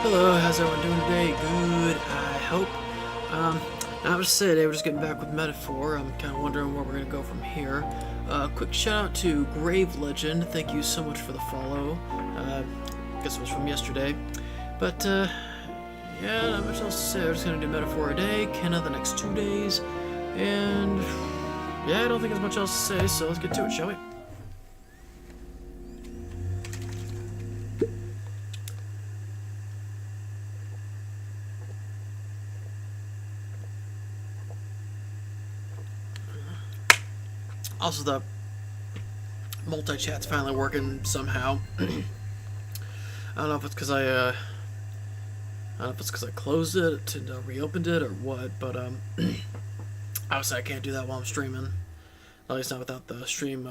Hello, how's everyone doing today? Good, I hope. Now to say today we're just getting back with Metaphor. I'm kind of wondering where we're going to go from here. Quick shout out to Grave Legend. Thank you so much for the follow. Guess it was from yesterday. But, yeah, not much else to say. We're just going to do Metaphor a day, Kenna the next 2 days, and yeah, I don't think there's much else to say, so let's get to it, shall we? Also, the multi-chat's finally working somehow. I don't know if it's because I closed it and reopened it or what, but obviously I can't do that while I'm streaming. At least not without the stream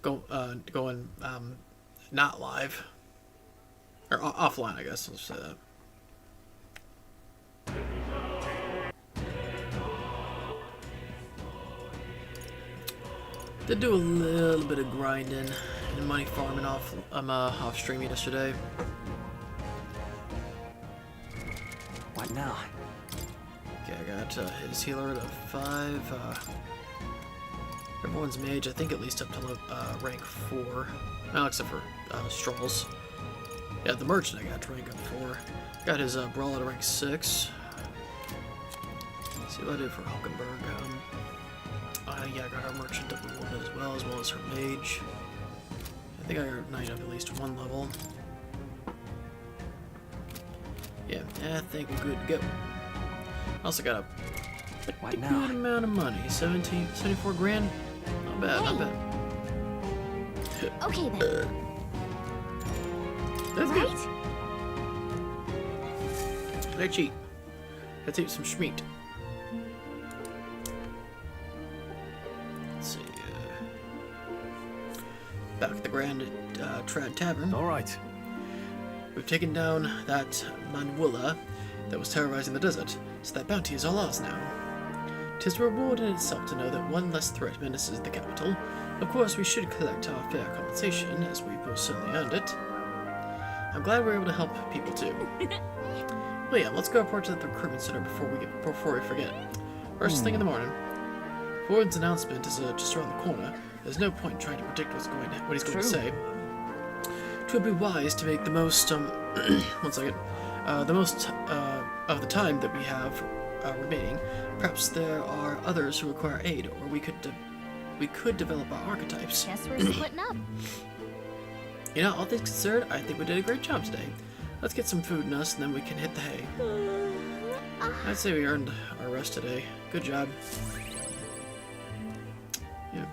going not live or offline, I guess. Let's say that. Did do a little bit of grinding and money farming off stream yesterday. What now? Okay, I got his healer to 5. Everyone's mage, I think at least up to rank 4. No, except for Strolls. Yeah, the merchant I got to rank up 4. Got his brawler to rank 6. Let's see what I did for Hulkenberg. Yeah, I got our merchant up a little bit as well as her mage. I think I got her knight up at least 1 level. Yeah, I think we're good to go. Also got a pretty good amount of money. 74 grand? Not bad, not bad. Okay then. That's right? good. Did I cheat? Let's eat some schmeat. Let's see. Back at the Grand Trad Tavern. All right. We've taken down that Manuela that was terrorizing the desert, so that bounty is all ours now. 'Tis a reward in itself to know that one less threat menaces the capital. Of course, we should collect our fair compensation, as we most certainly earned it. I'm glad we're able to help people too. Well, yeah, let's go report to the recruitment center before we forget. First thing in the morning. Ford's announcement is just around the corner. There's no point in trying to predict what he's going to say. It would be wise to make the most, one second, the most of the time that we have remaining. Perhaps there are others who require aid, or we could develop our archetypes. Guess we're splitting up. You know, all things considered, I think we did a great job today. Let's get some food in us, and then we can hit the hay. I'd say we earned our rest today. Good job. Yeah.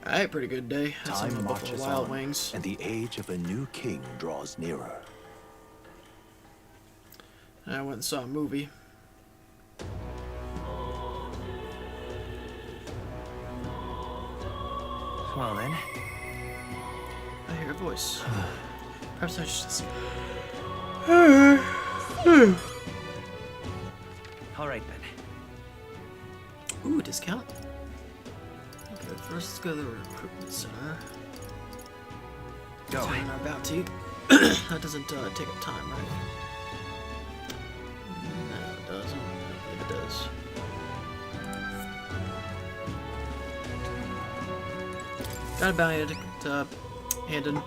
Alright, pretty good day. Had some Time Buffalo marches Wild on, Wings. and the age of a new king draws nearer. I went and saw a movie. Well then. I hear a voice. Perhaps I should just... All right then. Ooh, discount? Okay, first let's go to the recruitment center. Go. Turn our bounty. That doesn't take up time, right? No, it doesn't. I believe it does. Got a bounty to hand in.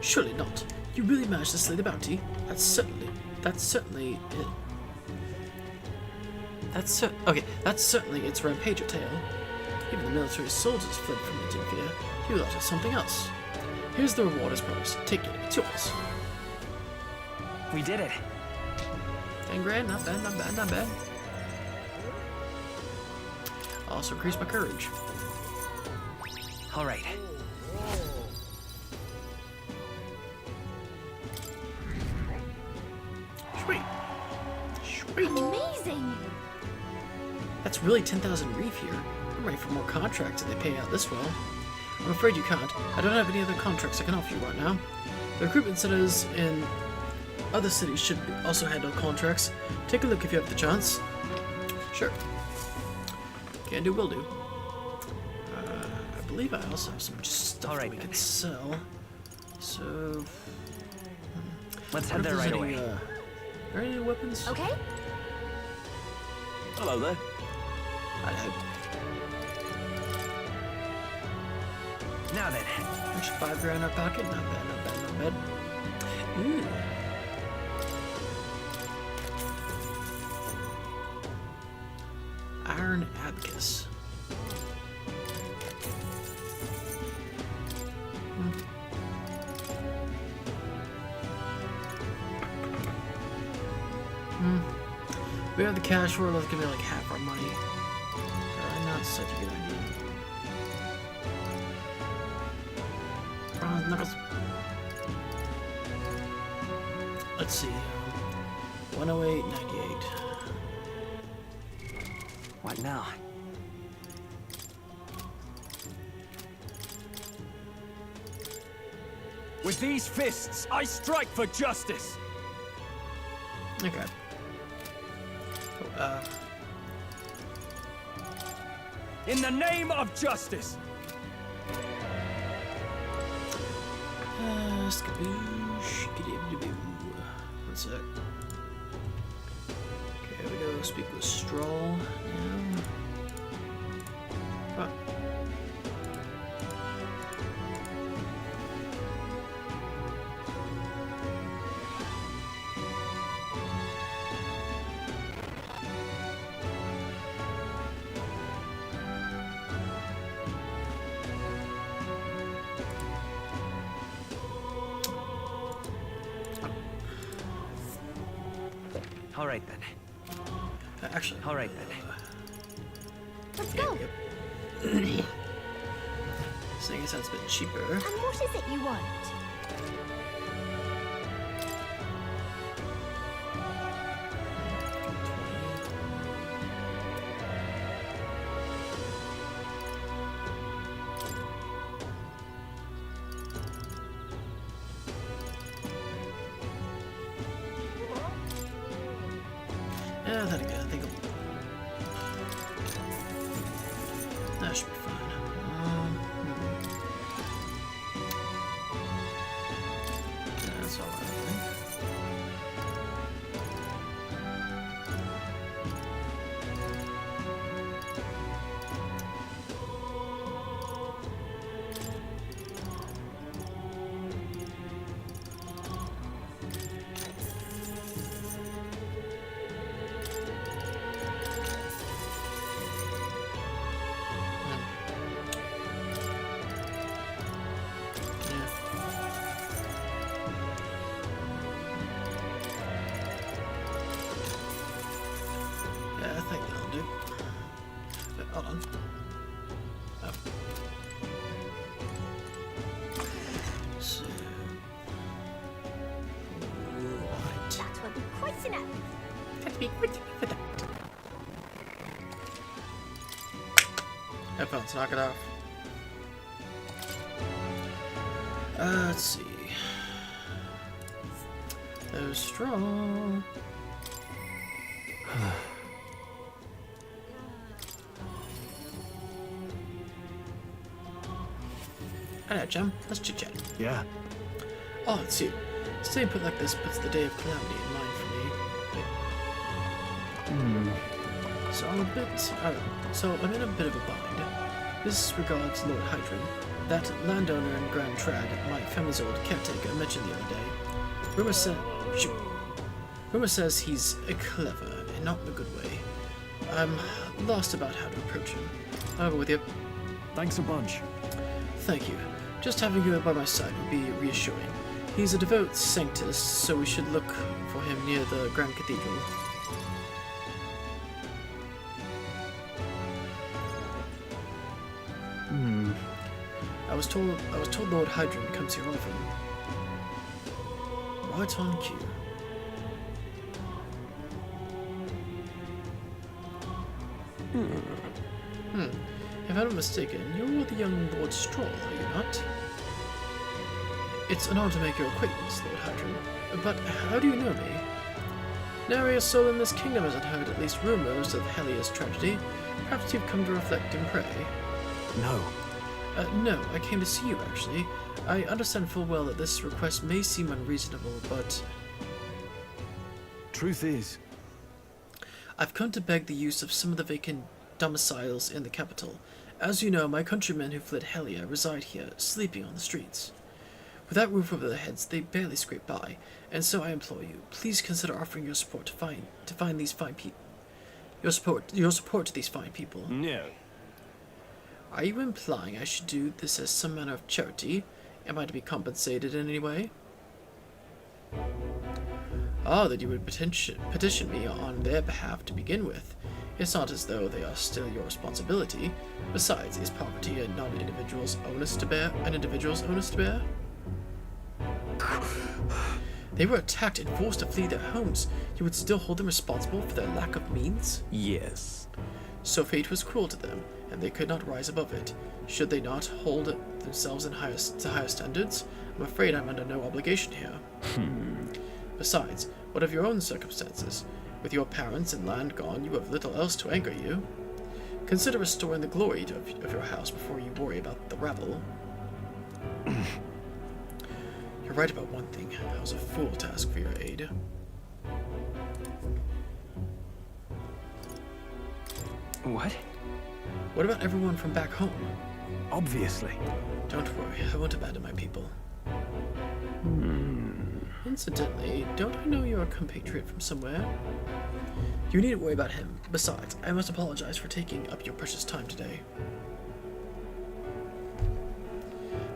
Surely not. You really managed to slay the bounty? That's certainly it. That's certainly its rampager tale. Even the military soldiers fled from it in fear. You thought of something else. Here's the reward as promised. Take it. It's yours. We did it. 10 grand. Not bad, not bad, not bad. Also increased my courage. All right. Sweet. Sweet. Amazing. That's really 10,000 reef here. I'm ready for more contracts if they pay out this well. I'm afraid you can't. I don't have any other contracts I can offer you right now. The recruitment centers in other cities should also handle contracts. Take a look if you have the chance. Sure. Can do, will do. I believe I also have some stuff that we can sell. So, Let's What head if there there's right any, away. are there any weapons? Okay? Hello there. Hello. Now then. Extra 5 grand in our pocket. Not bad, not bad, not bad. Ooh. Iron abacus. We have the cash for it. Let's give me like half our money. Not such a good idea. Bronze knuckles. Let's see. 108.98. What now? With these fists, I strike for justice. Okay. In the name of justice. Skaboosh. Skidibdiboo. One sec. Okay, here we go. Speak with Stroll now. Oh. All right then. Actually. All right then. Let's go. Yep. Seeing as that's a bit cheaper. And what is it you want? Yeah, that'll go. I think that should be fine. Yeah, that's all right, I think. Yeah, I think that'll do. But hold on. Oh. So. Right. That will be quite enough. That'd be quick for that. Headphones, knock it off. Let's see. Those strong. Hello, Jim. Let's chit chat. Yeah. Oh, let's see. Staying put like this puts the day of calamity in mind for me. Wait. So I'm in a bit of a bind. This regards Lord Hydron. That landowner in Grand Trad, my family's old caretaker, mentioned the other day. Rumor says he's clever, and not in a good way. I'm lost about how to approach him. I'll go with you. Thanks a bunch. Thank you. Just having you by my side would be reassuring. He's a devout sanctus, so we should look for him near the Grand Cathedral. I was told Lord Hydron comes here often. Right on cue. If I'm not mistaken, you're the young Lord Stroll, are you not? It's an honor to make your acquaintance, Lord Hydron. But how do you know me? Nary a soul in this kingdom hasn't heard at least rumors of Helia's tragedy. Perhaps you've come to reflect and pray. No. No, I came to see you, actually. I understand full well that this request may seem unreasonable, but Truth is, I've come to beg the use of some of the vacant domiciles in the capital. As you know, my countrymen who fled Helia reside here, sleeping on the streets. Without roof over their heads, they barely scrape by, and so I implore you, please consider offering your support to find these fine people. Your support to these fine people. no. Are you implying I should do this as some manner of charity? Am I to be compensated in any way? Ah, that you would petition me on their behalf to begin with. It's not as though they are still your responsibility. Besides, is poverty not an individual's onus to bear? They were attacked and forced to flee their homes. You would still hold them responsible for their lack of means? Yes. So fate was cruel to them, and they could not rise above it. Should they not hold themselves to higher standards? I'm afraid I'm under no obligation here. Besides, what of your own circumstances? With your parents and land gone, you have little else to anchor you. Consider restoring the glory of your house before you worry about the rabble. You're right about one thing. I was a fool to ask for your aid. What? What about everyone from back home? Obviously. Don't worry, I won't abandon my people. Incidentally, don't I know you're a compatriot from somewhere? You needn't worry about him. Besides, I must apologize for taking up your precious time today.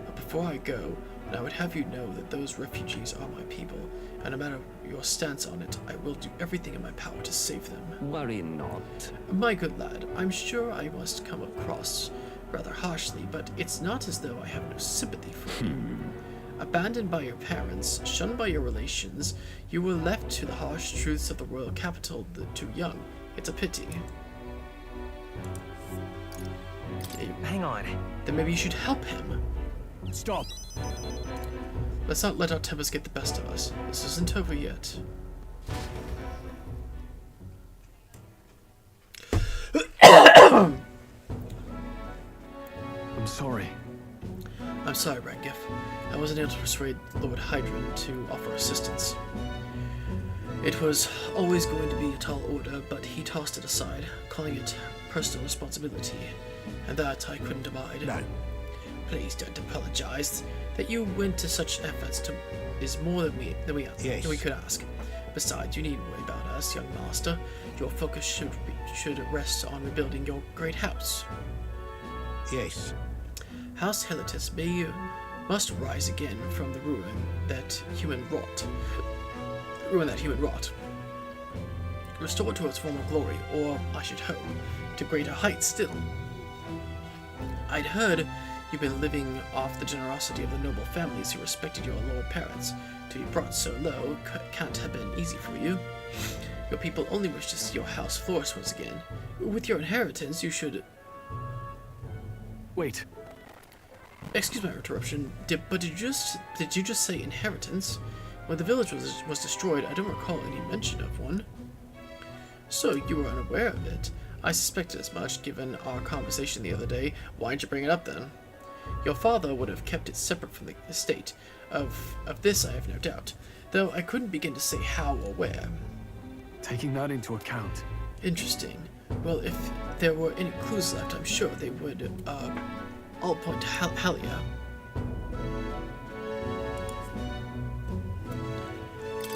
But before I go, I would have you know that those refugees are my people, and no matter your stance on it, I will do everything in my power to save them. Worry not. My good lad, I'm sure I must come across rather harshly, but it's not as though I have no sympathy for you. Abandoned by your parents, shunned by your relations, you were left to the harsh truths of the royal capital too young. It's a pity. Hang on. Then maybe you should help him. Stop. Let's not let our tempers get the best of us. This isn't over yet. I'm sorry. I'm sorry, Rangiff. I wasn't able to persuade Lord Hydron to offer assistance. It was always going to be a tall order, but he tossed it aside, calling it personal responsibility, and that I couldn't abide. No. Please don't apologize. That you went to such efforts is more than we could ask. Besides, you needn't worry about us, young master. Your focus should rest on rebuilding your great house. Yes. House Helitus must rise again from the ruin that human wrought. Restore it to its former glory, or, I should hope, to greater heights still. I'd heard you've been living off the generosity of the noble families who respected your lord parents. To be brought so low can't have been easy for you. Your people only wish to see your house flourish once again. With your inheritance, you should... Wait. Excuse my interruption, did you just say inheritance? When the village was destroyed, I don't recall any mention of one. So you were unaware of it. I suspected as much, given our conversation the other day. Why didn't you bring it up then? Your father would have kept it separate from the estate. Of this I have no doubt, though I couldn't begin to say how or where. Taking that into account. Interesting. Well, if there were any clues left, I'm sure they would, all point to Helia.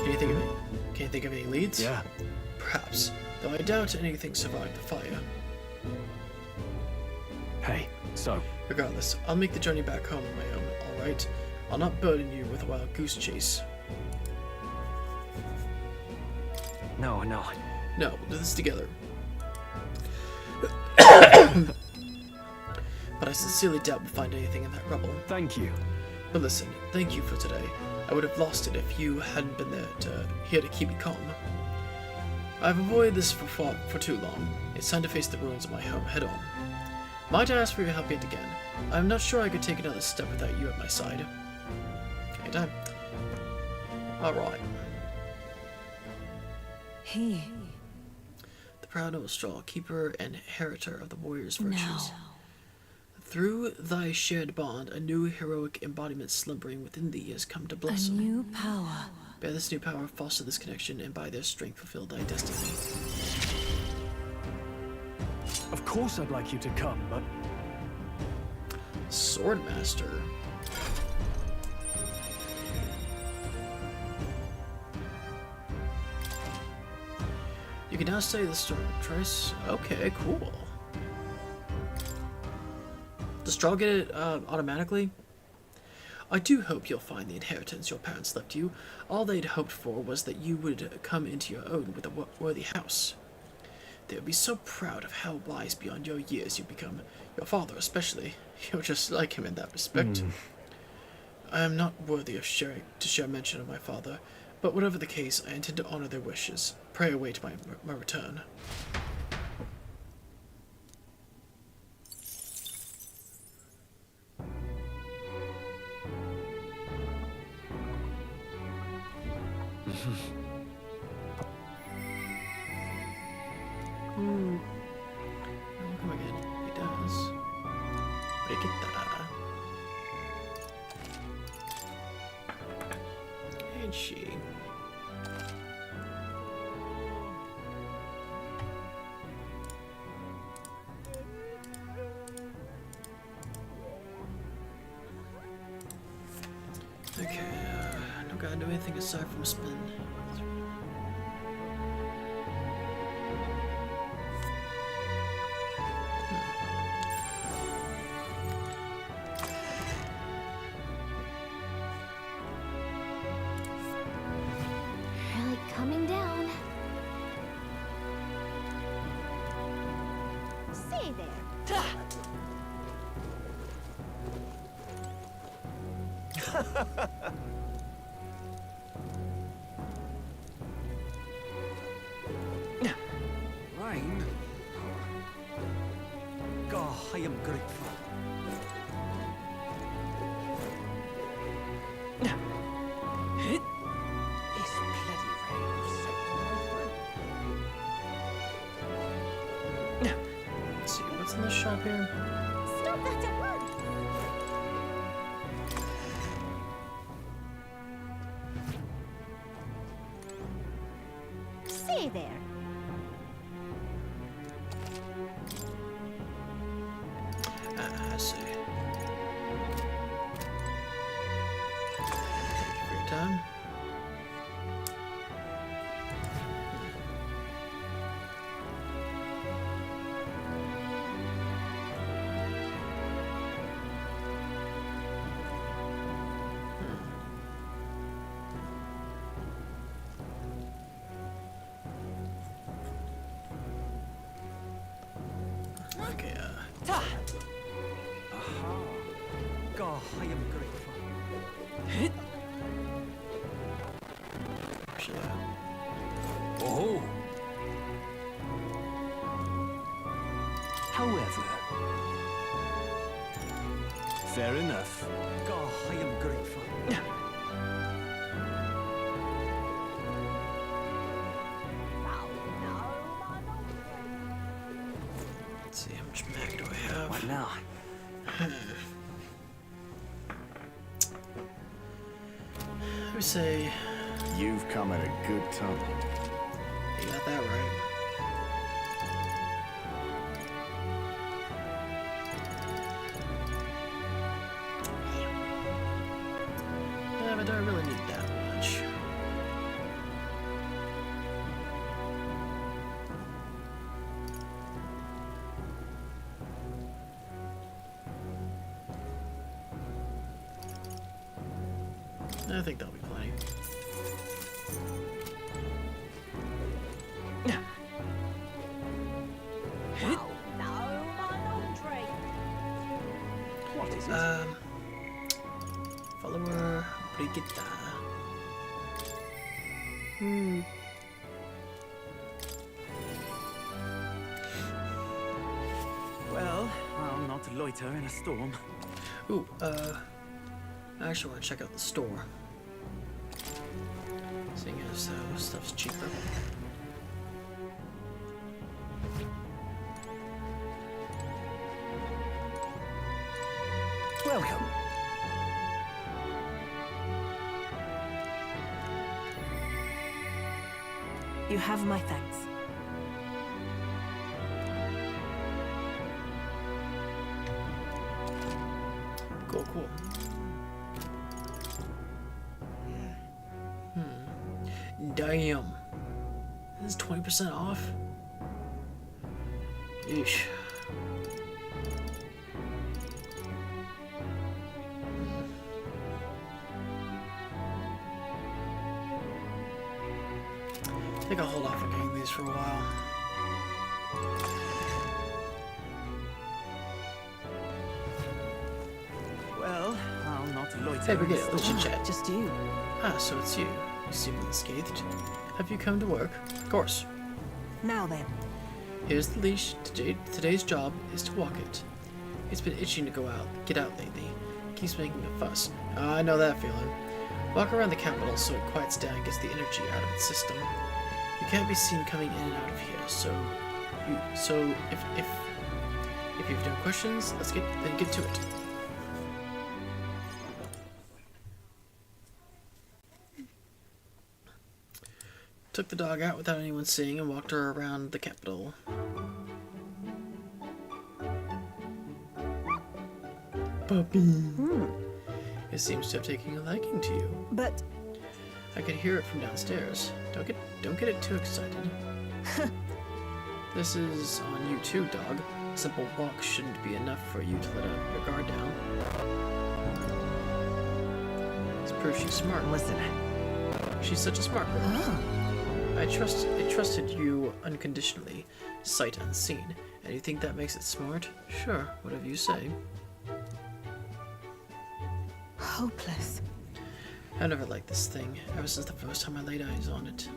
Can you think of any leads? Yeah. Perhaps, though I doubt anything survived the fire. Hey, so, Regardless, I'll make the journey back home on my own, alright? I'll not burden you with a wild goose chase. No. No, we'll do this together. But I sincerely doubt we'll find anything in that rubble. thank you. But listen, thank you for today. I would have lost it if you hadn't been here to keep me calm. I've avoided this for too long. It's time to face the ruins of my home head on. Might I ask for your help yet again? I'm not sure I could take another step without you at my side. Anytime. Alright. He. The proud noble straw, keeper and inheritor of the warrior's virtues. No. Through thy shared bond, a new heroic embodiment slumbering within thee has come to A blossom. new power. Bear this new power, foster this connection, and by their strength fulfill thy destiny. Of course I'd like you to come, but Swordmaster. You can now say the story. Trace. Okay, cool. Does Straw get it automatically? I do hope you'll find the inheritance your parents left you. All they'd hoped for was that you would come into your own with a worthy house. They would be so proud of how wise beyond your years you've become. Your father especially. You're just like him in that respect. I am not worthy of share mention of my father, but whatever the case, I intend to honor their wishes. Pray await my return. Oh, come again. He does. Brigitta. And she. Okay, don't gotta do anything aside from spin. Really coming down. Say there. Rain? God, I am grateful. This bloody rain has set Let's see, what's in the shop here? Stop that at once. Say there. I see. Thank you for your time. Okay, God, I am grateful. actually, Oh. However, fair enough. God, I am grateful. let's see, how much mag do I have? What now? I would say You've come at a good time. you got that right. Yeah, but do I really need that much? I think that'll be plenty. What is it? Follower Brigitta. Well, I'll not loiter in a storm. Ooh, I actually want to check out the store. Seeing as stuff's cheaper. You have my thanks. Cool, cool. Damn. This is 20% off? Eesh. I think I'll hold off on getting these for a while. Well, I'll not loiter. Hey, in the Brigade, let's storm. chit-chat. Just you. Ah, so it's you. You seem unscathed. Have you come to work? Of course. Now then. Here's the leash. Today's job is to walk it. It's been itching to get out lately. Keeps making a fuss. I know that feeling. Walk around the capital so it quiets down and gets the energy out of its system. You can't be seen coming in and out of here, so if you've no questions, let's get to it. Took the dog out without anyone seeing and walked her around the capital. Puppy. It seems to have taken a liking to you. But I could hear it from downstairs. Don't get it too excited. This is on you too, dog. A simple walk shouldn't be enough for you to let your guard down. It's proof she's smart. Listen. She's such a smart girl. I trusted you unconditionally, sight unseen. And you think that makes it smart? Sure, whatever you say. hopeless. I never liked this thing, ever since the first time I laid eyes on it.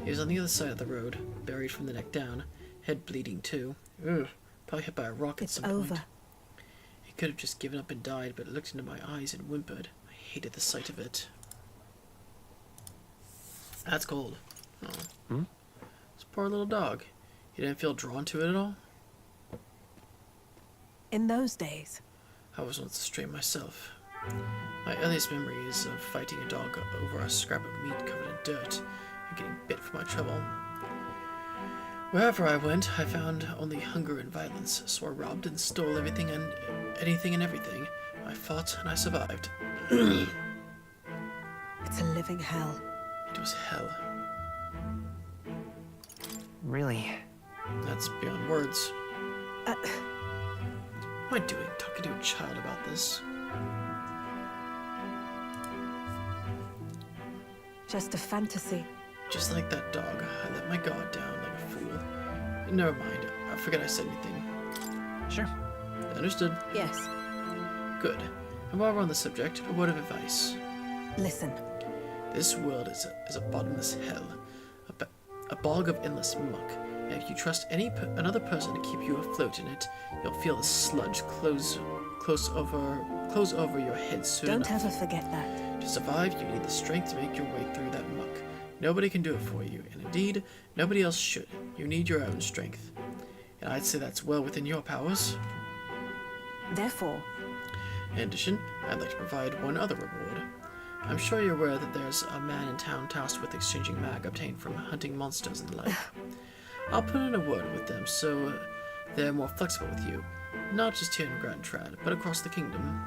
He was on the other side of the road, buried from the neck down, head bleeding too. Ugh, probably hit by a rock at some point. It's over. He could have just given up and died, but it looked into my eyes and whimpered. I hated the sight of it. That's cold. Oh. This poor little dog. You didn't feel drawn to it at all? In those days, I was once a stray myself. My earliest memory is of fighting a dog over a scrap of meat covered in dirt and getting bit for my trouble. Wherever I went, I found only hunger and violence, so I robbed and stole anything and everything. I fought and I survived. it's a living hell. It was hell. Really? That's beyond words. What am I doing, talking to a child about this? Just a fantasy. Just like that dog, I let my guard down like a fool. Never mind, I forget I said anything. Sure. Understood. Yes. Good. And while we're on the subject, a word of advice. Listen. This world is a bottomless hell, a bog of endless muck, and if you trust another person to keep you afloat in it, you'll feel the sludge close over your head soon Don't enough. ever forget that. To survive, you need the strength to make your way through that muck. Nobody can do it for you, and indeed, nobody else should. You need your own strength. And I'd say that's well within your powers. Therefore, In addition, I'd like to provide one other reward. I'm sure you're aware that there's a man in town tasked with exchanging mag obtained from hunting monsters and the like. I'll put in a word with them so they're more flexible with you. Not just here in Grand Trad, but across the kingdom.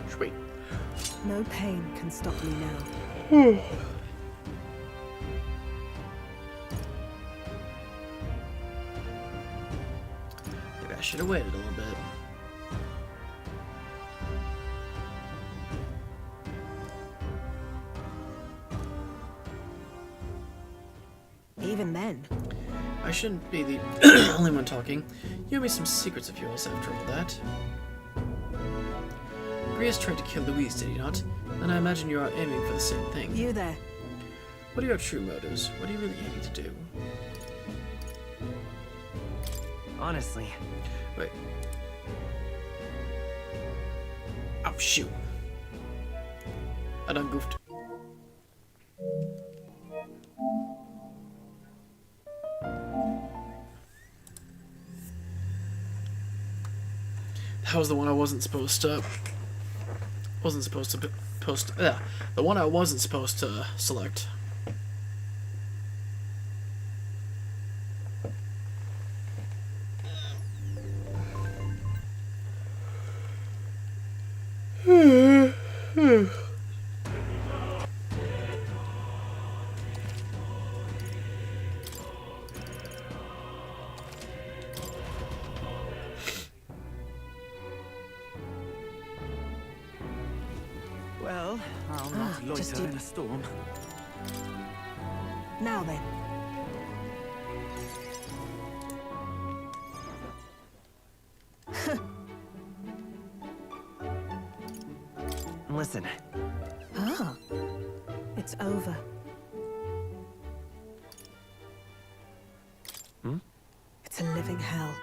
Sweet. no pain can stop me now. Maybe I should have waited a little bit. Even then, I shouldn't be the only one talking. You owe me some secrets of yours after all that. Grius tried to kill Louise, did he not? And I imagine you are aiming for the same thing. you there. What are your true motives? What are you really aiming to do? Honestly, Wait. Oh, shoot. I done goofed. That was the one I wasn't supposed to wasn't supposed to the one I wasn't supposed to select. Well, I'll not just loiter you. in a storm. Now then. Listen, Ah, it's over. It's a living hell.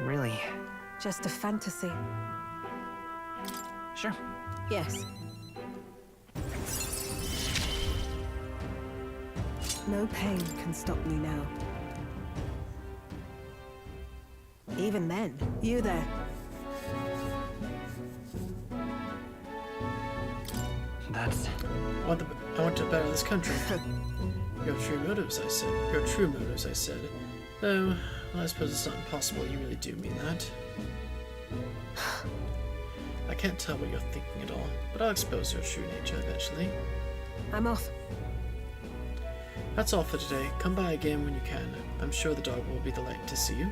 really. Just a fantasy. Sure. Yes. No pain can stop me now. Even then, you there. That's... I want to better this country. Your true motives, I said. Your true motives, I said. Though, well, I suppose it's not impossible you really do mean that. I can't tell what you're thinking at all, but I'll expose your true nature eventually. I'm off. That's all for today. Come by again when you can. I'm sure the dog will be delighted to see you.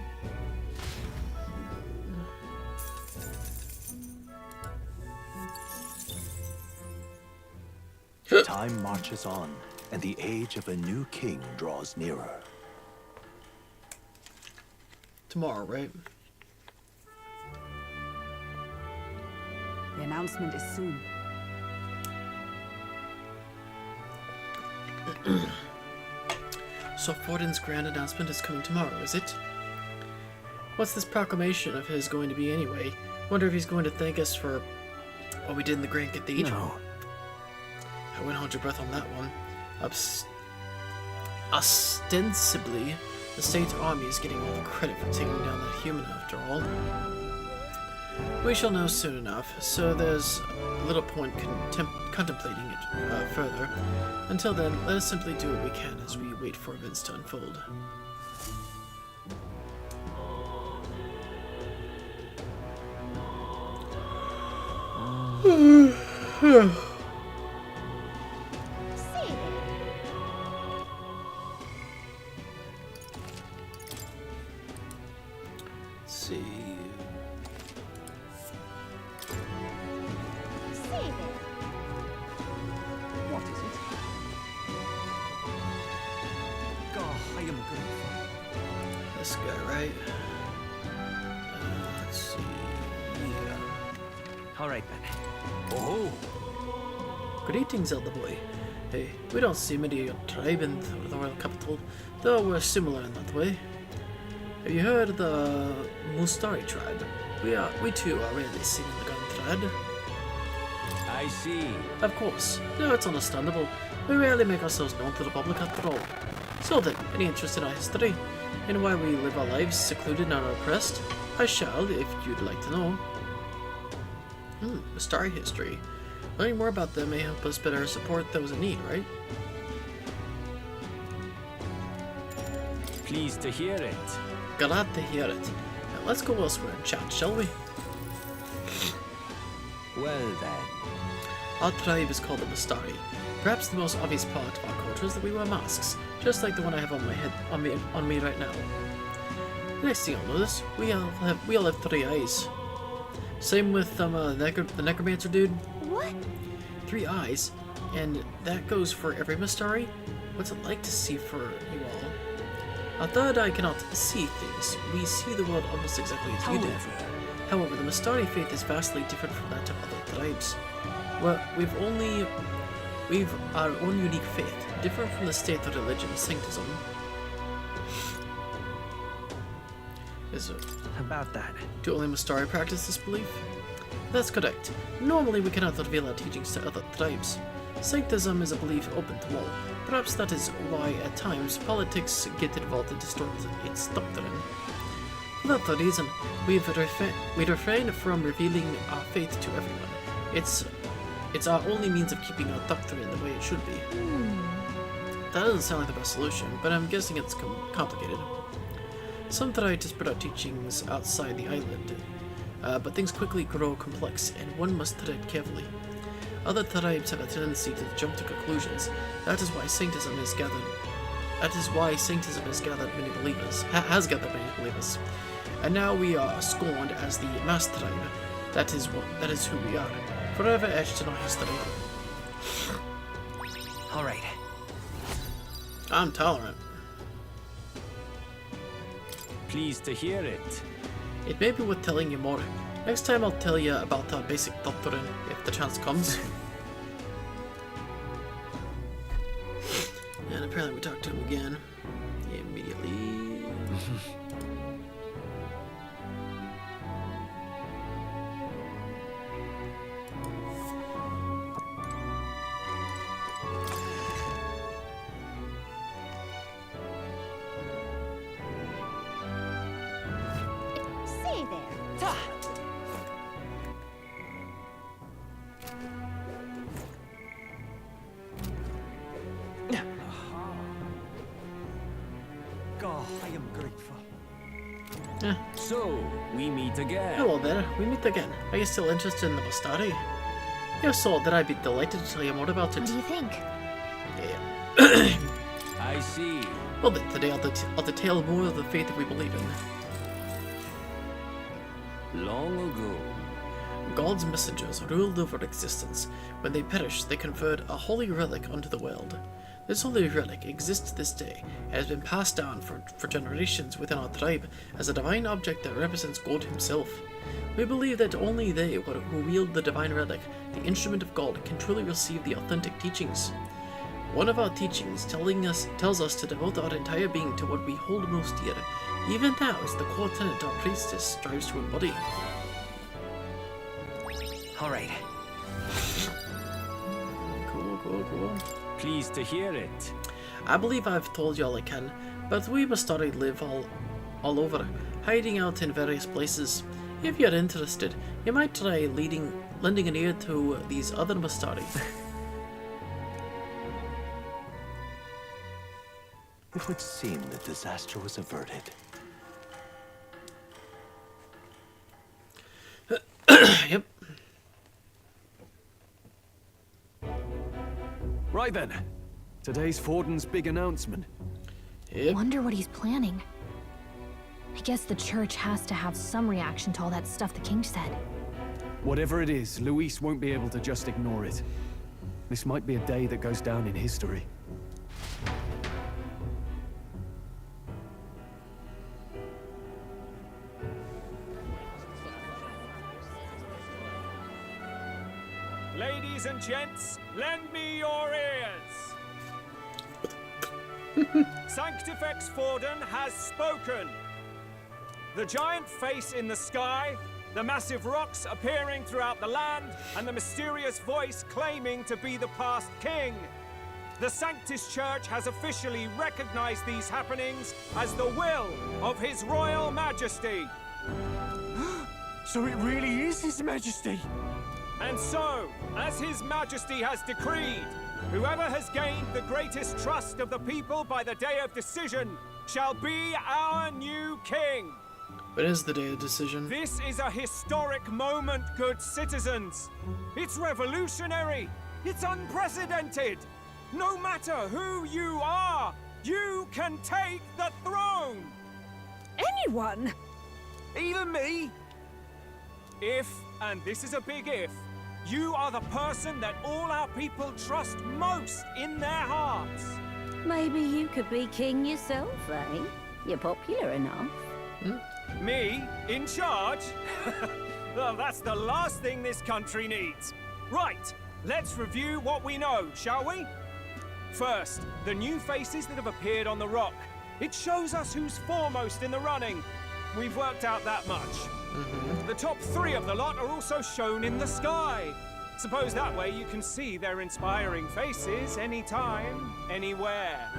Time marches on, and the age of a new king draws nearer. Tomorrow, right? The announcement is soon. So Fortin's grand announcement is coming tomorrow, is it? What's this proclamation of his going to be anyway? Wonder if he's going to thank us for what we did in the Grand Cathedral. No. I wouldn't hold your breath on that one. Ostensibly, the state's army is getting all the credit for taking down that human after all. We shall know soon enough, so there's little point contemplating it further. Until then, let us simply do what we can as we wait for events to unfold. Say there. Let's see. Say there. What is it? Oh, I am grateful. This guy, right? Let's see. Yeah. All right, then. Oh, Good evening, Zelda boy. Hey, we don't see many of your tribe in the royal capital, though we're similar in that way. Have you heard of the Mustari tribe? We too are rarely seen in the gun thread. I see. Of course. No, it's understandable. We rarely make ourselves known to the public after all. So then, any interest in our history? In why we live our lives secluded and unoppressed? I shall, if you'd like to know. Mustari history. Learning more about them may help us better support those in need, right? Pleased to hear it. Glad to hear it. Now let's go elsewhere and chat, shall we? Well then. Our tribe is called the Mustari. Perhaps the most obvious part of our culture is that we wear masks, just like the one I have on my head, on me right now. The next thing you'll notice, we all have 3 eyes. Same with the necromancer dude. What? 3 eyes, and that goes for every Mustari. What's it like to see for you all? Our third eye cannot see things. We see the world almost exactly as you do. However, the Mustari faith is vastly different from that of other tribes. Well, we've our own unique faith, different from the state of religion, sanctism. About that. Do only Mustari practice this belief? That's correct. Normally we cannot reveal our teachings to other tribes. Sanctism is a belief open to all. Perhaps that is why, at times, politics get involved and distort its doctrine. Well, that's the reason we'd refrain from revealing our faith to everyone. It's our only means of keeping our doctrine the way it should be. That doesn't sound like the best solution, but I'm guessing it's complicated. Some try to spread out teachings outside the island, but things quickly grow complex, and one must tread carefully. Other tribes have a tendency to jump to conclusions. That is why Sanctism has gathered. Many believers. Has gathered many believers, and now we are scorned as the mass tribe. That is who we are, forever etched in our history. All right. I'm tolerant. Pleased to hear it. It may be worth telling you more. Next time I'll tell you about our basic doctrine, if the chance comes. And apparently we talked to him again. Immediately. Say there. God, I am grateful. Yeah. So, we meet again. Hello there, we meet again. Are you still interested in the Bastari? If so, then I'd be delighted to tell you more about it. What do you think? Yeah. I see. Well then, today I'll detail more of the faith we believe in. Long ago, God's messengers ruled over existence. When they perished, they conferred a holy relic onto the world. This holy relic exists to this day and has been passed down for generations within our tribe as a divine object that represents God himself. We believe that only they who wield the divine relic, the instrument of God, can truly receive the authentic teachings. One of our teachings tells us to devote our entire being to what we hold most dear. Even that is the core tenet our priestess strives to embody. All right. Cool. pleased to hear it. I believe I've told you all I can, but we Bastari live all over, hiding out in various places. If you're interested, you might try lending an ear to these other Bastari. It would seem the disaster was averted. Yep. Right then. Today's Forden's big announcement. Yep. Wonder what he's planning. I guess the church has to have some reaction to all that stuff the king said. Whatever it is, Luis won't be able to just ignore it. This might be a day that goes down in history. Ladies and gents, lend me your ears. Sanctifex Forden has spoken. The giant face in the sky, the massive rocks appearing throughout the land, and the mysterious voice claiming to be the past king. The Sanctis Church has officially recognized these happenings as the will of His Royal Majesty. So it really is His Majesty? And so, as His Majesty has decreed, whoever has gained the greatest trust of the people by the day of decision shall be our new king. What is the day of decision? This is a historic moment, good citizens. It's revolutionary. It's unprecedented. No matter who you are, you can take the throne. Anyone? Even me? If, and this is a big if, you are the person that all our people trust most in their hearts. Maybe you could be king yourself, eh? You're popular enough. Me, in charge? Well, that's the last thing this country needs. Right, let's review what we know, shall we? First, the new faces that have appeared on the rock. It shows us who's foremost in the running. We've worked out that much. The top 3 of the lot are also shown in the sky. Suppose that way you can see their inspiring faces anytime, anywhere.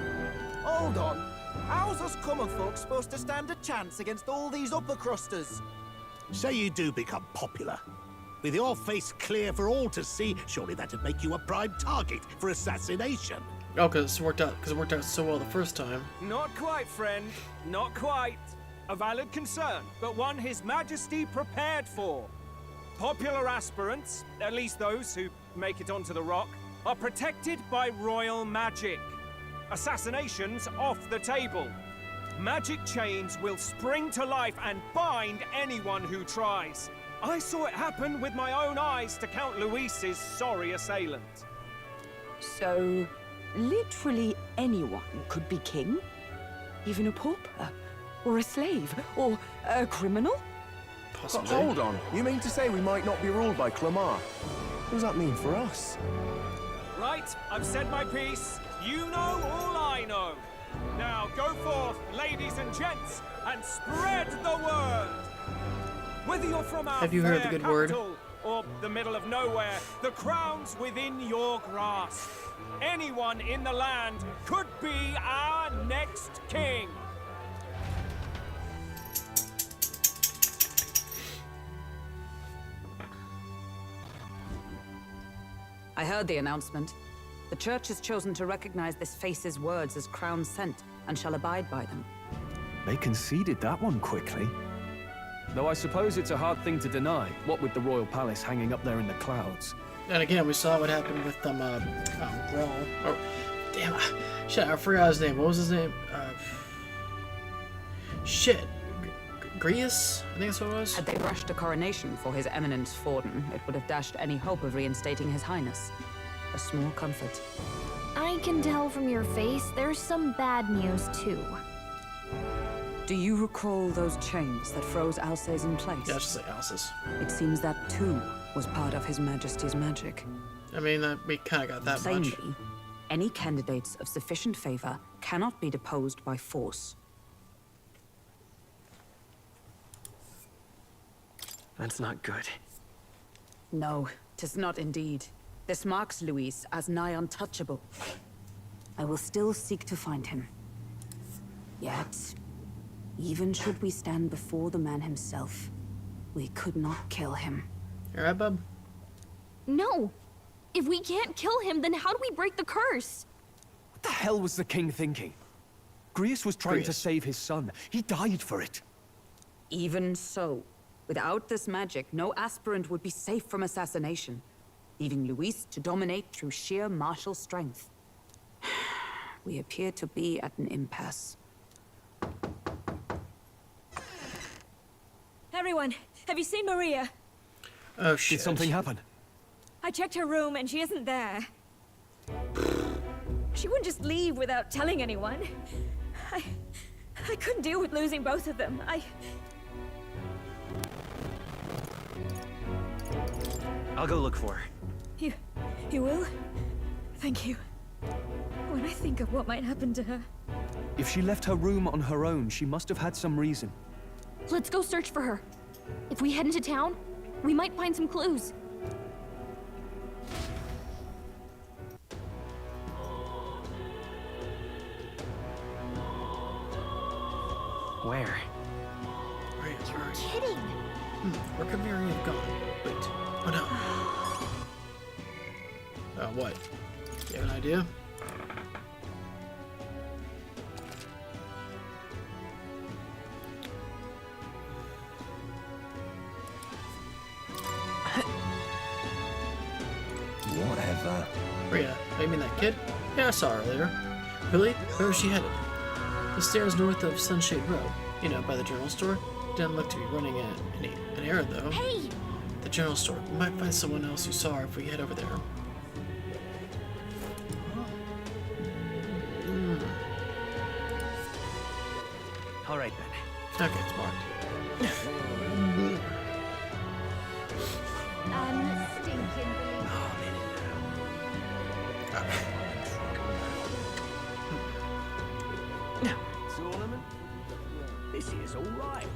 Hold on. How's us common folk supposed to stand a chance against all these upper crusters? Say you do become popular. With your face clear for all to see, surely that'd make you a prime target for assassination. Oh, because it worked out so well the first time. Not quite, friend. Not quite. A valid concern, but one His Majesty prepared for. Popular aspirants, at least those who make it onto the rock, are protected by royal magic. Assassinations off the table. Magic chains will spring to life and bind anyone who tries. I saw it happen with my own eyes to Count Luis's sorry assailant. So, literally anyone could be king? Even a pauper? Or a slave? Or a criminal? Possibly. Hold on. You mean to say we might not be ruled by Clamar? What does that mean for us? Right, I've said my piece. You know all I know. Now go forth, ladies and gents, and spread the word. Whether you're from our Have you heard the fair good word? capital or the middle of nowhere, the crown's within your grasp. Anyone in the land could be our next king. I heard the announcement. The Church has chosen to recognize this face's words as crown sent, and shall abide by them. They conceded that one quickly. Though I suppose it's a hard thing to deny, what with the royal palace hanging up there in the clouds. And again, we saw what happened with Grawl. Oh, damn, shit, I forgot his name. What was his name? Shit, Grius? I think that's what it was. Had they rushed a coronation for His Eminence Forden, it would have dashed any hope of reinstating His Highness. A small comfort. I can tell from your face there's some bad news too. Do you recall those chains that froze Alsace in place? Yeah, just like Alsace. It seems that too was part of His Majesty's magic. I mean, we kind of got that much. Plainly, any candidates of sufficient favor cannot be deposed by force. That's not good. No, 'tis not indeed. This marks Luis as nigh untouchable. I will still seek to find him. Yet, even should we stand before the man himself, we could not kill him. You alright, bub? No! If we can't kill him, then how do we break the curse? What the hell was the king thinking? Grius was trying to Grius. save his son. He died for it. Even so, without this magic, no aspirant would be safe from assassination, leaving Luis to dominate through sheer martial strength. We appear to be at an impasse. Everyone, have you seen Maria? Oh shit. Did something happen? I checked her room and she isn't there. She wouldn't just leave without telling anyone. I couldn't deal with losing both of them. I'll go look for her. You will? Thank you. When I think of what might happen to her. If she left her room on her own, she must have had some reason. Let's go search for her. If we head into town, we might find some clues. Where? Right, it's right. Kidding! Where could Mary have gone? Wait. Oh no. What? You have an idea? Whatever. Rhea, oh, you mean that kid? Yeah, I saw her earlier. Really? Where was she headed? The stairs north of Sunshade Road. You know, by the general store. Didn't look to be running an errand, though. Hey! The general store. We might find someone else who saw her if we head over there. All right then. Okay, it's marked. Tournament? This is all right.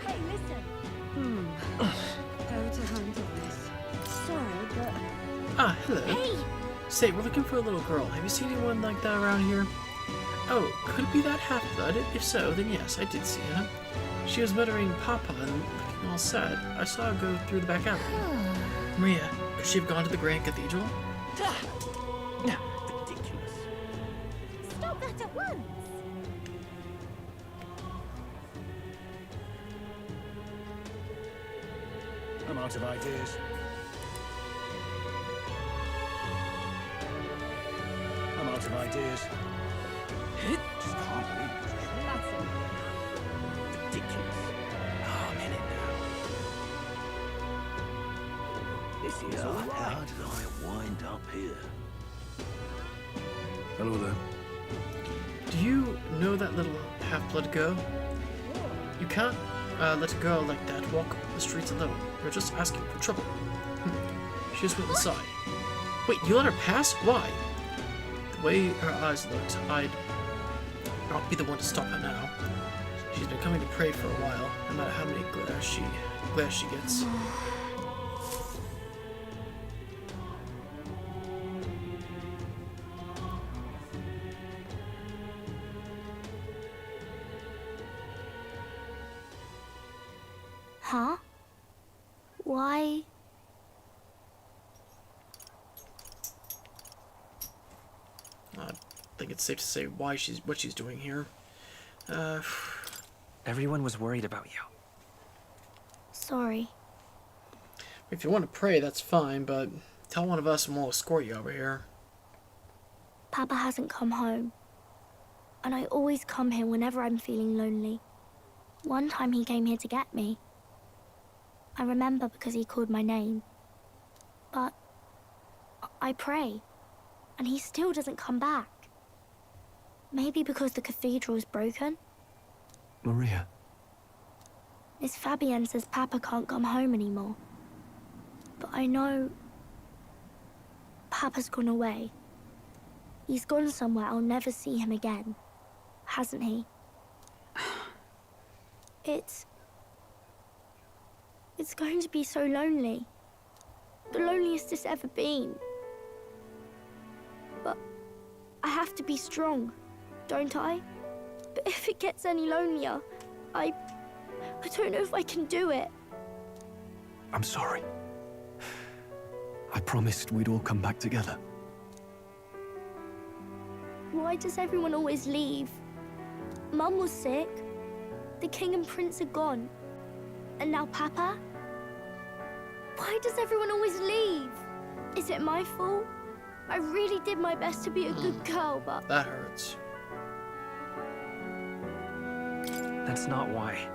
Hey, listen. How to handle this? Sorry, but... Ah, hello. Hey! Say, we're looking for a little girl. Have you seen anyone like that around here? Oh, could it be that half-blood? If so, then yes, I did see her. She was muttering Papa and looking all sad. I saw her go through the back alley. Maria, could she have gone to the Grand Cathedral? Ridiculous. Stop that at once! I'm out of ideas. I'm out of ideas. Just can't believe it. Ridiculous. Oh, I'm in it now. This is all right. How did I wind up here? Hello there. Do you know that little half-blood girl? You can't let a girl like that walk the streets alone. You're just asking for trouble. She just went inside. Wait, you let her pass? Why? The way her eyes looked, I'd not be the one to stop her now. She's been coming to pray for a while, no matter how many glares she gets. Huh? Why? I think it's safe to say what she's doing here. Everyone was worried about you. Sorry. If you want to pray, that's fine, but tell one of us and we'll escort you over here. Papa hasn't come home. And I always come here whenever I'm feeling lonely. One time he came here to get me. I remember because he called my name. But I pray, and he still doesn't come back. Maybe because the cathedral's broken? Maria. Miss Fabienne says Papa can't come home anymore. But I know Papa's gone away. He's gone somewhere I'll never see him again. Hasn't he? It's going to be so lonely. The loneliest it's ever been. But I have to be strong, don't I? But if it gets any lonelier, I don't know if I can do it. I'm sorry. I promised we'd all come back together. Why does everyone always leave? Mum was sick. The king and prince are gone. And now Papa? Why does everyone always leave? Is it my fault? I really did my best to be a good girl, but... That hurts. That's not why.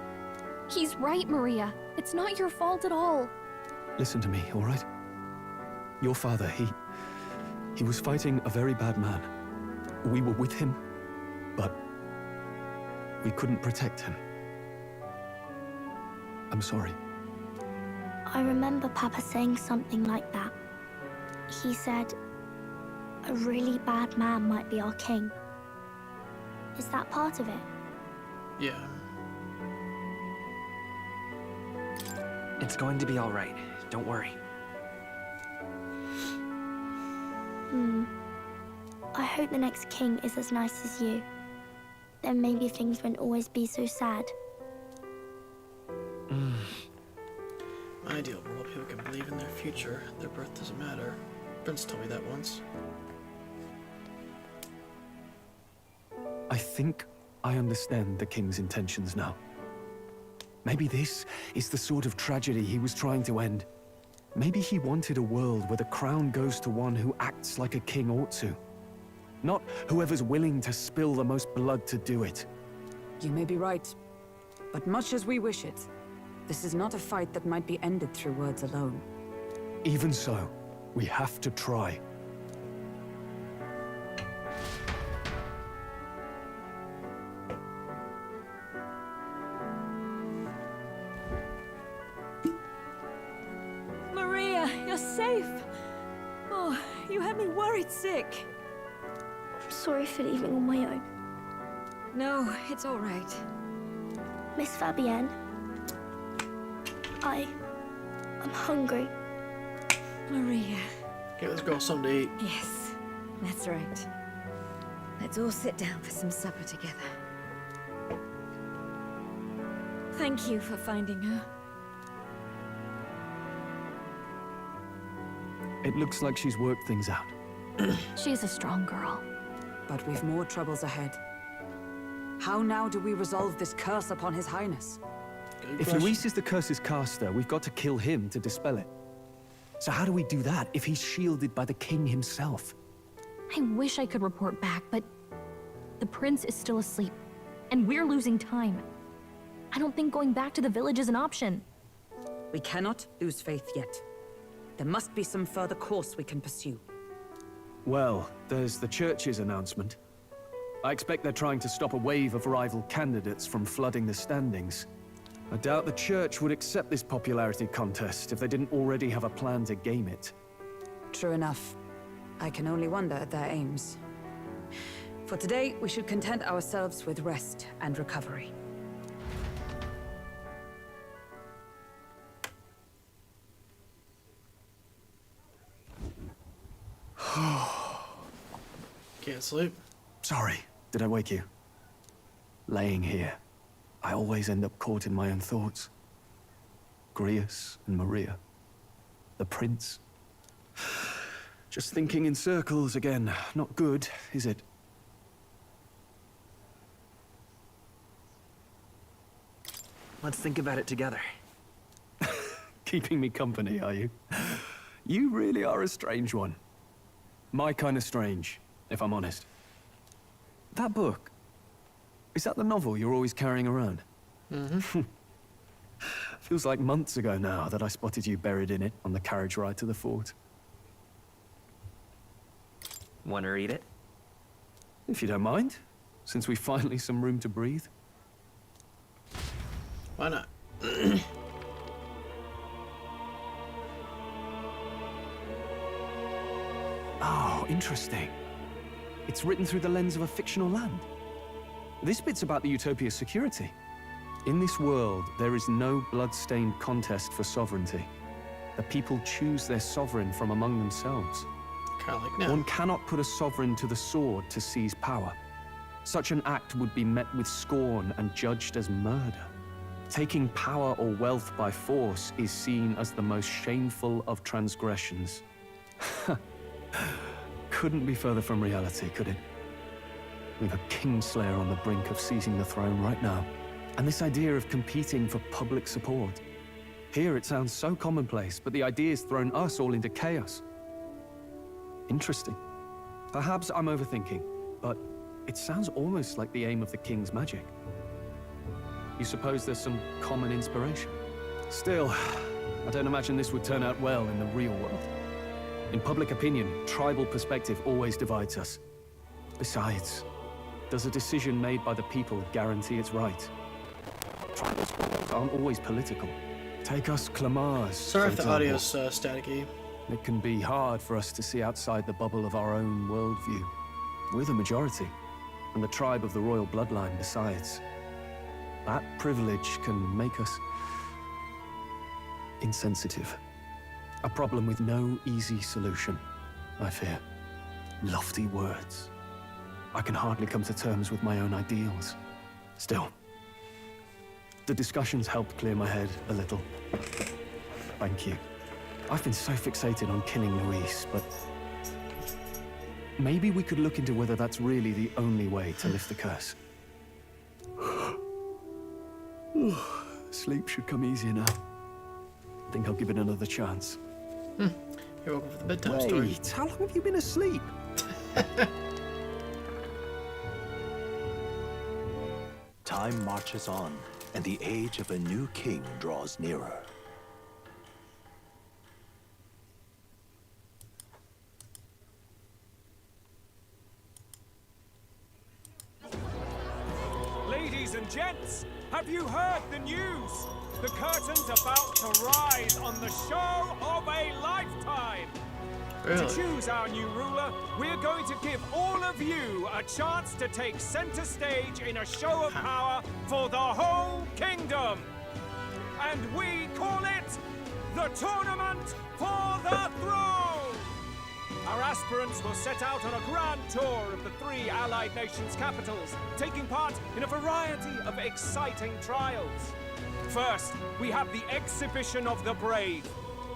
He's right, Maria. It's not your fault at all. Listen to me, all right? Your father, he was fighting a very bad man. We were with him, but we couldn't protect him. I'm sorry. I remember Papa saying something like that. He said, a really bad man might be our king. Is that part of it? Yeah. It's going to be all right. Don't worry. I hope the next king is as nice as you. Then maybe things won't always be so sad. My ideal world, people can believe in their future. Their birth doesn't matter. Prince told me that once. I think I understand the king's intentions now. Maybe this is the sort of tragedy he was trying to end. Maybe he wanted a world where the crown goes to one who acts like a king ought to. Not whoever's willing to spill the most blood to do it. You may be right, but much as we wish it, this is not a fight that might be ended through words alone. Even so, we have to try. Maria, you're safe! Oh, you had me worried sick. I'm sorry for leaving on my own. No, it's all right. Miss Fabienne, I'm hungry. Maria. Get this girl something to eat. Yes. That's right. Let's all sit down for some supper together. Thank you for finding her. It looks like she's worked things out. She's a strong girl. But we've more troubles ahead. How now do we resolve this curse upon His Highness? If Luis is the curse's caster, we've got to kill him to dispel it. So how do we do that if he's shielded by the king himself? I wish I could report back, but the prince is still asleep, and we're losing time. I don't think going back to the village is an option. We cannot lose faith yet. There must be some further course we can pursue. Well, there's the church's announcement. I expect they're trying to stop a wave of rival candidates from flooding the standings. I doubt the church would accept this popularity contest if they didn't already have a plan to game it. True enough. I can only wonder at their aims. For today, we should content ourselves with rest and recovery. Can't sleep. Sorry, did I wake you? Laying here, I always end up caught in my own thoughts. Grius and Maria. The prince. Just thinking in circles again. Not good, is it? Let's think about it together. Keeping me company, are you? You really are a strange one. My kind of strange, if I'm honest. That book, is that the novel you're always carrying around? Mm-hmm. Feels like months ago now that I spotted you buried in it on the carriage ride to the fort. Want to read it? If you don't mind, since we've finally some room to breathe. Why not? Oh, interesting. It's written through the lens of a fictional land. This bit's about the Utopia's security. In this world, there is no blood-stained contest for sovereignty. The people choose their sovereign from among themselves. Kind of like now. One cannot put a sovereign to the sword to seize power. Such an act would be met with scorn and judged as murder. Taking power or wealth by force is seen as the most shameful of transgressions. Couldn't be further from reality, could it? We've a kingslayer on the brink of seizing the throne right now. And this idea of competing for public support. Here it sounds so commonplace, but the idea's thrown us all into chaos. Interesting. Perhaps I'm overthinking, but it sounds almost like the aim of the king's magic. You suppose there's some common inspiration? Still, I don't imagine this would turn out well in the real world. In public opinion, tribal perspective always divides us. Besides, does a decision made by the people guarantee it's right? Tribal squabbles aren't always political. Take us Clamars, Sorry for if the example. audio's staticky. It can be hard for us to see outside the bubble of our own worldview. We're the majority, and the tribe of the royal bloodline besides. That privilege can make us insensitive. A problem with no easy solution, I fear. Lofty words. I can hardly come to terms with my own ideals. Still, the discussions helped clear my head a little. Thank you. I've been so fixated on killing Luis, but maybe we could look into whether that's really the only way to lift the curse. Sleep should come easier now. I think I'll give it another chance. You're welcome for the bedtime story. Wait, how long have you been asleep? Time marches on, and the age of a new king draws nearer. Ladies and gents, have you heard the news? The curtain's about to rise on the show of a lifetime. Really? To choose our new ruler, we're going to give all of you a chance to take center stage in a show of power for the whole kingdom. And we call it the Tournament for the Throne. our aspirants will set out on a grand tour of the 3 allied nations' capitals, taking part in a variety of exciting trials. First, we have the Exhibition of the Brave.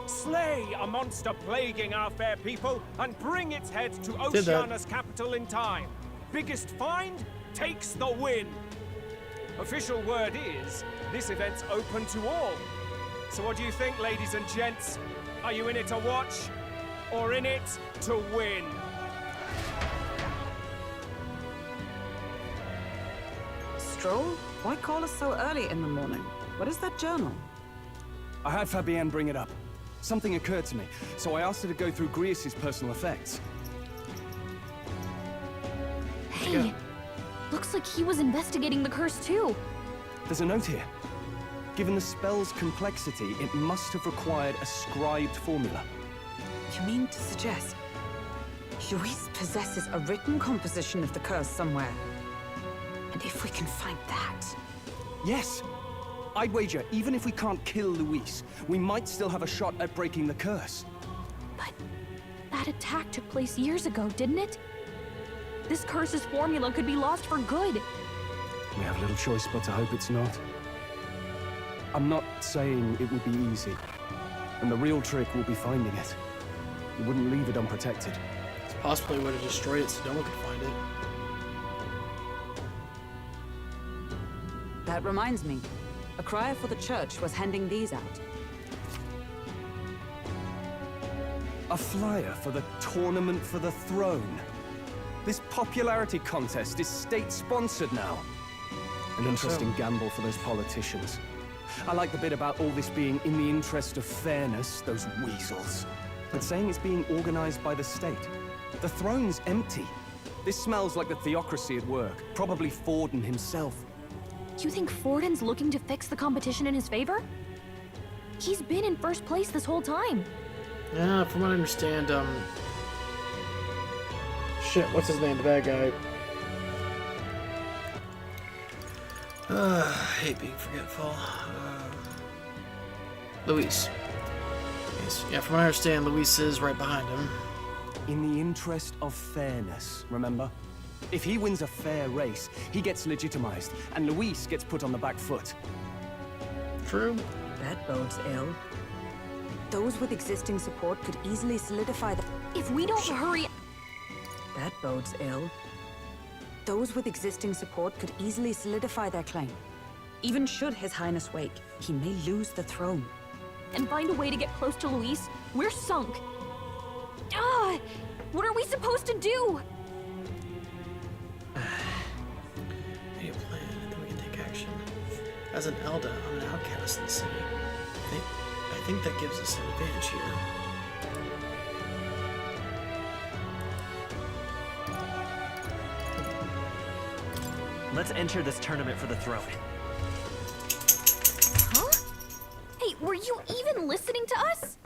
Slay a monster plaguing our fair people and bring its head to Oceania's capital in time. Biggest find takes the win. Official word is, this event's open to all. So what do you think, ladies and gents? Are you in it to watch, or in it to win? Stroll? Why call us so early in the morning? What is that journal? I had Fabienne bring it up. Something occurred to me, so I asked her to go through Grius' personal effects. Hey, looks like he was investigating the curse too. There's a note here. Given the spell's complexity, it must have required a scribed formula. You mean to suggest Luis possesses a written composition of the curse somewhere? And if we can find that... Yes! I'd wager, even if we can't kill Luis, we might still have a shot at breaking the curse. But that attack took place years ago, didn't it? This curse's formula could be lost for good. We have little choice but to hope it's not. I'm not saying it would be easy. And the real trick will be finding it. We wouldn't leave it unprotected. It's possibly would have destroyed it so no one could find it. That reminds me. A crier for the church was handing these out. A flyer for the Tournament for the Throne. This popularity contest is state-sponsored now. An interesting gamble for those politicians. I like the bit about all this being in the interest of fairness, those weasels. But saying it's being organized by the state. The throne's empty. This smells like the theocracy at work. Probably Forden himself. You think Forden's looking to fix the competition in his favor? He's been in first place this whole time. Yeah, from what I understand, shit, what's his name, the bad guy? I hate being forgetful. Luis. Yes, yeah, from what I understand, Luis is right behind him. In the interest of fairness, remember? If he wins a fair race, he gets legitimized, and Luis gets put on the back foot. True. That bodes ill. Those with existing support could easily solidify the... If we don't hurry... That bodes ill. Those with existing support could easily solidify their claim. Even should His Highness wake, he may lose the throne. And find a way to get close to Luis, we're sunk. Ah! What are we supposed to do? Need a plan, and then we can take action. As an Elder, I'm an outcast in the city. I think that gives us an advantage here. Let's enter this tournament for the throne. Huh? Hey, were you even listening to us?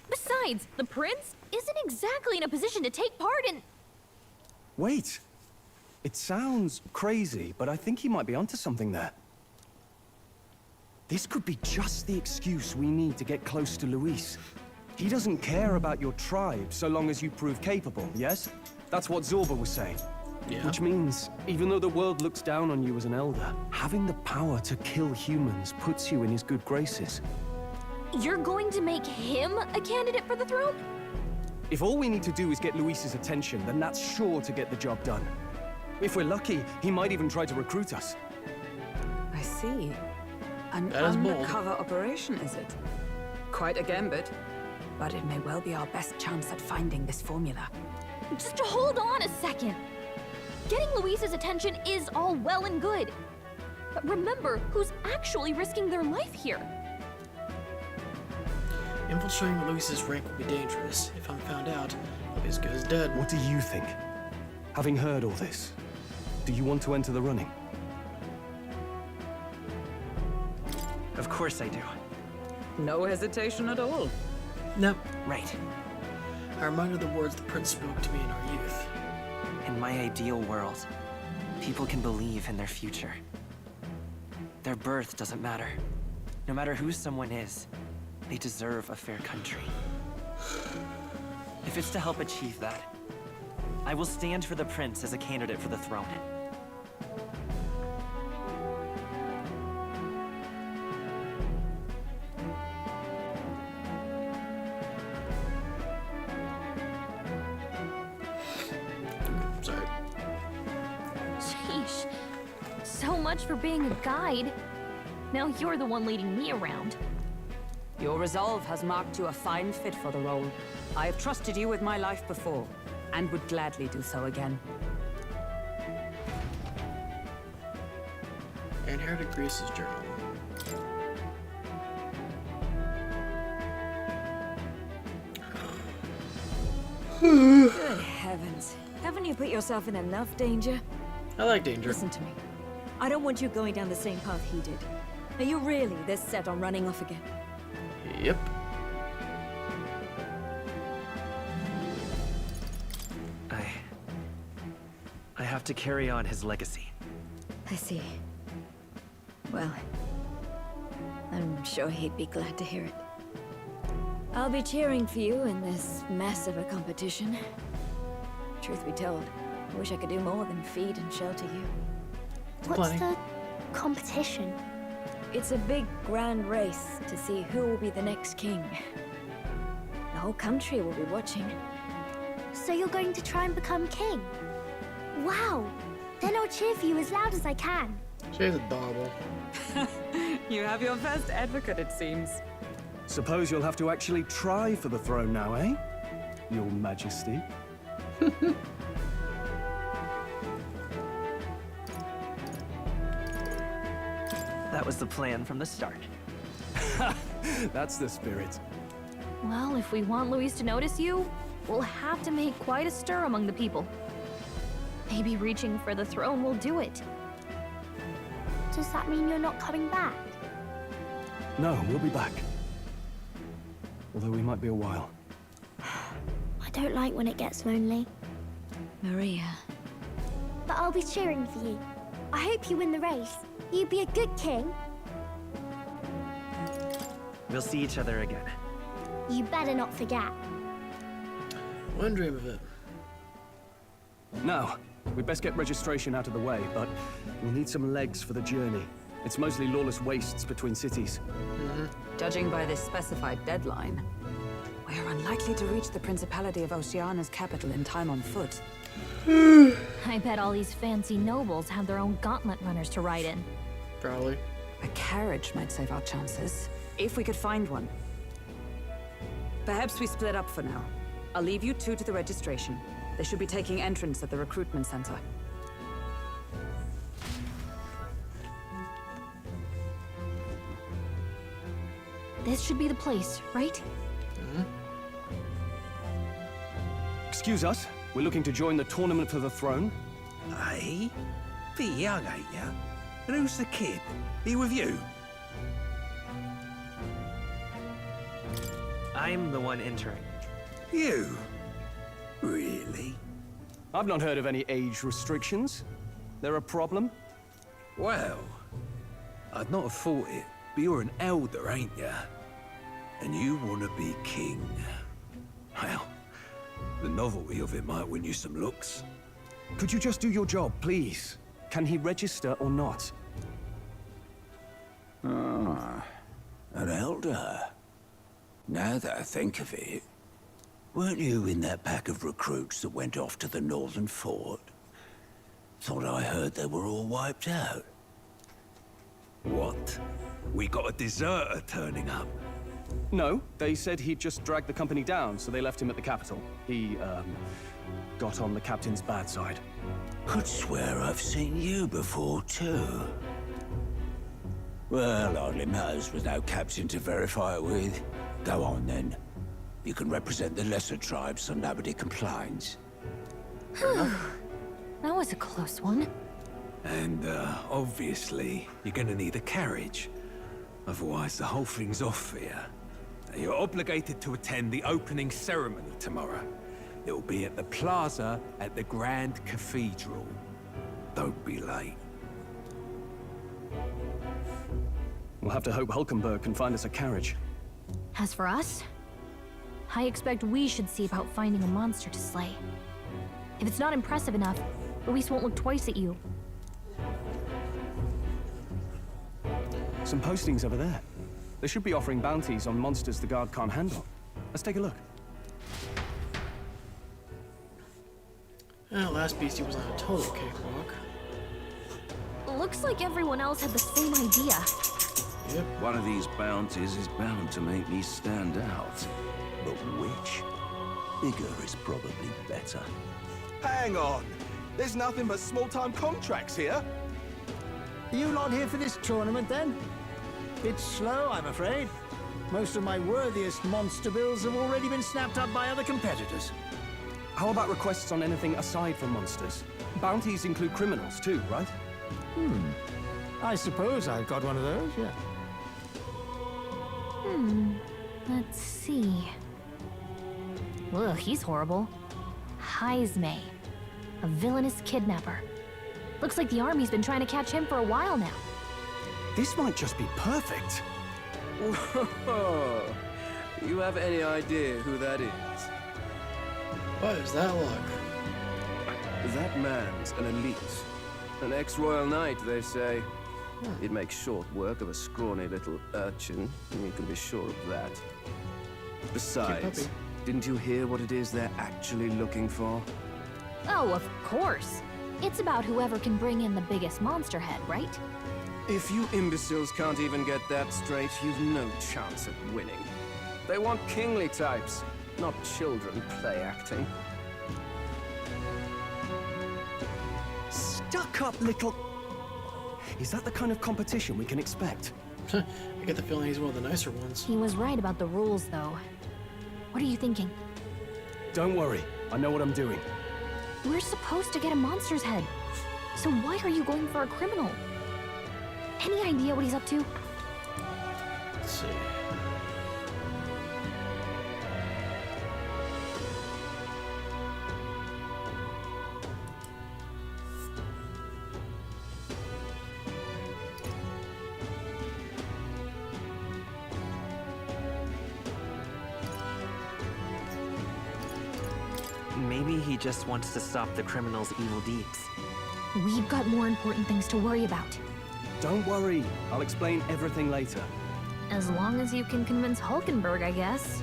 Besides, the prince isn't exactly in a position to take part in... Wait. It sounds crazy, but I think he might be onto something there. This could be just the excuse we need to get close to Luis. He doesn't care about your tribe so long as you prove capable, yes? That's what Zorba was saying. Yeah. Which means, even though the world looks down on you as an elder, having the power to kill humans puts you in his good graces. You're going to make him a candidate for the throne? If all we need to do is get Luis's attention, then that's sure to get the job done. If we're lucky, he might even try to recruit us. I see. An That is bold. undercover operation, is it? Quite a gambit. But it may well be our best chance at finding this formula. Just hold on a second. Getting Luis's attention is all well and good. But remember who's actually risking their life here. Infiltrating Luis's rank will be dangerous. If I'm found out, I'll be as good as dead. What do you think? Having heard all this, do you want to enter the running? Of course I do. No hesitation at all. No. Right. I reminded the words the prince spoke to me in our youth. In my ideal world, people can believe in their future. Their birth doesn't matter. No matter who someone is, they deserve a fair country. If it's to help achieve that, I will stand for the prince as a candidate for the throne. Sorry. Sheesh. So much for being a guide. Now you're the one leading me around. Your resolve has marked you a fine fit for the role. I have trusted you with my life before, and would gladly do so again. Inherited Greece's journal. Good heavens. Haven't you put yourself in enough danger? I like danger. Listen to me. I don't want you going down the same path he did. Are you really this set on running off again? Yep. I have to carry on his legacy. I see. Well, I'm sure he'd be glad to hear it. I'll be cheering for you in this mess of a competition. Truth be told, I wish I could do more than feed and shelter you. What's the competition? It's a big, grand race to see who will be the next king. The whole country will be watching. So you're going to try and become king? Wow! Then I'll cheer for you as loud as I can. She's adorable. You have your first advocate, it seems. Suppose you'll have to actually try for the throne now, eh? Your Majesty. That was the plan from the start. That's the spirit. Well, if we want Luis to notice you, we'll have to make quite a stir among the people. Maybe reaching for the throne will do it. Does that mean you're not coming back? No, we'll be back. Although we might be a while. I don't like when it gets lonely. Maria. But I'll be cheering for you. I hope you win the race. You'd be a good king. We'll see each other again. You better not forget. One dream of it. Now, we'd best get registration out of the way, but we'll need some legs for the journey. It's mostly lawless wastes between cities. Judging by this specified deadline, we are unlikely to reach the Principality of Oceania's capital in time on foot. I bet all these fancy nobles have their own gauntlet runners to ride in. Probably. A carriage might save our chances, if we could find one. Perhaps we split up for now. I'll leave you two to the registration. They should be taking entrance at the recruitment center. This should be the place, right? Excuse us, we're looking to join the tournament for the throne. Aye? Bit young, ain't ya? And who's the kid? He with you? I'm the one entering. You? Really? I've not heard of any age restrictions. There a problem? Well, I'd not have thought it, but you're an elder, ain't ya? And you want to be king. Well, the novelty of it might win you some looks. Could you just do your job, please? Can he register or not? Ah, an elder. Now that I think of it, weren't you in that pack of recruits that went off to the northern fort? Thought I heard they were all wiped out. What? We got a deserter turning up? No, they said he'd just dragged the company down, so they left him at the capital. He, got on the captain's bad side. Could swear I've seen you before, too. Well, hardly matters with no captain to verify it with. Go on, then. You can represent the lesser tribes so nobody complains. That was a close one. And, obviously, you're gonna need a carriage. Otherwise, the whole thing's off for you. You're obligated to attend the opening ceremony tomorrow. It'll be at the plaza at the Grand Cathedral. Don't be late. We'll have to hope Hulkenberg can find us a carriage. As for us, I expect we should see about finding a monster to slay. If it's not impressive enough, Luis won't look twice at you. Some postings over there. They should be offering bounties on monsters the guard can't handle. Let's take a look. Last beastie was on a total cakewalk. Looks like everyone else had the same idea. Yep. One of these bounties is bound to make me stand out. But which? Bigger is probably better. Hang on! There's nothing but small-time contracts here. Are you not here for this tournament, then? It's slow, I'm afraid. Most of my worthiest monster bills have already been snapped up by other competitors. How about requests on anything aside from monsters? Bounties include criminals too, right? I suppose I've got one of those, yeah. Let's see. Ugh, he's horrible. Heisme, a villainous kidnapper. Looks like the army's been trying to catch him for a while now. This might just be perfect. Whoa! You have any idea who that is? What is that look? That man's an elite. An ex-royal knight, they say. He'd make short work of a scrawny little urchin, you can be sure of that. Besides, didn't you hear what it is they're actually looking for? Oh, of course. It's about whoever can bring in the biggest monster head, right? If you imbeciles can't even get that straight, you've no chance at winning. They want kingly types, not children play acting. Stuck-up little... Is that the kind of competition we can expect? I get the feeling he's one of the nicer ones. He was right about the rules, though. What are you thinking? Don't worry, I know what I'm doing. We're supposed to get a monster's head. So why are you going for a criminal? Any idea what he's up to? Let's see. Maybe he just wants to stop the criminal's evil deeds. We've got more important things to worry about. Don't worry, I'll explain everything later. As long as you can convince Hulkenberg, I guess.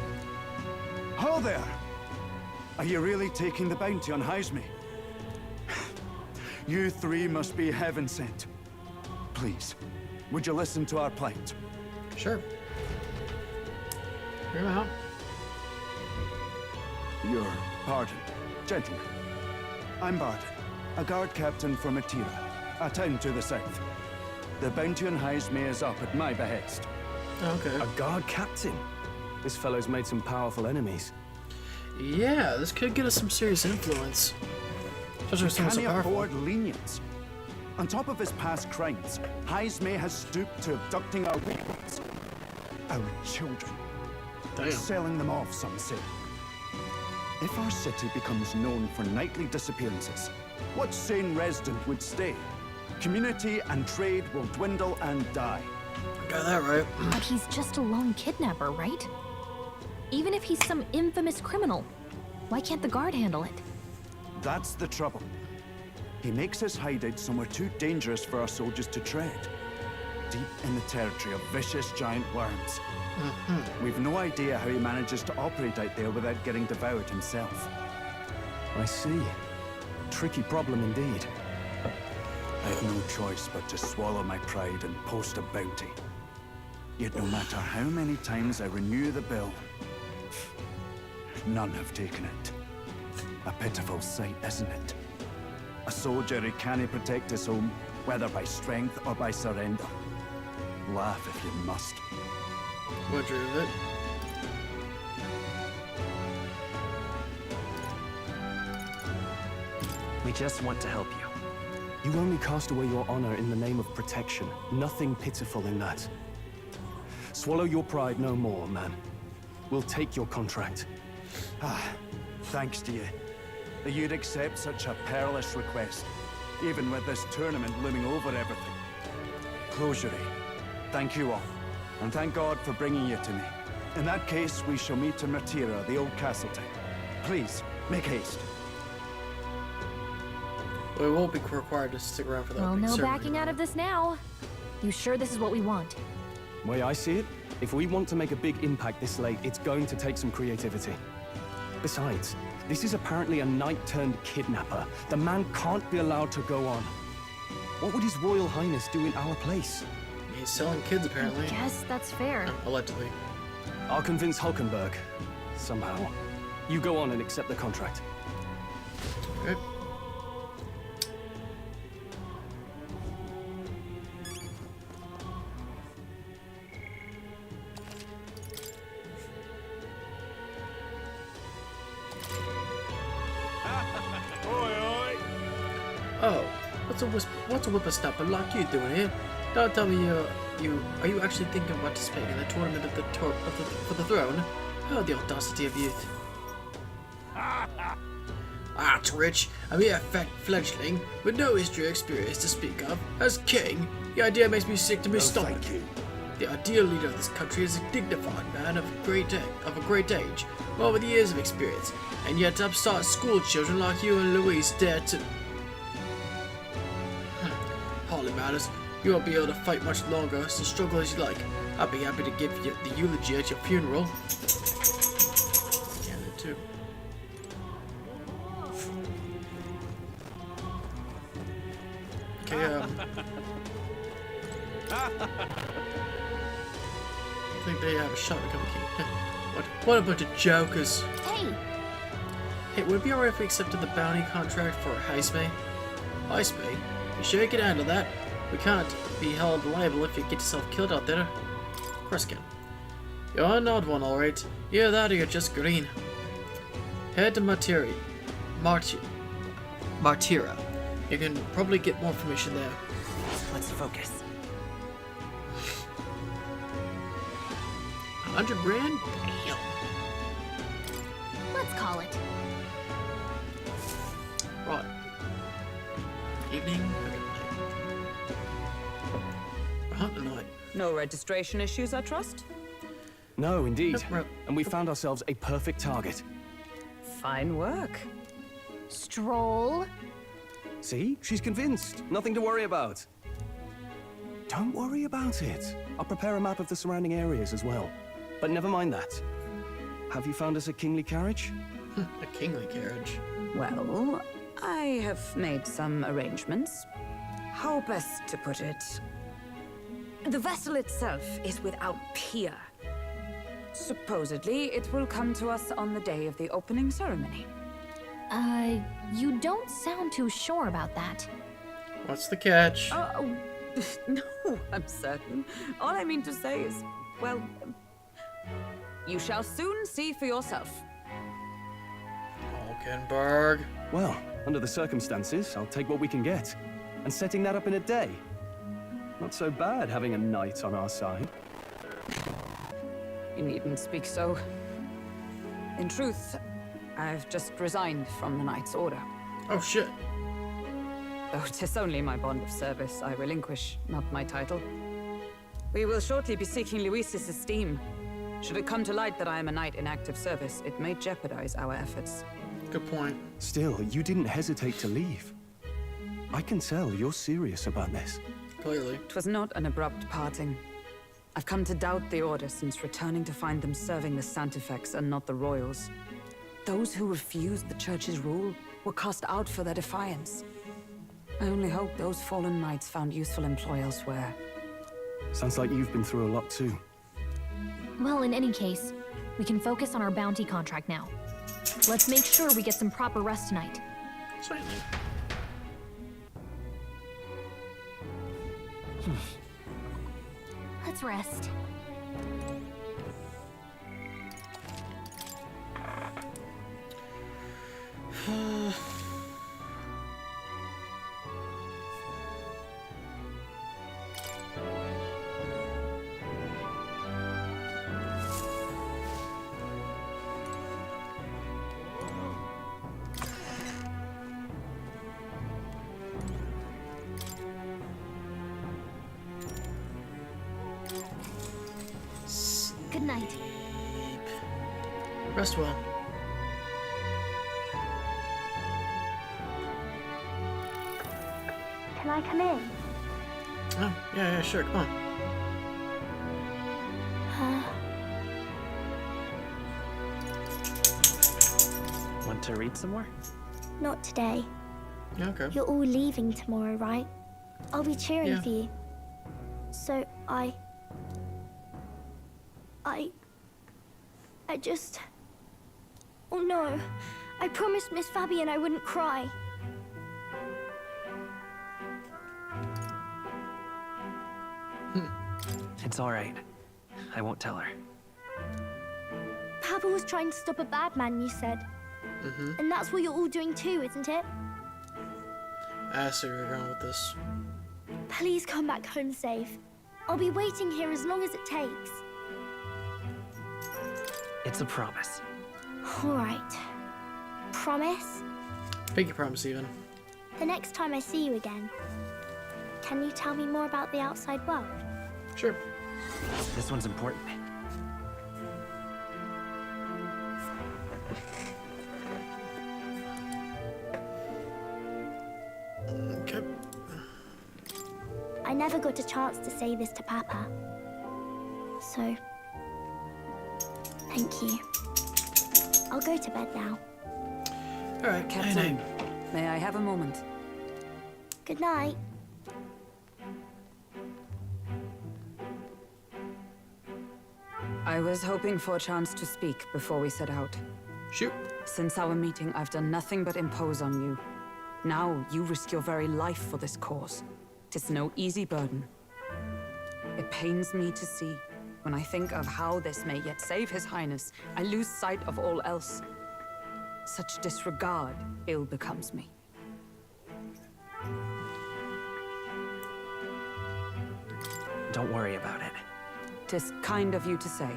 Ho there! Are you really taking the bounty on Heisme? You three must be heaven sent. Please, would you listen to our plight? Sure. Hear him out. Your pardon, gentlemen. I'm Barton, a guard captain from Atira, a town to the south. The bounty on Heisme is up at my behest. Okay. A guard captain? This fellow's made some powerful enemies. Yeah, this could get us some serious influence. Especially with someone so Can he powerful. afford lenience? On top of his past crimes, Heisme has stooped to abducting our weak ones. Our children. Damn. Selling them off, some say. If our city becomes known for nightly disappearances, what sane resident would stay? Community and trade will dwindle and die. Got that right. But he's just a lone kidnapper, right? Even if he's some infamous criminal, why can't the guard handle it? That's the trouble. He makes his hideout somewhere too dangerous for our soldiers to tread. Deep in the territory of vicious giant worms. We've no idea how he manages to operate out there without getting devoured himself. I see. Tricky problem indeed. I've no choice but to swallow my pride and post a bounty. Yet no matter how many times I renew the bill, none have taken it. A pitiful sight, isn't it? A soldier who can't protect his home, whether by strength or by surrender. Laugh if you must. What drew it? We just want to help you. You only cast away your honor in the name of protection. Nothing pitiful in that. Swallow your pride no more, man. We'll take your contract. Thanks to you. That you'd accept such a perilous request, even with this tournament looming over everything. Closure. Thank you all, and thank God for bringing you to me. In that case, we shall meet in Matira, the old castle town. Please, make haste. We won't be required to stick around for that. Well, no ceremony. backing out of this now. You sure this is what we want? Way I see it, if we want to make a big impact this late, it's going to take some creativity. Besides, this is apparently a knight-turned-kidnapper. The man can't be allowed to go on. What would His Royal Highness do in our place? He's selling kids, apparently. I guess that's fair. Allegedly. I'll convince Hulkenberg. Somehow. You go on and accept the contract. Okay. Oh, what's a whippersnapper like you doing here? Don't tell me are you actually thinking of participating in the tournament for the throne? Oh, the audacity of youth. That's rich. A mere fat fledgling with no history or experience to speak of. As king, the idea makes me sick to my stomach. The ideal leader of this country is a dignified man of a great age, well with years of experience, and yet upstart school children like you and Louise dare to... Hardly matters. You won't be able to fight much longer, so struggle as you like. I'll be happy to give you the eulogy at your funeral. Yeah, that too. Okay, I think they have a shot at becoming king. What a bunch of jokers. Hey! Hey, would it be alright if we accepted the bounty contract for Heisme? Heisme? You sure you can handle that? We can't be held liable if you get yourself killed out there. Of course you can. You're an odd one, alright. Either that or you're just green. Head to Matira. You can probably get more information there. Let's focus. 100 grand? Damn. Let's call it. Right. Evening. Hunt tonight. No registration issues, I trust? No, indeed. And we found ourselves a perfect target. Fine work. Stroll. See? She's convinced. Nothing to worry about. Don't worry about it. I'll prepare a map of the surrounding areas as well. But never mind that. Have you found us a kingly carriage? A kingly carriage? Well, I have made some arrangements. How best to put it? The vessel itself is without peer. Supposedly, it will come to us on the day of the opening ceremony. You don't sound too sure about that. What's the catch? No, I'm certain. All I mean to say is, well, you shall soon see for yourself. Hulkenberg. Well, under the circumstances, I'll take what we can get. And setting that up in a day. Not so bad having a knight on our side. You needn't speak so. In truth, I've just resigned from the Knight's Order. Oh shit. Though 'tis only my bond of service I relinquish, not my title. We will shortly be seeking Luis's esteem. Should it come to light that I am a knight in active service, it may jeopardize our efforts. Good point. Still, you didn't hesitate to leave. I can tell you're serious about this. Clearly. It was not an abrupt parting. I've come to doubt the Order since returning to find them serving the Santifex and not the Royals. Those who refused the Church's rule were cast out for their defiance. I only hope those fallen knights found useful employ elsewhere. Sounds like you've been through a lot too. Well, in any case, we can focus on our bounty contract now. Let's make sure we get some proper rest tonight. Certainly. Let's rest. Good night. Rest well. Can I come in? Oh, yeah, sure, come on. Want to read some more? Not today. Okay. You're all leaving tomorrow, right? I'll be cheering Yeah. for you. So I just... Oh no. I promised Miss Fabian I wouldn't cry. It's all right. I won't tell her. Papa was trying to stop a bad man, you said. And that's what you're all doing too, isn't it? I see where you're going with this. Please come back home safe. I'll be waiting here as long as it takes. It's a promise. All right. Promise? Pinky promise, even. The next time I see you again, can you tell me more about the outside world? Sure. This one's important. Okay. I never got a chance to say this to Papa. So, thank you. I'll go to bed now. All right, Captain, may I have a moment? Good night. I was hoping for a chance to speak before we set out. Shoot. Since our meeting, I've done nothing but impose on you. Now, you risk your very life for this cause. 'Tis no easy burden. It pains me to see. When I think of how this may yet save His Highness, I lose sight of all else. Such disregard ill becomes me. Don't worry about it. 'Tis kind of you to say.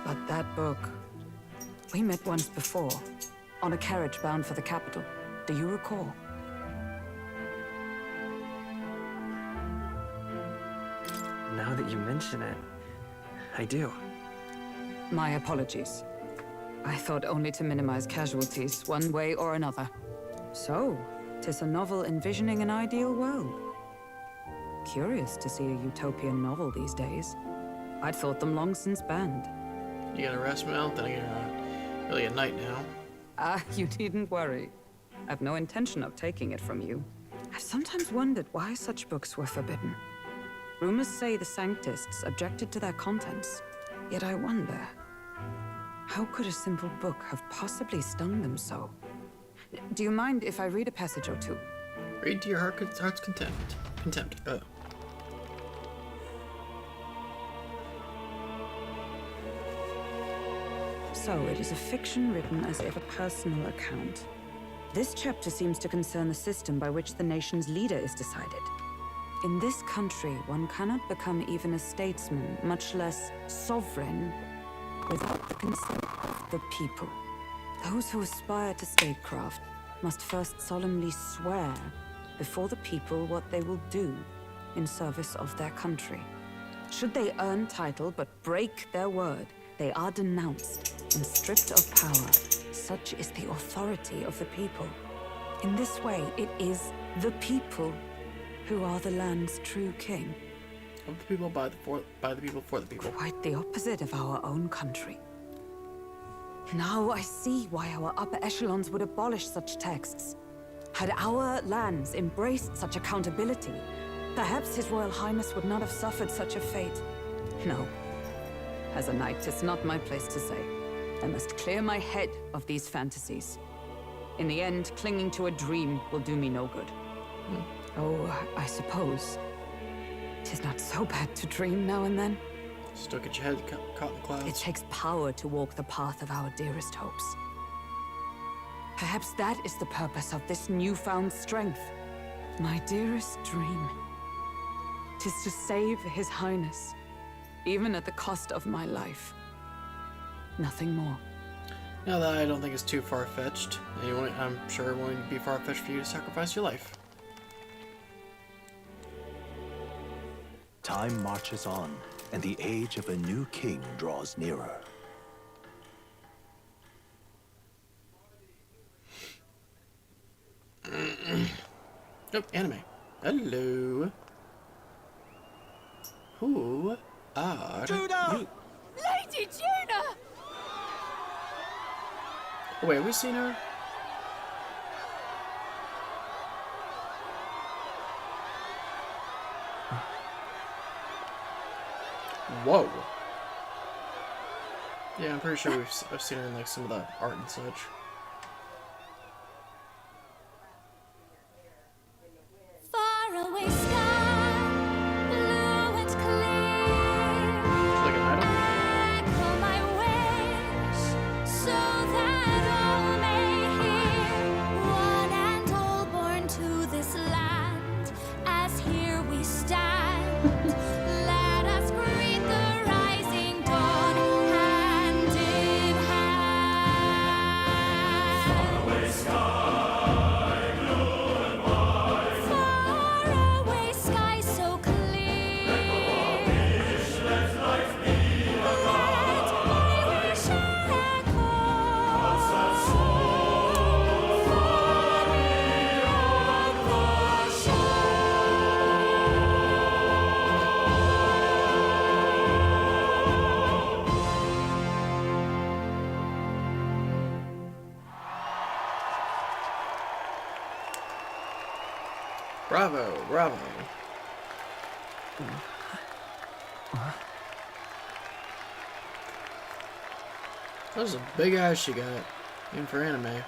But that book... We met once before, on a carriage bound for the capital. Do you recall? Now that you mention it, I do. My apologies. I thought only to minimize casualties, one way or another. So, 'tis a novel envisioning an ideal world. Curious to see a utopian novel these days. I'd thought them long since banned. You gotta rest, Mel? Then again, really at night now. You needn't worry. I've no intention of taking it from you. I've sometimes wondered why such books were forbidden. Rumors say the Sanctists objected to their contents. Yet I wonder, how could a simple book have possibly stung them so? Do you mind if I read a passage or two? Read to your heart's contempt. So, it is a fiction written as if a personal account. This chapter seems to concern the system by which the nation's leader is decided. In this country, one cannot become even a statesman, much less sovereign, without the consent of the people. Those who aspire to statecraft must first solemnly swear before the people what they will do in service of their country. Should they earn title but break their word, they are denounced and stripped of power. Such is the authority of the people. In this way, it is the people who are the land's true king. Of the people, by the people, for the people. Quite the opposite of our own country. Now I see why our upper echelons would abolish such texts. Had our lands embraced such accountability, perhaps His Royal Highness would not have suffered such a fate. No. As a knight, 'tis not my place to say. I must clear my head of these fantasies. In the end, clinging to a dream will do me no good. Oh, I suppose 'tis not so bad to dream now and then. Still get your head caught in the clouds. It takes power to walk the path of our dearest hopes. Perhaps that is the purpose of this newfound strength. My dearest dream. 'Tis to save His Highness, even at the cost of my life. Nothing more. Now that I don't think it's too far-fetched, I'm sure it won't be far-fetched for you to sacrifice your life. Time marches on, and the age of a new king draws nearer. Oh, anime. Hello. Who are Judah! you? Lady Judah! Oh, wait, have we seen her? Whoa. Yeah, I'm pretty sure I've seen her in like some of the art and such. Far away sky, blue and clear. She's like an idol? Echo my wish, so that all may hear. One and all born to this land, as here we stand. Let us greet the rising dawn, hand in hand. Faraway sky, blue and white. Faraway sky so clear. Let life be a guide. Let my wish echo. What's that soul far beyond the shore? Bravo, bravo. Those are big eyes she got. Even for anime.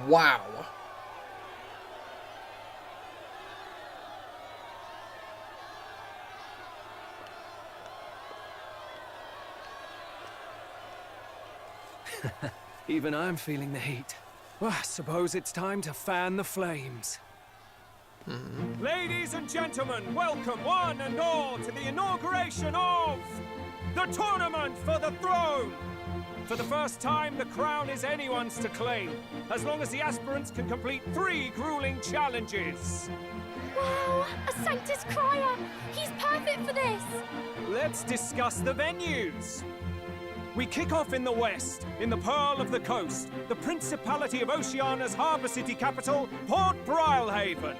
Wow. Even I'm feeling the heat. Well, I suppose it's time to fan the flames. Ladies and gentlemen, welcome one and all to the inauguration of the Tournament for the Throne! For the first time, the crown is anyone's to claim, as long as the aspirants can complete 3 grueling challenges. Wow, a Sanctus Crier! He's perfect for this! Let's discuss the venues. We kick off in the west, in the Pearl of the Coast, the Principality of Oceania's harbour city capital, Port Brilehaven.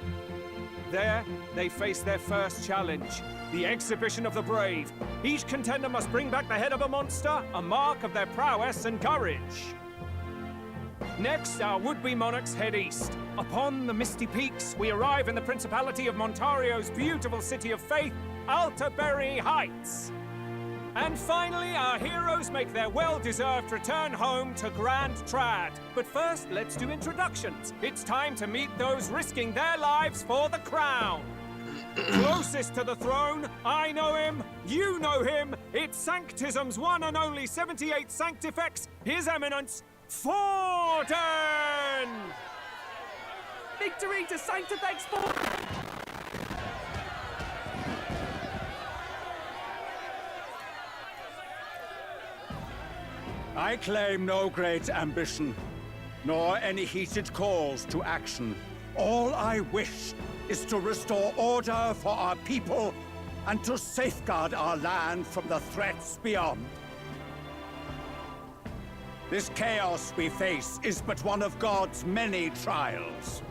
There, they face their first challenge, the Exhibition of the Brave. Each contender must bring back the head of a monster, a mark of their prowess and courage. Next, our would-be monarchs head east. Upon the misty peaks, we arrive in the Principality of Montario's beautiful city of faith, Altaberry Heights. And finally, our heroes make their well-deserved return home to Grand Trad. But first, let's do introductions. It's time to meet those risking their lives for the crown. Closest to the throne, I know him, you know him. It's Sanctism's one and only 78th Sanctifex, His Eminence, Forden! Victory to Sanctifex Forden! I claim no great ambition, nor any heated calls to action. All I wish is to restore order for our people and to safeguard our land from the threats beyond. This chaos we face is but one of God's many trials.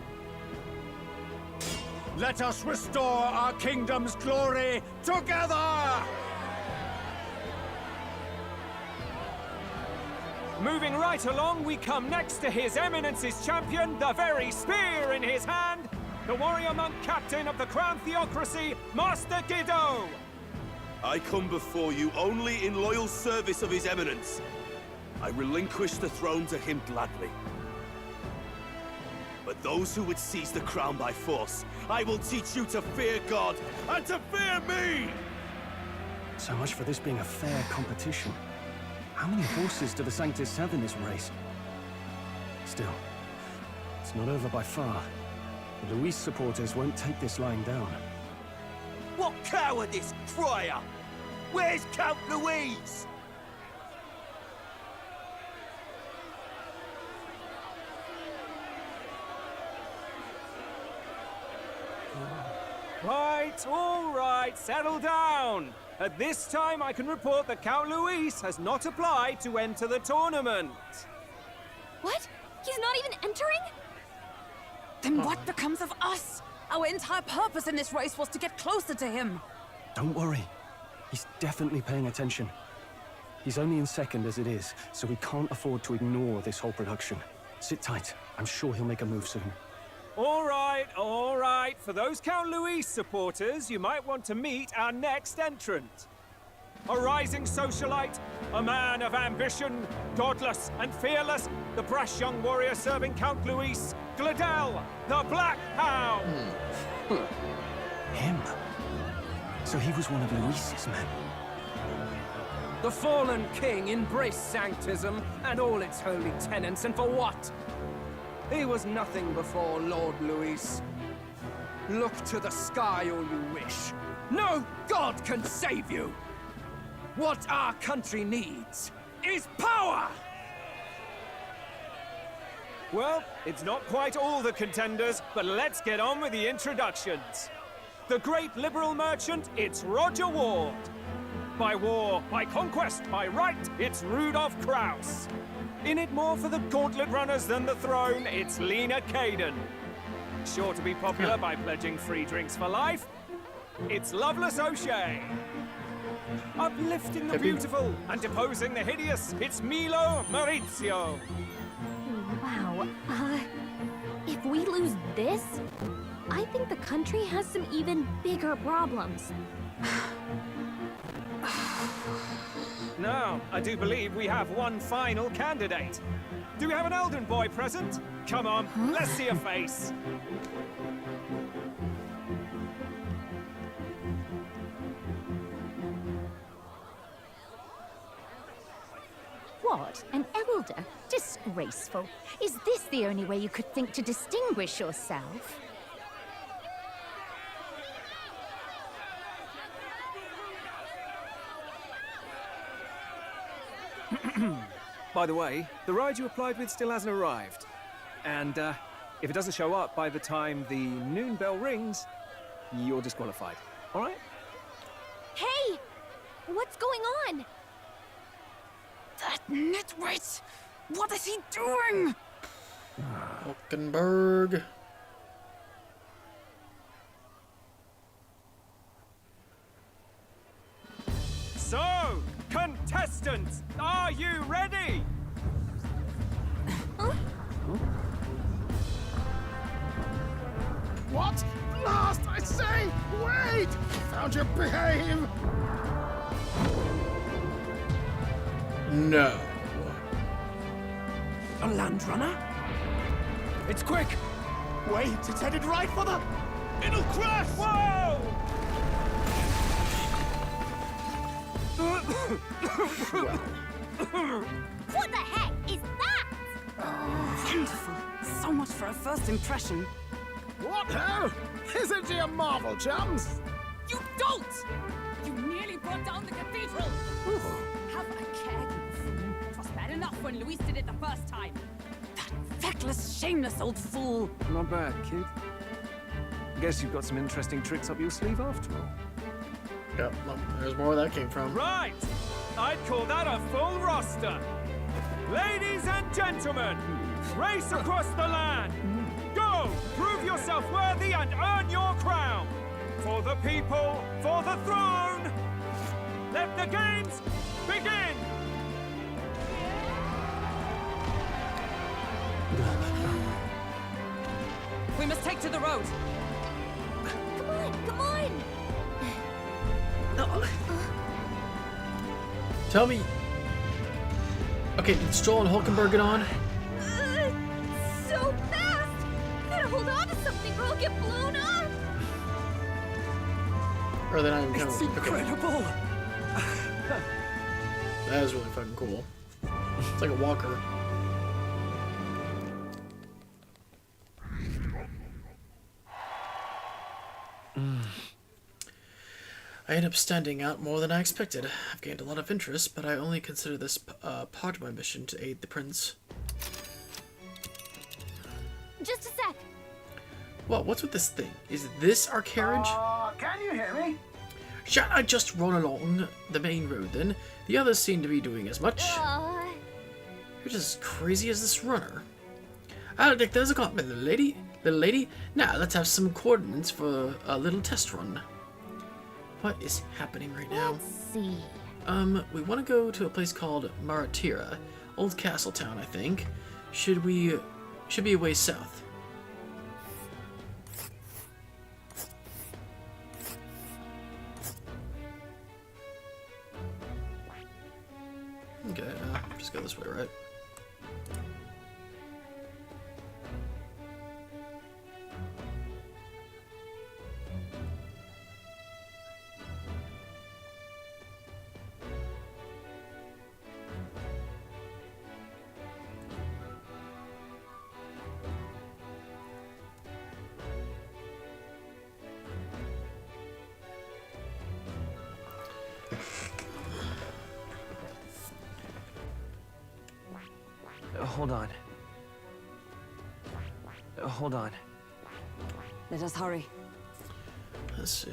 Let us restore our kingdom's glory together! Moving right along, we come next to His Eminence's champion, the very spear in his hand, the warrior monk captain of the Crown Theocracy, Master Giddo! I come before you only in loyal service of His Eminence. I relinquish the throne to him gladly. But those who would seize the crown by force, I will teach you to fear God and to fear me! So much for this being a fair competition. How many horses do the Sanctus have in this race? Still, it's not over by far. The Luis supporters won't take this lying down. What cowardice, Friar! Where's Count Louise? All right, settle down. At this time, I can report that Count Luis has not applied to enter the tournament. What? He's not even entering? Then what becomes of us? Our entire purpose in this race was to get closer to him. Don't worry. He's definitely paying attention. He's only in second as it is, so we can't afford to ignore this whole production. Sit tight. I'm sure he'll make a move soon. All right, all right. For those Count Luis supporters, you might want to meet our next entrant. A rising socialite, a man of ambition, godless and fearless, the brash young warrior serving Count Luis, Gladel, the Black Hound. Him? So he was one of Luis's men. The fallen king embraced sanctism and all its holy tenets, and for what? He was nothing before Lord Luis. Look to the sky all you wish. No god can save you! What our country needs is power! Well, it's not quite all the contenders, but let's get on with the introductions. The great liberal merchant, it's Roger Ward. By war, by conquest, by right, it's Rudolph Kraus. In it more for the gauntlet runners than the throne, it's Lena Caden. Sure to be popular by pledging free drinks for life, it's Loveless O'Shea. Uplifting the beautiful and deposing the hideous, it's Milo Maurizio. Wow. If we lose this, I think the country has some even bigger problems. Now, I do believe we have one final candidate. Do we have an Elden boy present? Come on, let's see a face. What? An elder? Disgraceful. Is this the only way you could think to distinguish yourself? By the way, the ride you applied with still hasn't arrived. And if it doesn't show up by the time the noon bell rings, you're disqualified. All right? Hey! What's going on? That nitwit! What is he doing? Hulkenberg. So, contestants, are you ready? What? Last, I say! Wait! Found your behave! No. A land runner? It's quick! Wait, it's headed right for the... It'll crash! Whoa! What the heck is that? Wonderful. So much for a first impression. What ho? Isn't he a marvel, chums? You dolt! You nearly brought down the cathedral! Have a care, you fool. It was bad enough when Luis did it the first time. That feckless, shameless old fool. Not bad, kid. Guess you've got some interesting tricks up your sleeve after all. Yep, well, there's more where that came from. Right! I'd call that a full roster. Ladies and gentlemen, race across the land. Go! Prove yourself worthy and earn your crown. For the people, for the throne. Let the games begin! We must take to the road. Come on, come on! Tell me. Okay, did Stroll and Hulkenberg get on? So fast! Gotta hold on to something or I'll get blown up! Or are they not even coming? It's incredible! That is really fucking cool. It's like a walker. I end up standing out more than I expected. I've gained a lot of interest, but I only consider this part of my mission to aid the prince. Just a sec. Well, what's with this thing? Is this our carriage? Can you hear me? Shall I just run along the main road then? The others seem to be doing as much. You're just as crazy as this runner. I'll take those a compliment, little lady. Now let's have some coordinates for a little test run. What is happening right now? Let's see. We want to go to a place called Maratira, old castle town, I think. Should be a ways south. Okay, just go this way, right? Hold on. Hold on. Let us hurry. Let's see.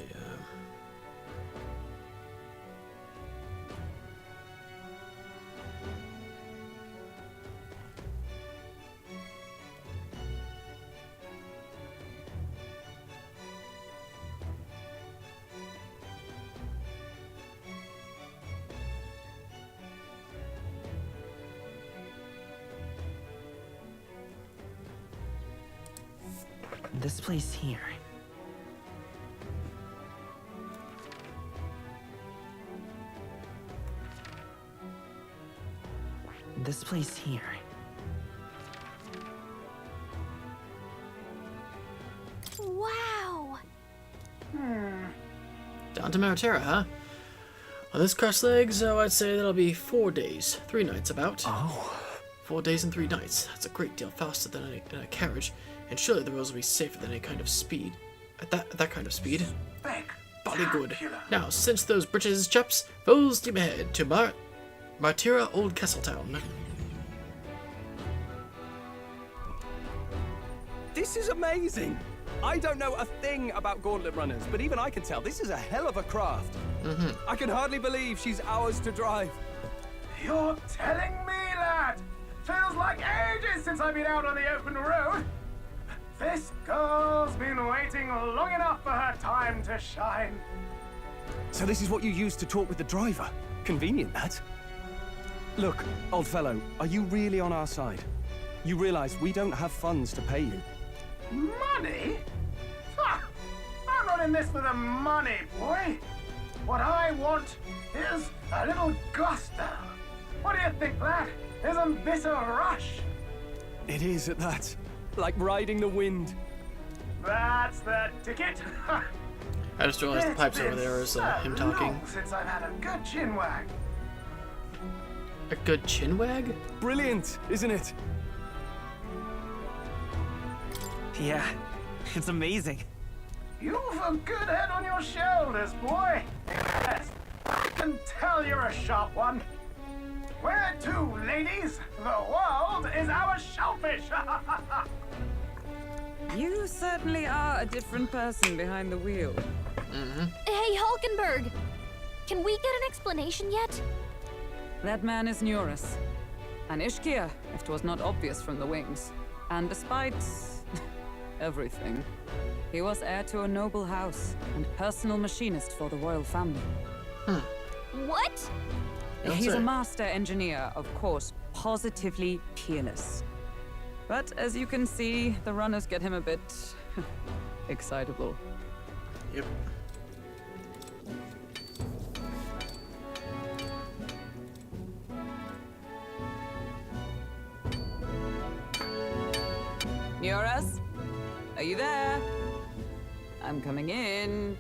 This place here. This place here. Wow! Down to Maratera, huh? On this cross leg, so I'd say that'll be 4 days, 3 nights about. Oh. 4 days and 3 nights. That's a great deal faster than a carriage, and surely the roads will be safer than any kind of speed. At that kind of speed. Body good. Now, since those bridges, chaps, full steam ahead to Maratera Old Castletown. This is amazing! I don't know a thing about gauntlet runners, but even I can tell this is a hell of a craft. I can hardly believe she's ours to drive. You're telling me, lad? Feels like ages since I've been out on the open road. This girl's been waiting long enough for her time to shine. So this is what you used to talk with the driver? Convenient, that. Look, old fellow, are you really on our side? You realize we don't have funds to pay you. Money? Ha! I'm not in this for the money, boy. What I want is a little gusto. What do you think, lad? Isn't this a rush? It is at that. Like riding the wind. That's the ticket. I just realized the pipes over there is him talking. Since I've had a good chin wag. A good chin wag? Brilliant, isn't it? Yeah, it's amazing. You've a good head on your shoulders, boy. Yes, I can tell you're a sharp one. Where to, ladies? The world is our shellfish. You certainly are a different person behind the wheel. Hey, Hulkenberg! Can we get an explanation yet? That man is Nuris. An Ishkia, if 'twas not obvious from the wings. And despite everything, he was heir to a noble house and personal machinist for the royal family. What? He's a master engineer, of course, positively peerless. But as you can see, the runners get him a bit excitable. Yep. Nuris? Are you there? I'm coming in.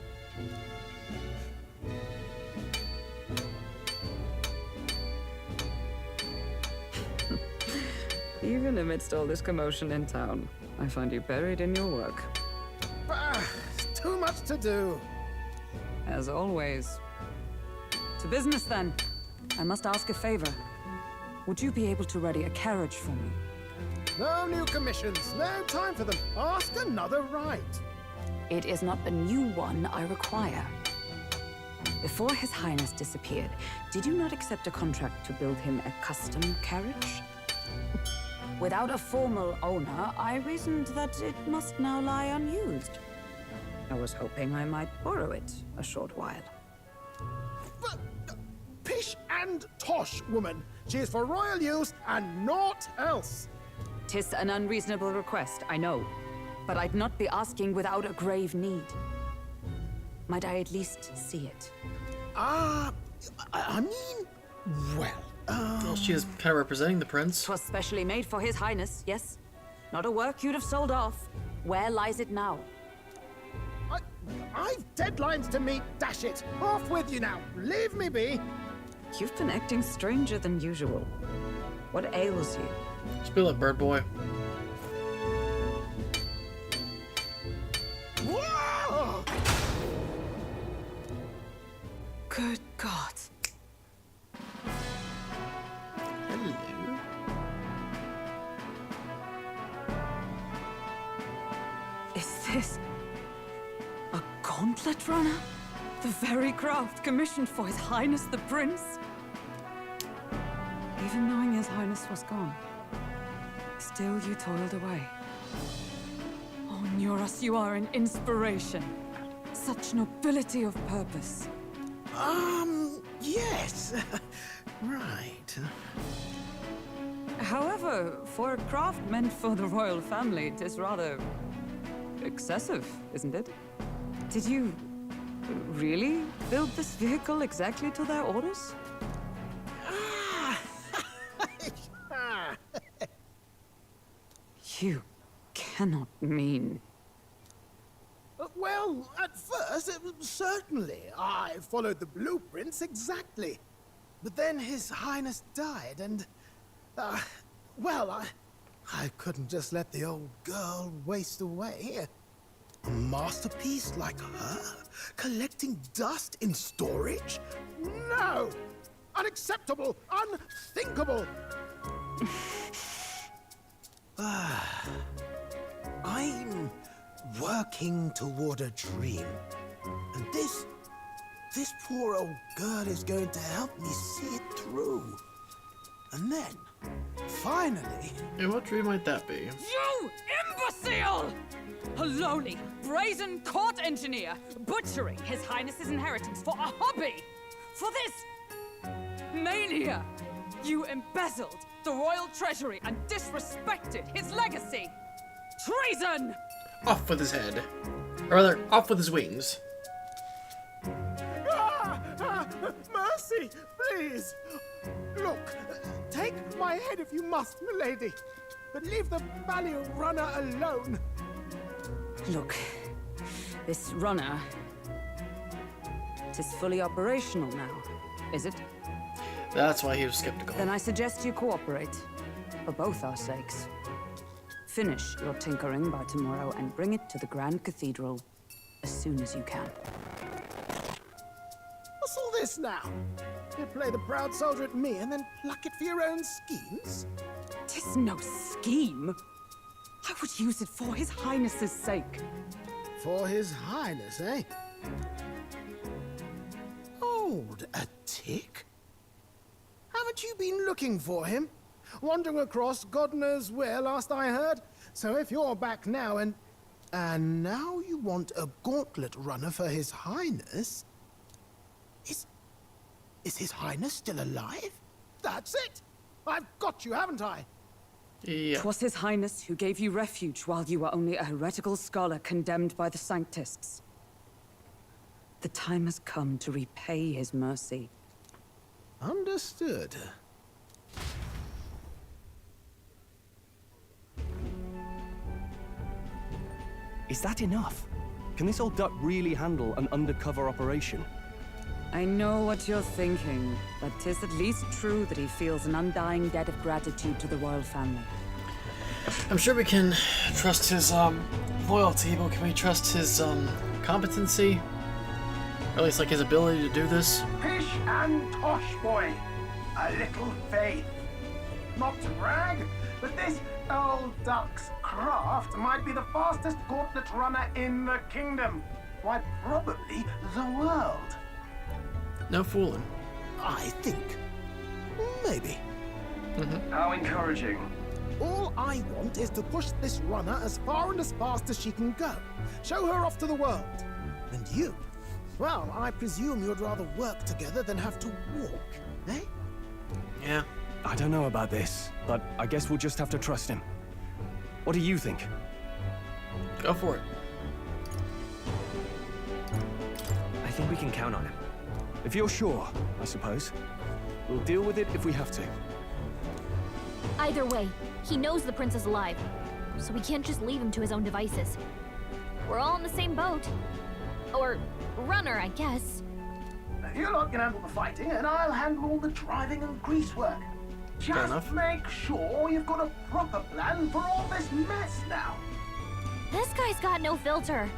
Even amidst all this commotion in town, I find you buried in your work. Too much to do. As always. To business, then. I must ask a favor. Would you be able to ready a carriage for me? No new commissions. No time for them. Ask another right. It is not a new one I require. Before His Highness disappeared, did you not accept a contract to build him a custom carriage? Without a formal owner, I reasoned that it must now lie unused. I was hoping I might borrow it a short while. Pish and tosh, woman. She is for royal use and naught else. 'Tis an unreasonable request, I know. But I'd not be asking without a grave need. Might I at least see it? I mean, well, Well, she is kind of representing the prince. 'Twas specially made for His Highness, yes? Not a work you'd have sold off. Where lies it now? I've deadlines to meet, dash it. Off with you now. Leave me be. You've been acting stranger than usual. What ails you? Spill it, bird boy. Whoa! Good God. Hello. Is this a gauntlet runner? The very craft commissioned for His Highness the Prince? Even knowing His Highness was gone, still you toiled away. Oh, Nuras, you are an inspiration. Such nobility of purpose. Yes. Right. However, for a craft meant for the royal family, it is rather excessive, isn't it? Did you really build this vehicle exactly to their orders? You cannot mean... Well, at first, certainly. I followed the blueprints exactly. But then His Highness died, and... well, I couldn't just let the old girl waste away. A masterpiece like her? Collecting dust in storage? No! Unacceptable! Unthinkable! I'm working toward a dream. And this poor old girl is going to help me see it through. And then, finally... And what dream might that be? You imbecile! A lowly, brazen court engineer, butchering His Highness's inheritance for a hobby! For this mania! You embezzled the royal treasury and disrespected his legacy! Treason! Off with his head. Or rather, off with his wings. Mercy, please! Look, take my head if you must, milady. But leave the value runner alone. Look, this runner... it is fully operational now, is it? That's why he was skeptical. Then I suggest you cooperate, for both our sakes. Finish your tinkering by tomorrow and bring it to the Grand Cathedral as soon as you can. What's all this now? You play the proud soldier at me and then pluck it for your own schemes? 'Tis no scheme. I would use it for His Highness's sake. For His Highness, eh? Hold a tick. Haven't you been looking for him? Wandering across God knows where, last I heard. So if you're back now and now you want a gauntlet runner for His Highness? Is His Highness still alive? That's it! I've got you, haven't I? Yeah. 'Twas His Highness who gave you refuge while you were only a heretical scholar condemned by the Sanctists. The time has come to repay His mercy. Understood. Is that enough? Can this old duck really handle an undercover operation? I know what you're thinking, but 'tis at least true that he feels an undying debt of gratitude to the royal family. I'm sure we can trust his loyalty, but can we trust his competency? Or at least like his ability to do this? Pish and tosh, boy. A little faith. Not to brag, but this old duck's craft might be the fastest gauntlet runner in the kingdom. Why, probably the world. No fooling. I think. Maybe. How encouraging. All I want is to push this runner as far and as fast as she can go. Show her off to the world. And you? Well, I presume you'd rather work together than have to walk, eh? Yeah. I don't know about this, but I guess we'll just have to trust him. What do you think? Go for it. I think we can count on him. If you're sure, I suppose. We'll deal with it if we have to. Either way, he knows the prince is alive, so we can't just leave him to his own devices. We're all in the same boat. Or runner, I guess. You lot can handle the fighting, and I'll handle all the driving and greasework. Just make sure you've got a proper plan for all this mess now. This guy's got no filter.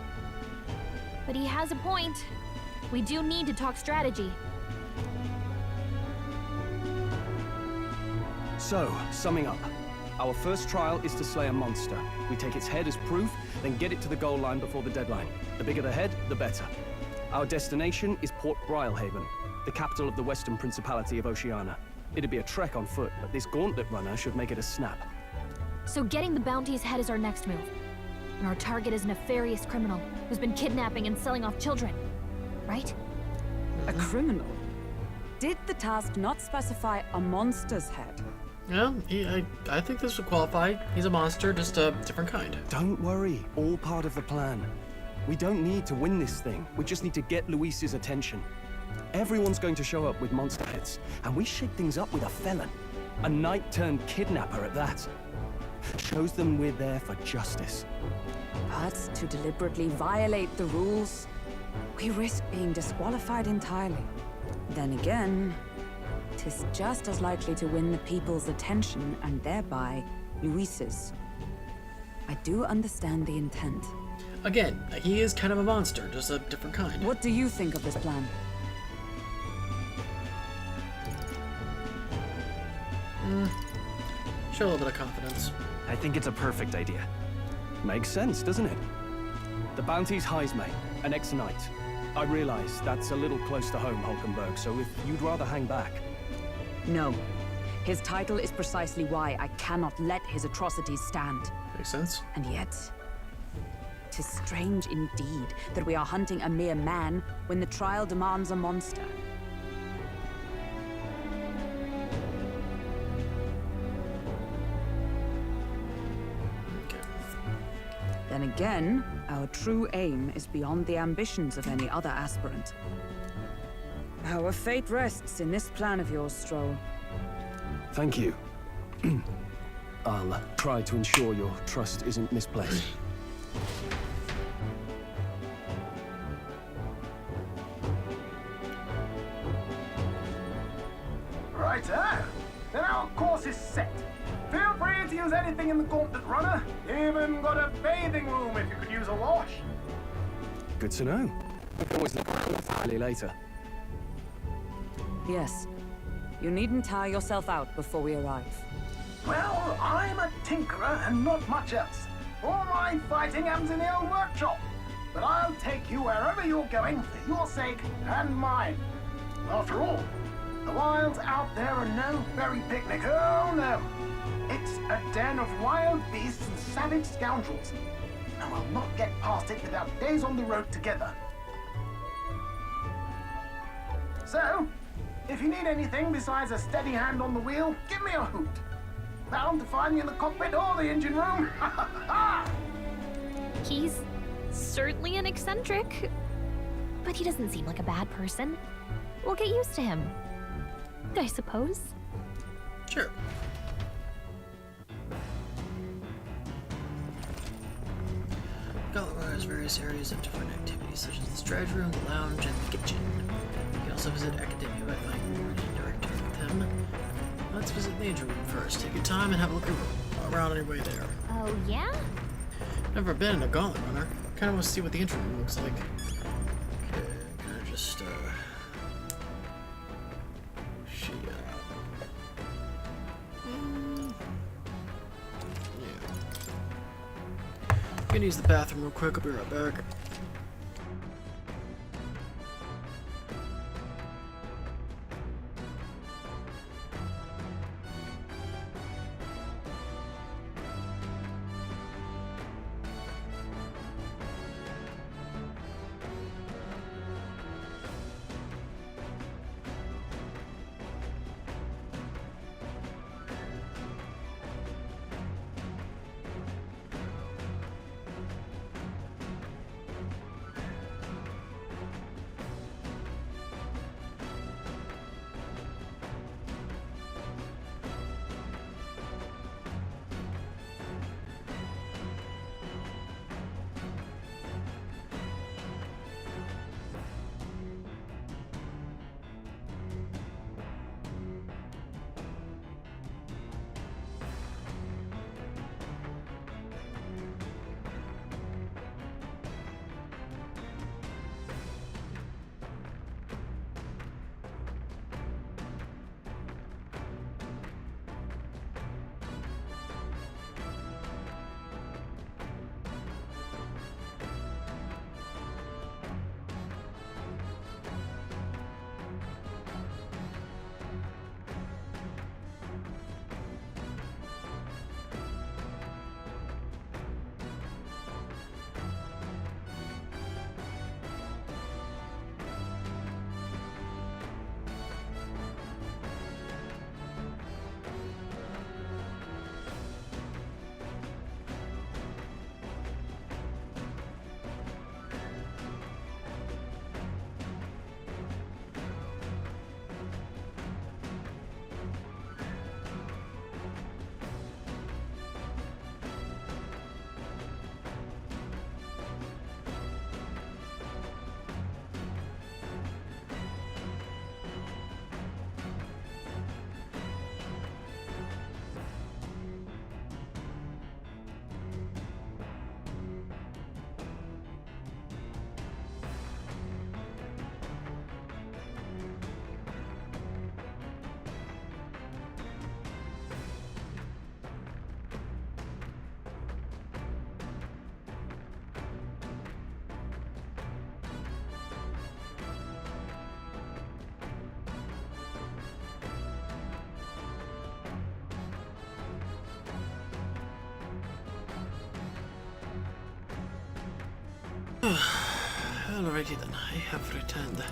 But he has a point. We do need to talk strategy. So, summing up. Our first trial is to slay a monster. We take its head as proof, then get it to the goal line before the deadline. The bigger the head, the better. Our destination is Port Brylehaven, the capital of the Western Principality of Oceania. It'd be a trek on foot, but this gauntlet runner should make it a snap. So getting the bounty's head is our next move. And our target is a nefarious criminal who's been kidnapping and selling off children. Right? A criminal? Did the task not specify a monster's head? Yeah, I think this would qualify. He's a monster, just a different kind. Don't worry, all part of the plan. We don't need to win this thing. We just need to get Luis's attention. Everyone's going to show up with monster heads, and we shake things up with a felon. A knight-turned-kidnapper at that. Shows them we're there for justice. But to deliberately violate the rules, we risk being disqualified entirely. Then again, 'tis just as likely to win the people's attention and thereby Luis's. I do understand the intent. Again, he is kind of a monster, just a different kind. What do you think of this plan? Show a little bit of confidence. I think it's a perfect idea. Makes sense, doesn't it? The bounty's Heismay, an ex-knight. I realize that's a little close to home, Hulkenberg, so if you'd rather hang back... No. His title is precisely why I cannot let his atrocities stand. Makes sense. And yet, 'tis strange indeed that we are hunting a mere man when the trial demands a monster. Then again, our true aim is beyond the ambitions of any other aspirant. Our fate rests in this plan of yours, Stroll. Thank you. I'll try to ensure your trust isn't misplaced. Righto. Then our course is set. Feel free to use anything in the gauntlet runner. Even got a bathing room if you could use a wash. Good to know. We can always look around later. Yes. You needn't tire yourself out before we arrive. Well, I'm a tinkerer and not much else. All my fighting happens in the old workshop. But I'll take you wherever you're going for your sake and mine. After all, the wilds out there are no berry picnic. Oh no. It's a den of wild beasts and savage scoundrels. And we'll not get past it without days on the road together. So, if you need anything besides a steady hand on the wheel, give me a hoot. Bound to find me in the cockpit or the engine room. He's certainly an eccentric, but he doesn't seem like a bad person. We'll get used to him, I suppose. Sure. Gulliver has various areas of different activities, such as the stride room, the lounge, and the kitchen. You can also visit Academia by finding more directly with him. Let's visit the engine room first. Take your time and have a look around on your way there. Oh, yeah? Never been in a gauntlet runner. Kind of want to see what the engine room looks like. Okay, kind of just, I'm gonna use the bathroom real quick. I'll be right back. Alrighty then, I have returned.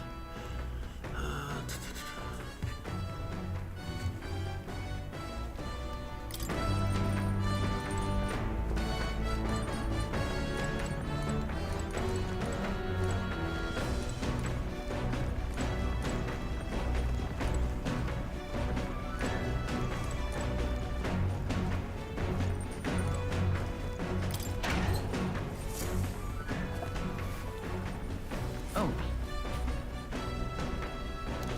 Oh.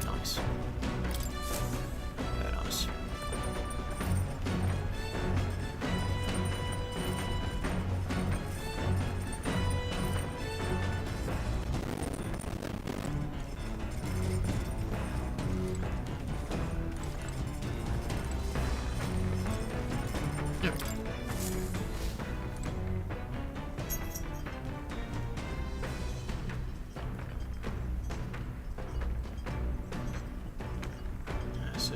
Nice. Very nice. Yep. I see.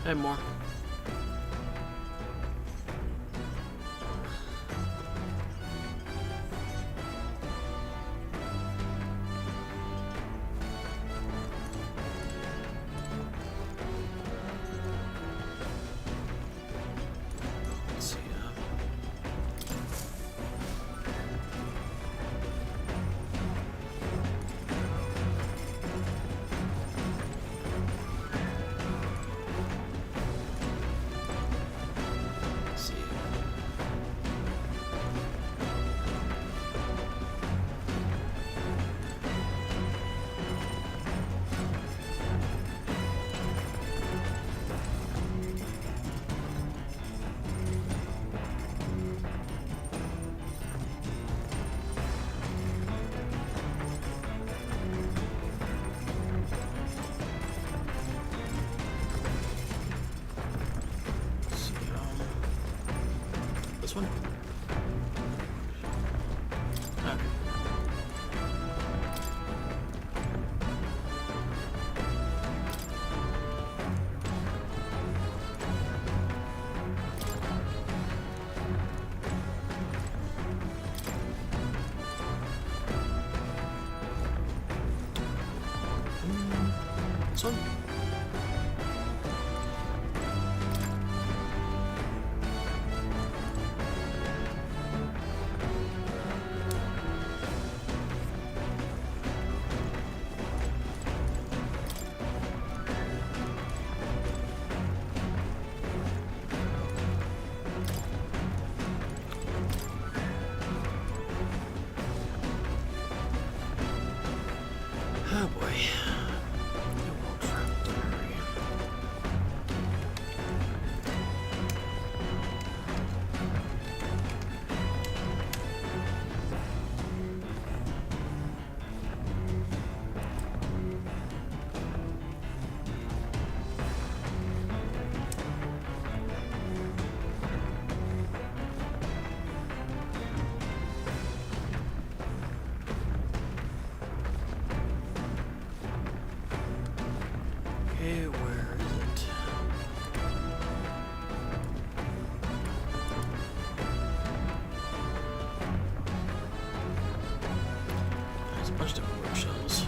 And more. Let's see. Let's see. Let's see. This one. Okay. This one. Oh boy. You won't trap diary. Okay, where is it? There's a bunch of different workshops.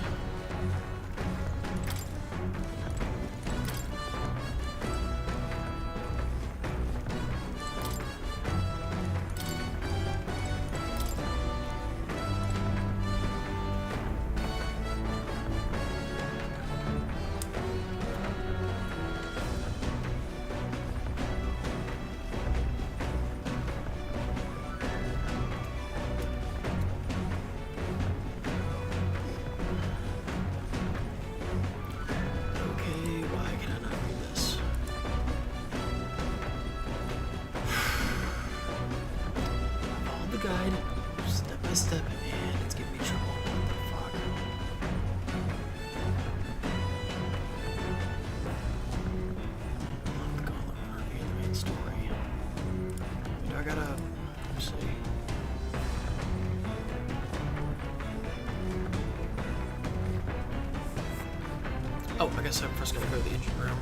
Oh, I guess I'm first gonna go to the engine room.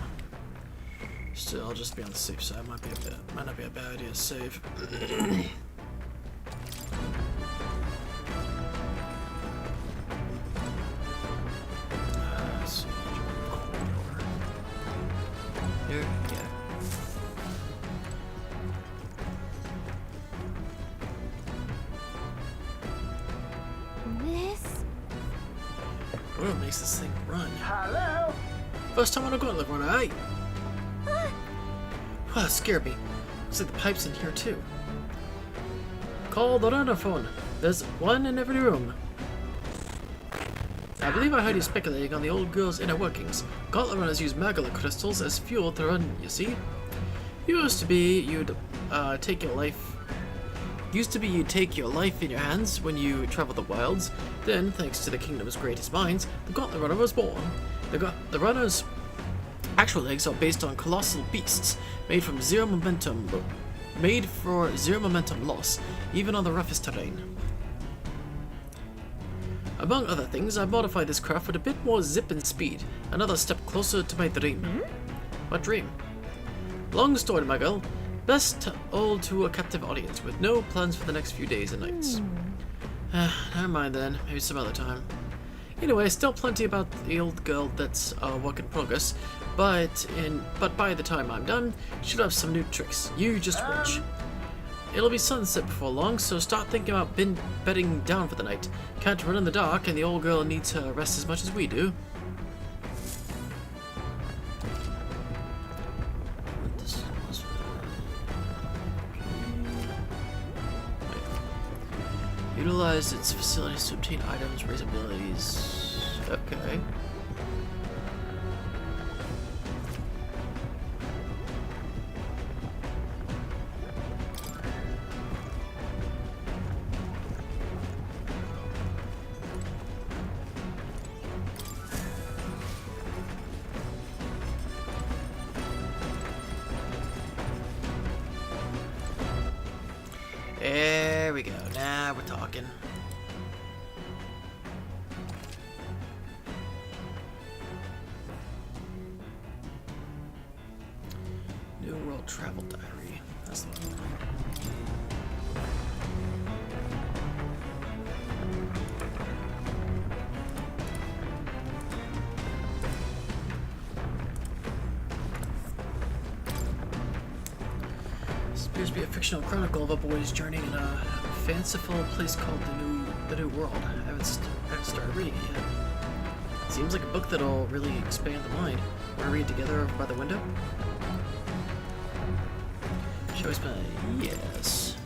Still, I'll just be on the safe side. Might not be a bad idea to save. Let's see. Here, yeah. This? What makes this thing run? Hello? First time on a gauntlet runner, eh? Wow, that scared me. Looks like the pipe's in here too. Call the runner phone. There's one in every room. I believe I heard you speculating on the old girl's inner workings. Gauntlet runners use magala crystals as fuel to run, you see? Used to be you'd take your life in your hands when you travel the wilds. Then, thanks to the kingdom's greatest minds, the Gauntlet Runner was born. The runner's actual legs are based on colossal beasts made for zero momentum loss, even on the roughest terrain. Among other things, I modified this craft with a bit more zip and speed, another step closer to my dream. What dream? Long story, my girl. Best told to a captive audience with no plans for the next few days and nights. Never mind then, maybe some other time. Anyway, still plenty about the old girl that's a work in progress, but by the time I'm done, she'll have some new tricks. You just watch. It'll be sunset before long, so start thinking about bedding down for the night. Can't run in the dark, and the old girl needs her rest as much as we do. Utilize its facilities to obtain items, raise abilities. Okay. There we go. Now we're talking. New World Travel Diary. That's the one. This appears to be a fictional chronicle of a boy's journey in a fanciful place called the New World. I haven't started reading it yet. Seems like a book that'll really expand the mind. Want to read together over by the window? Shall we spend? Yes.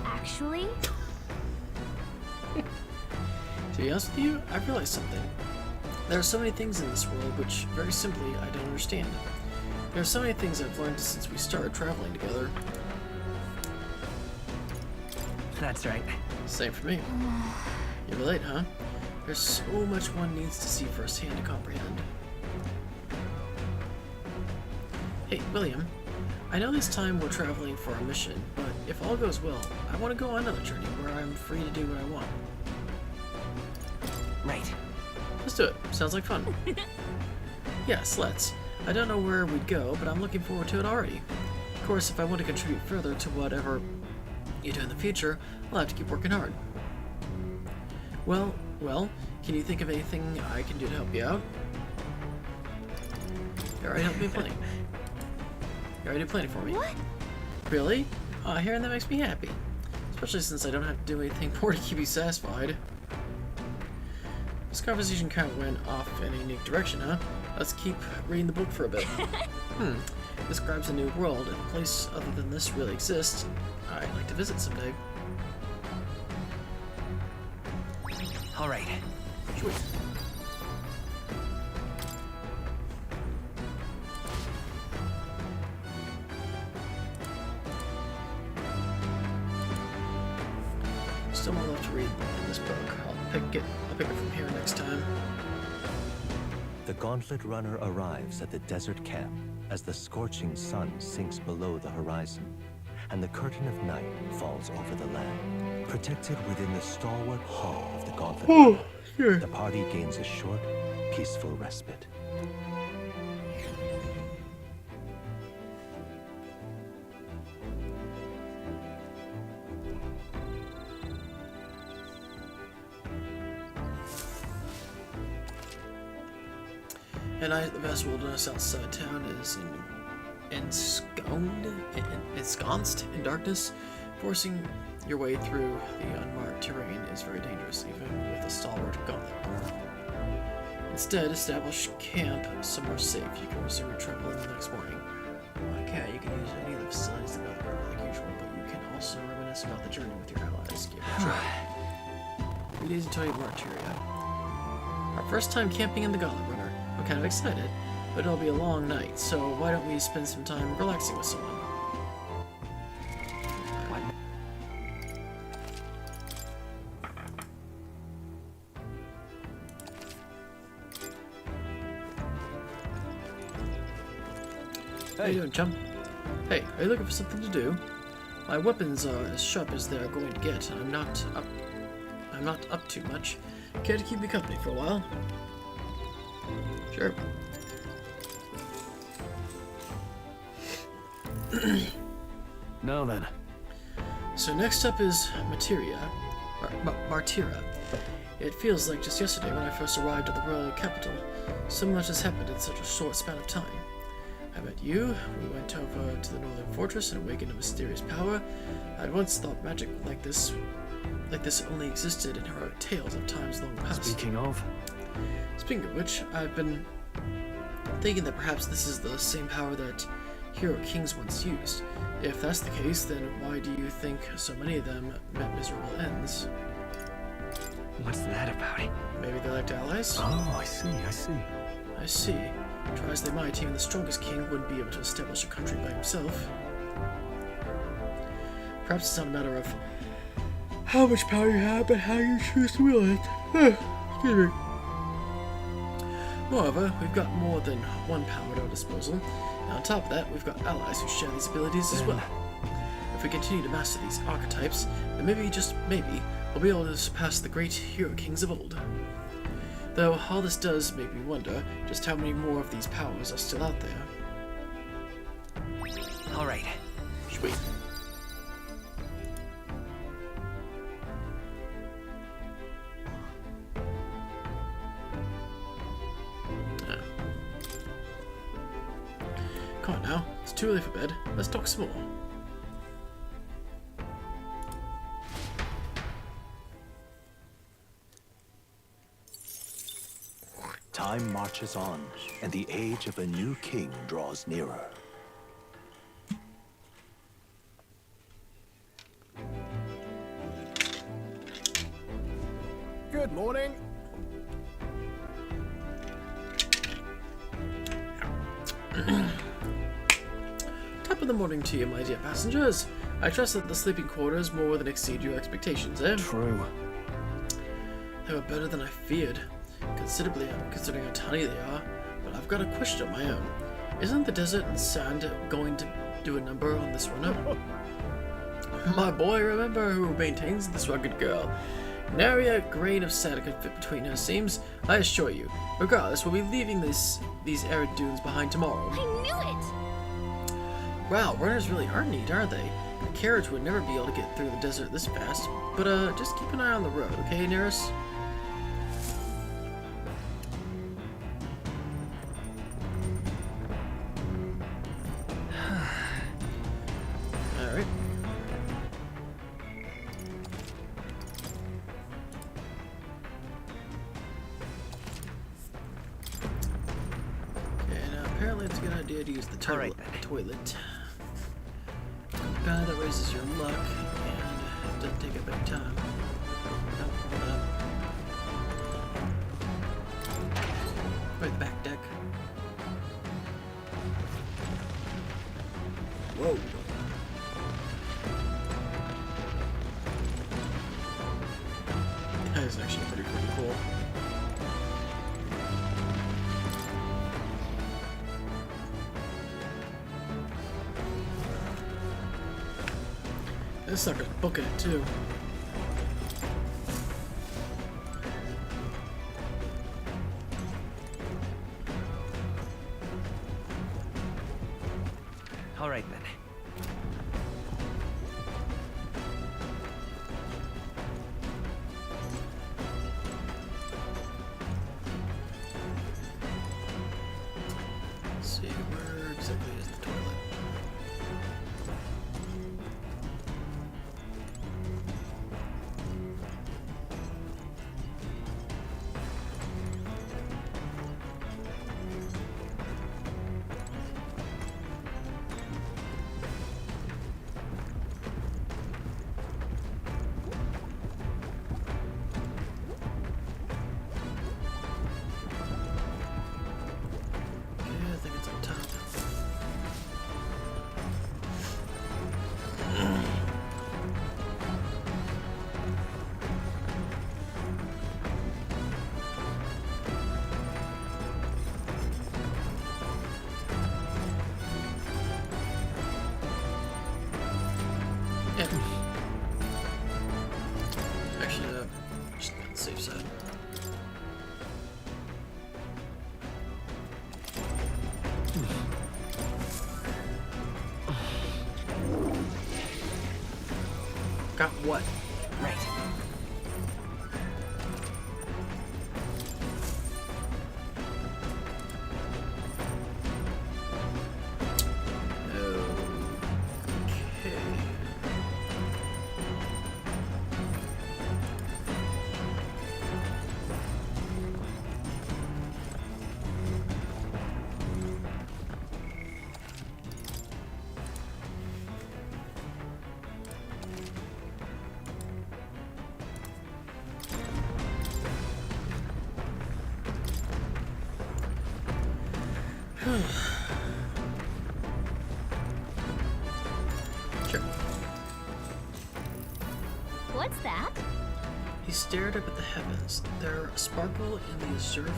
Actually? To be honest with you, I've realized something. There are so many things in this world which, very simply, I don't understand. There are so many things I've learned since we started traveling together. That's right. Same for me. You relate, huh? There's so much one needs to see firsthand to comprehend. Hey, William. I know this time we're traveling for our mission, but if all goes well, I want to go on another journey where I'm free to do what I want. Right. Let's do it. Sounds like fun. Yes, let's. I don't know where we'd go, but I'm looking forward to it already. Of course, if I want to contribute further to whatever you do in the future, I'll have to keep working hard. Well, can you think of anything I can do to help you out? You already helped me plenty. You already did plenty for me. What? Really? Hearing that makes me happy. Especially since I don't have to do anything more to keep you satisfied. This conversation kind of went off in a unique direction, huh? Let's keep reading the book for a bit. Describes a new world, and a place other than this really exists. I'd like to visit someday. All right. Sweet. Still more left to read in this book. I'll pick it from here next time. The Gauntlet Runner arrives at the desert camp as the scorching sun sinks below the horizon, and the curtain of night falls over the land. Protected within the stalwart hall of the Gauntlet Runner, the party gains a short, peaceful respite. And the vast wilderness outside town is ensconced in darkness. Forcing your way through the unmarked terrain is very dangerous, even with a stalwart gauntlet. Instead, establish camp somewhere safe. You can resume your travel in the next morning. Okay, you can use any of the facilities in Gauntlet Runner like usual, but you can also reminisce about the journey with your allies. Give it a try. 3 days until you have Martyria. Our first time camping in the Gauntlet Runner. I'm kind of excited, but it'll be a long night, so why don't we spend some time relaxing with someone? How you doing, chum? Hey, are you looking for something to do? My weapons are as sharp as they're going to get. I'm not up too much. Care to keep me company for a while? Sure. Now then. So next up is Martyria. It feels like just yesterday when I first arrived at the royal capital. So much has happened in such a short span of time. I met you, we went over to the northern fortress and awakened a mysterious power. I'd once thought magic like this only existed in heroic tales of times long past. Speaking of which, I've been thinking that perhaps this is the same power that hero kings once used. If that's the case, then why do you think so many of them met miserable ends? What's that about? Maybe they lacked allies? Oh, I see. Try as they might, even the strongest king wouldn't be able to establish a country by himself. Perhaps it's not a matter of how much power you have, but how you choose to wield it. Excuse me. Moreover, we've got more than one power at our disposal, and on top of that, we've got allies who share these abilities as well. If we continue to master these archetypes, then maybe, just maybe, we'll be able to surpass the great hero kings of old. Though all this does make me wonder just how many more of these powers are still out there. Alright. Sweet. Come on now, it's too early for bed. Let's talk some more. Time marches on, and the age of a new king draws nearer. Good morning. Top of the morning to you, my dear passengers. I trust that the sleeping quarters more than exceed your expectations, eh? True. They were better than I feared. Considerably, considering how tiny they are, but I've got a question of my own. Isn't the desert and sand going to do a number on this run-up? My boy, remember who maintains this rugged girl. Nary a grain of sand could fit between her seams, I assure you. Regardless, we'll be leaving these arid dunes behind tomorrow. I knew it! Wow, runners really are neat, aren't they? A carriage would never be able to get through the desert this fast. But just keep an eye on the road, okay, Neris? To use the toilet. That raises your luck and doesn't take up any time. Right, the back deck. Whoa. That is actually pretty cool. This sucker's booking it too. All right then. Let's see, where exactly is the toilet? Yeah, I think it's on top. Yeah. Actually, just on the safe side. Got what? Right. Okay. Sure. What's that? He stared up at the heavens. Their sparkle in the azure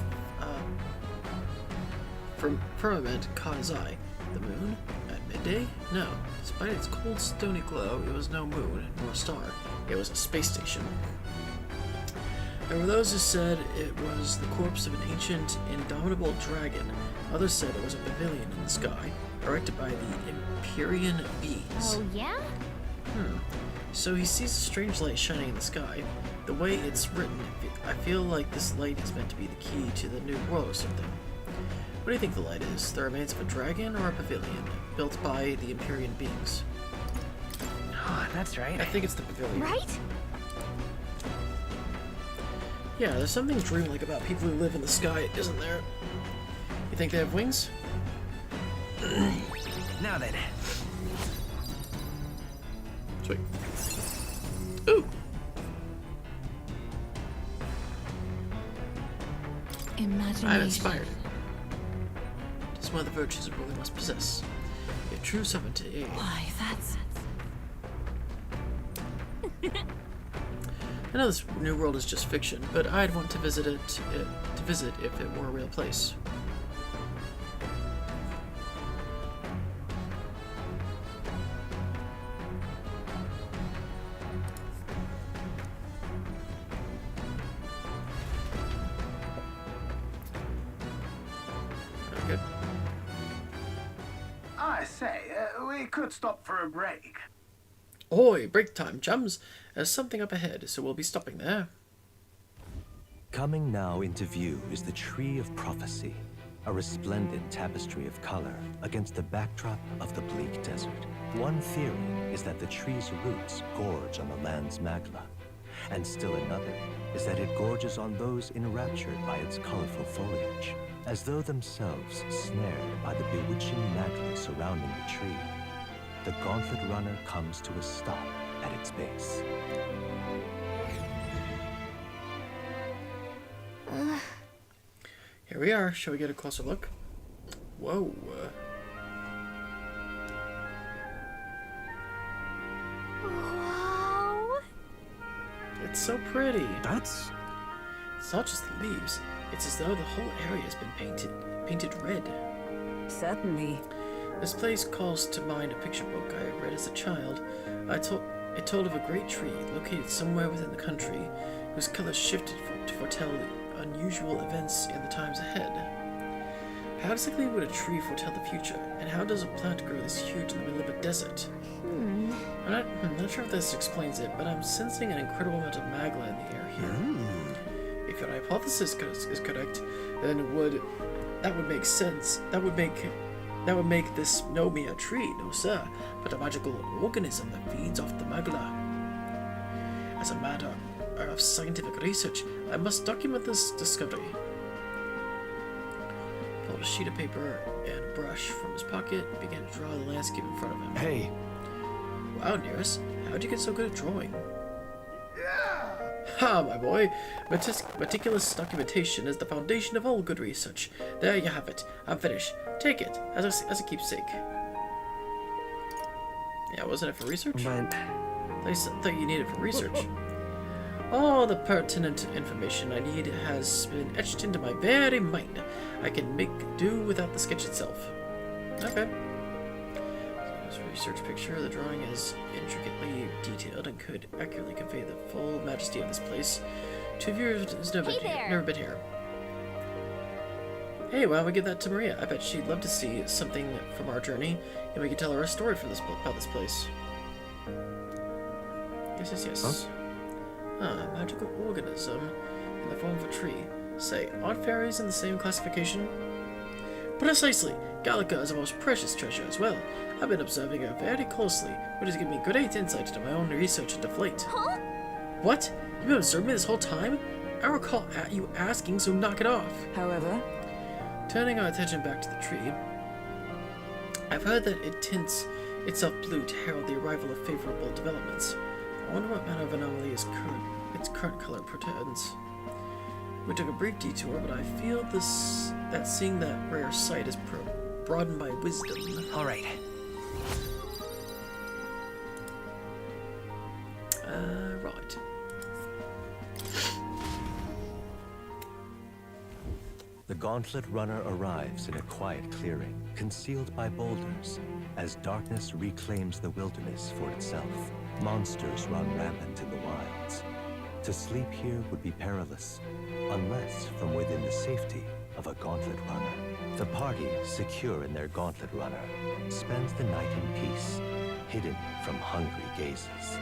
firmament caught his eye. The moon? At midday? No. Despite its cold, stony glow, it was no moon, nor star. It was a space station. There were those who said it was the corpse of an ancient, indomitable dragon. Others said it was a pavilion in the sky, erected by the Empyrean beings. Oh, yeah? So he sees a strange light shining in the sky. The way it's written, I feel like this light is meant to be the key to the new world or something. What do you think the light is? The remains of a dragon or a pavilion, built by the Empyrean beings? Oh, that's right. I think it's the pavilion. Right? Yeah, there's something dreamlike about people who live in the sky, isn't there? You think they have wings? Now then. Sweet. Ooh! Imagination. I'm inspired. It's one of the virtues a ruler must possess. If true sovereignty. Why, that's... I know this new world is just fiction, but I'd want to visit it if it were a real place. Okay. I say, we could stop for a break. Ahoy, break time, chums. There's something up ahead, so we'll be stopping there. Coming now into view is the Tree of Prophecy, a resplendent tapestry of color against the backdrop of the bleak desert. One theory is that the tree's roots gorge on the land's magma, and still another is that it gorges on those enraptured by its colorful foliage, as though themselves snared by the bewitching magma surrounding the tree. The Gauntlet Runner comes to a stop at its base. Here we are. Shall we get a closer look? Whoa. Wow. It's so pretty. That's... It's not just the leaves. It's as though the whole area has been painted red. Certainly. This place calls to mind a picture book I read as a child. It told of a great tree located somewhere within the country whose colors shifted to foretell unusual events in the times ahead. How exactly would a tree foretell the future? And how does a plant grow this huge in the middle of a desert? I'm not sure if this explains it, but I'm sensing an incredible amount of magma in the air here. If your hypothesis is correct, then that would make sense. That would make this no mere tree, no sir, but a magical organism that feeds off the magma. As a matter of scientific research, I must document this discovery. Pulled a sheet of paper and a brush from his pocket and began to draw the landscape in front of him. Hey! Wow, Nearest, how'd you get so good at drawing? Ha, my boy! Meticulous documentation is the foundation of all good research. There you have it. I'm finished. Take it, as a keepsake. Yeah, wasn't it for research? But... I thought you needed it for research. All the pertinent information I need has been etched into my very mind. I can make do without the sketch itself. Okay. This research picture, the drawing is intricately detailed and could accurately convey the full majesty of this place to viewers who's never been here. Hey, why don't we give that to Maria? I bet she'd love to see something from our journey, and we can tell her a story about this place. Yes. Magical organism in the form of a tree. Say, aren't fairies in the same classification? Precisely! Gallica is a most precious treasure as well. I've been observing her very closely, which has given me great insight into my own research into flight. Huh? What? You've been observing me this whole time? I recall you asking, so knock it off. However, turning our attention back to the tree, I've heard that it tints itself blue to herald the arrival of favorable developments. I wonder what manner of anomaly its current color portends. We took a brief detour, but I feel that seeing that rare sight is broadened by wisdom. All right. Right. The Gauntlet Runner arrives in a quiet clearing, concealed by boulders, as darkness reclaims the wilderness for itself. Monsters run rampant in the wilds. To sleep here would be perilous, unless from within the safety of a Gauntlet Runner. The party, secure in their Gauntlet Runner, spends the night in peace, hidden from hungry gazes.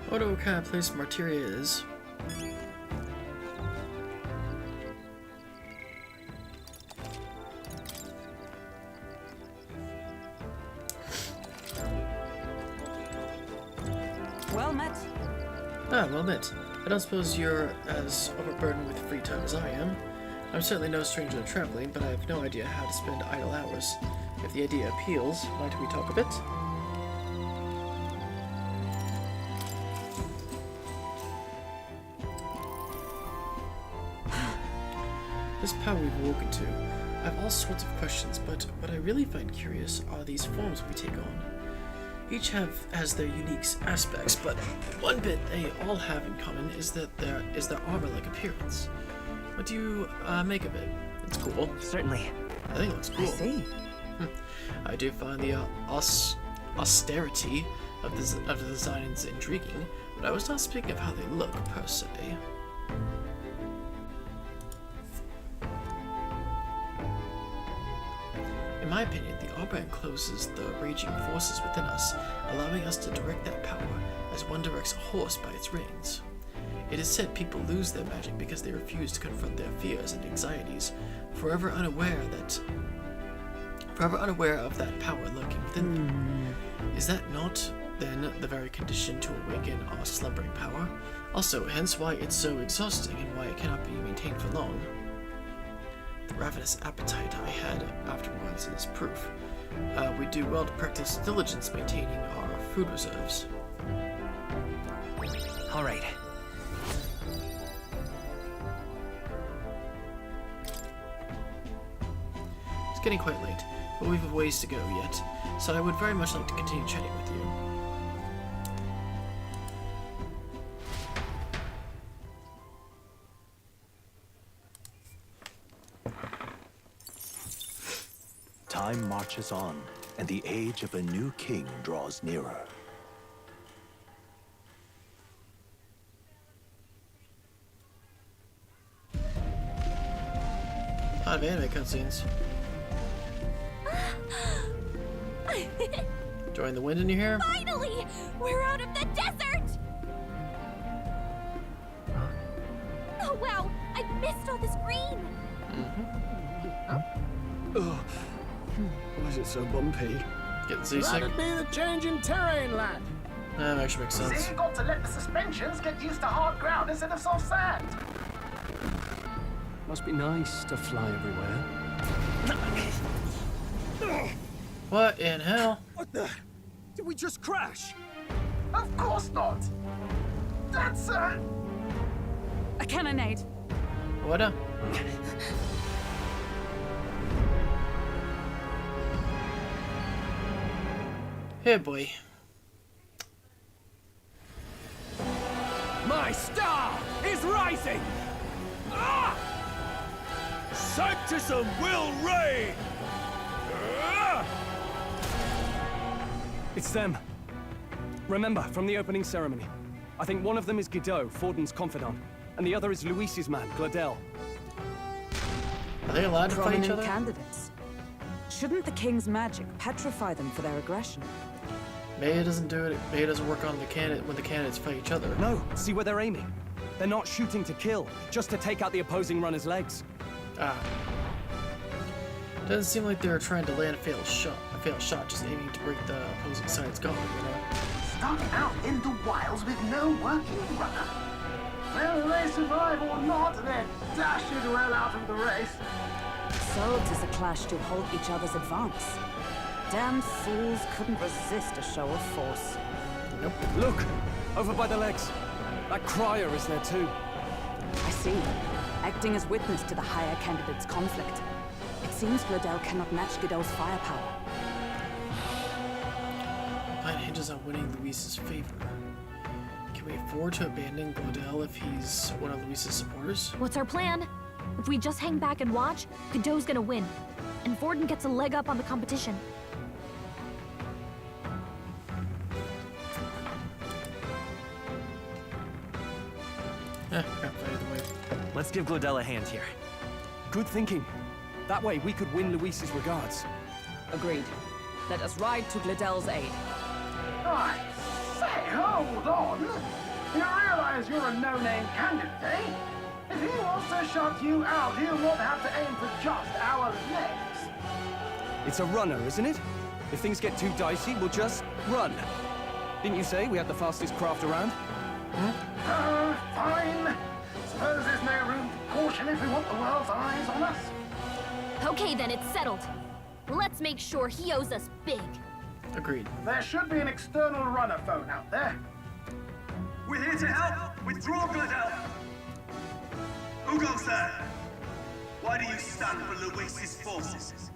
I wonder what kind of place Martyria is. Well met. Well met. I don't suppose you're as overburdened with free time as I am. I'm certainly no stranger to traveling, but I have no idea how to spend idle hours. If the idea appeals, might we talk a bit? This power we've awoken to, I have all sorts of questions, but what I really find curious are these forms we take on. Each has their unique aspects, but one bit they all have in common is that their armor-like appearance. What do you make of it? It's cool. Certainly. I think it looks cool. I see. I do find the austerity of the designs intriguing, but I was not speaking of how they look per se. In my opinion, the armor encloses the raging forces within us, allowing us to direct that power as one directs a horse by its reins. It is said people lose their magic because they refuse to confront their fears and anxieties, forever unaware of that power lurking within them. Is that not, then, the very condition to awaken our slumbering power? Also, hence why it's so exhausting and why it cannot be maintained for long. The ravenous appetite I had afterwards is proof. We do well to practice diligence maintaining our food reserves. All right. It's getting quite late, but we've a ways to go yet, so I would very much like to continue chatting with you. Time marches on, and the age of a new king draws nearer. A lot of anime cutscenes. Join the wind in your hair? Finally! We're out of the desert! Oh wow, I missed all this green! Ugh. Why is it so bumpy? Getting seasick. That'd be the change in terrain, lad. That actually makes sense. See, you've got to let the suspensions get used to hard ground instead of soft sand. Must be nice to fly everywhere. What in hell? What the? Did we just crash? Of course not. That's a cannonade. What a... Hey boy. My star is rising! Ah! Sanctism will reign! Ah! It's them. Remember, from the opening ceremony. I think one of them is Godot, Forden's confidant, and the other is Luis's man, Gladel. Are they allowed to fight each Prominent other? candidates. Shouldn't the king's magic petrify them for their aggression? Maya doesn't do it. Maya doesn't work on the candidate when the candidates fight each other. No, see where they're aiming. They're not shooting to kill, just to take out the opposing runner's legs. Ah. Doesn't seem like they're trying to land a failed shot, just aiming to break the opposing side's guard, you know? Stuck out in the wilds with no working runner. Whether they survive or not, they're dashing well out of the race. So 'tis a clash to halt each other's advance. Damn fools couldn't resist a show of force. Nope. Look! Over by the legs. That crier is there too. I see. Acting as witness to the higher candidate's conflict. It seems Gladel cannot match Godot's firepower. Plan hinges on winning Luis's favor. Can we afford to abandon Gladel if he's one of Luis's supporters? What's our plan? If we just hang back and watch, Godot's gonna win. And Forden gets a leg up on the competition. Let's give Gladel a hand here. Good thinking. That way we could win Luis's regards. Agreed. Let us ride to Gladel's aid. I say, hold on. You realize you're a no-name candidate, eh? If he wants to shut you out, he'll not have to aim for just our legs. It's a runner, isn't it? If things get too dicey, we'll just run. Didn't you say we had the fastest craft around? Fine. Suppose there's no room for caution if we want the world's eyes on us. Okay then, it's settled. Let's make sure he owes us big. Agreed. There should be an external runner phone out there. We're here to help! Withdraw, Gladel! Who goes there? Why do you stand for Luis's forces?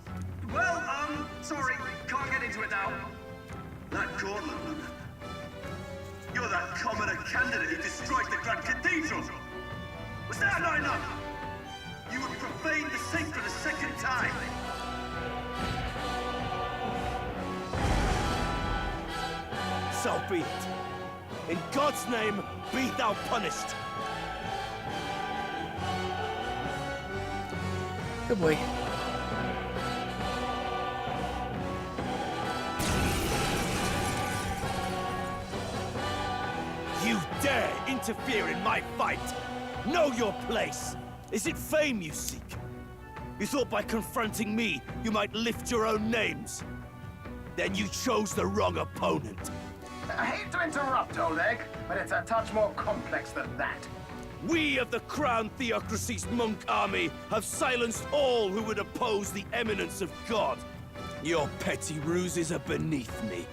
Well, sorry, can't get into it now. That Cortland, you're that commoner candidate who destroyed the Grand Cathedral! Was that not enough? You would profane the sacred a second time! So be it. In God's name, be thou punished. Good boy. You dare interfere in my fight! Know your place! Is it fame you seek? You thought by confronting me, you might lift your own names? Then you chose the wrong opponent. I hate to interrupt, old egg, but it's a touch more complex than that. We of the Crown Theocracy's monk army have silenced all who would oppose the eminence of God. Your petty ruses are beneath me.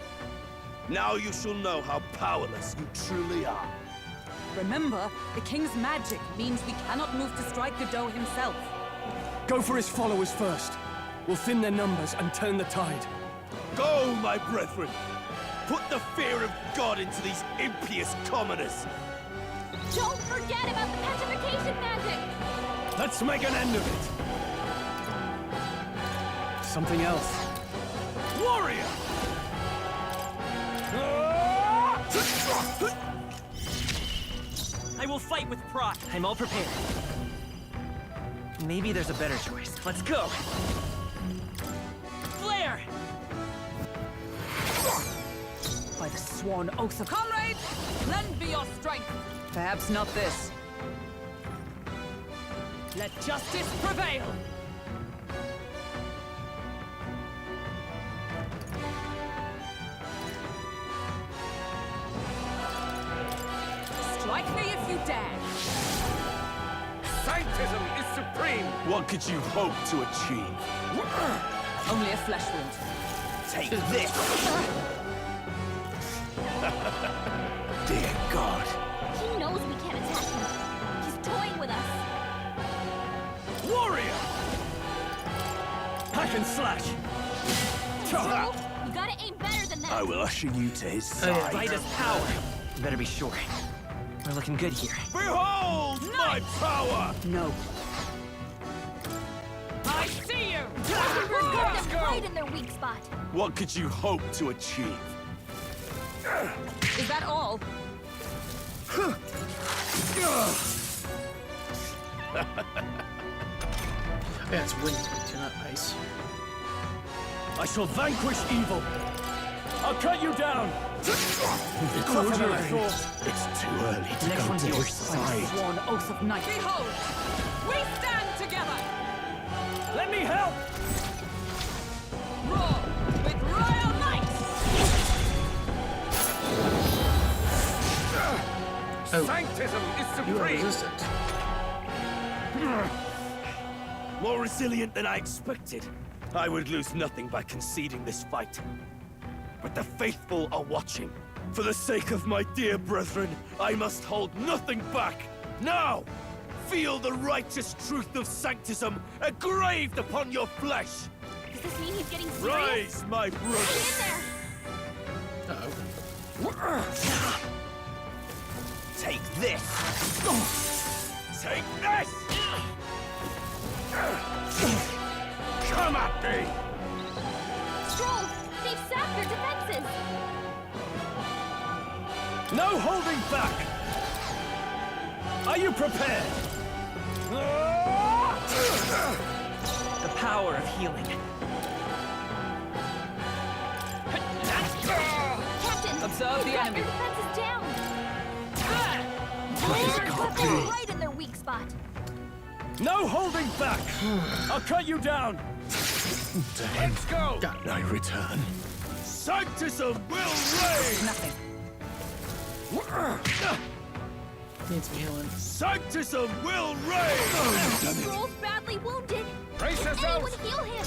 Now you shall know how powerless you truly are. Remember, the king's magic means we cannot move to strike Godot himself. Go for his followers first. We'll thin their numbers and turn the tide. Go, my brethren! Put the fear of God into these impious commoners! Don't forget about the petrification magic! Let's make an end of it! Something else. Warrior! I will fight with pride. I'm all prepared. Maybe there's a better choice. Let's go! Flare! By the sworn oath of... Comrades! Lend me your strength! Perhaps not this. Let justice prevail! Strike me if you dare! Sanctism is supreme! What could you hope to achieve? Only a flesh wound. Take this! Dear God. He knows we can't attack him. He's toying with us. Warrior! Hack and slash! Stroll, you gotta aim better than that. I will usher you to his side. Fight is power. You better be sure. We're looking good here. Behold my power! No. I see you! We're going to fight in their weak spot. What could you hope to achieve? Is that all? Yeah, it's wind, not ice. I shall vanquish evil. I'll cut you down. It's too early to go to his side. Sworn oath of knight. Behold! We stand together! Let me help! Roar with royal might! Sanctism is You are supreme! resistant. More resilient than I expected. I would lose nothing by conceding this fight. But the faithful are watching. For the sake of my dear brethren, I must hold nothing back. Now, feel the righteous truth of Sanctism engraved upon your flesh. Does this mean he's getting serious? Rise, my brothers. Hang in Uh-oh. Take this. Take this. Come at me. there! Stroll, they've sapped their defenses. No holding back! Are you prepared? The power of healing. Captain, Observe the we've got enemy. their defenses down. They're right in their weak spot. No holding back! I'll cut you down! Let's go. I return. Sanctism will reign. Nothing. Needs some healing. Sanctism will reign. Stroll's badly wounded. Brace Can yourself. anyone heal him?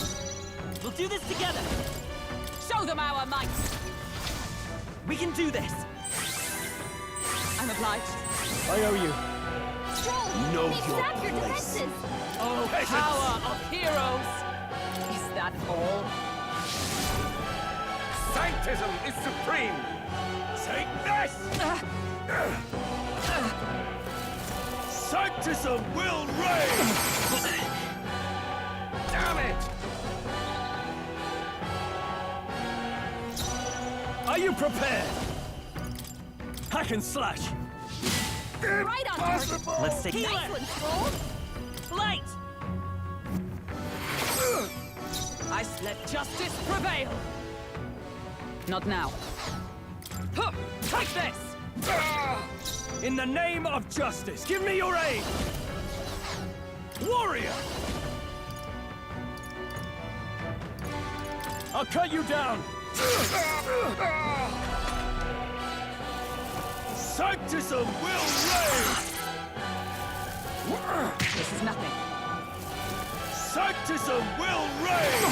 We'll do this together! Show them our might! We can do this! I'm obliged. I owe you. Stroll, Know they've your sapped your place. defenses. Oh, Peasants. power of heroes! Is that all? Sanctism is supreme. Take this. Sanctism will reign. Damn it. Are you prepared? Hack and slash! Right on target. Let's take Nice one, Stroll. Light! Let justice prevail! Not now. Huh, take this! In the name of justice, give me your aid! Warrior! I'll cut you down! Sanctism will reign! This is nothing. Sanctism will reign!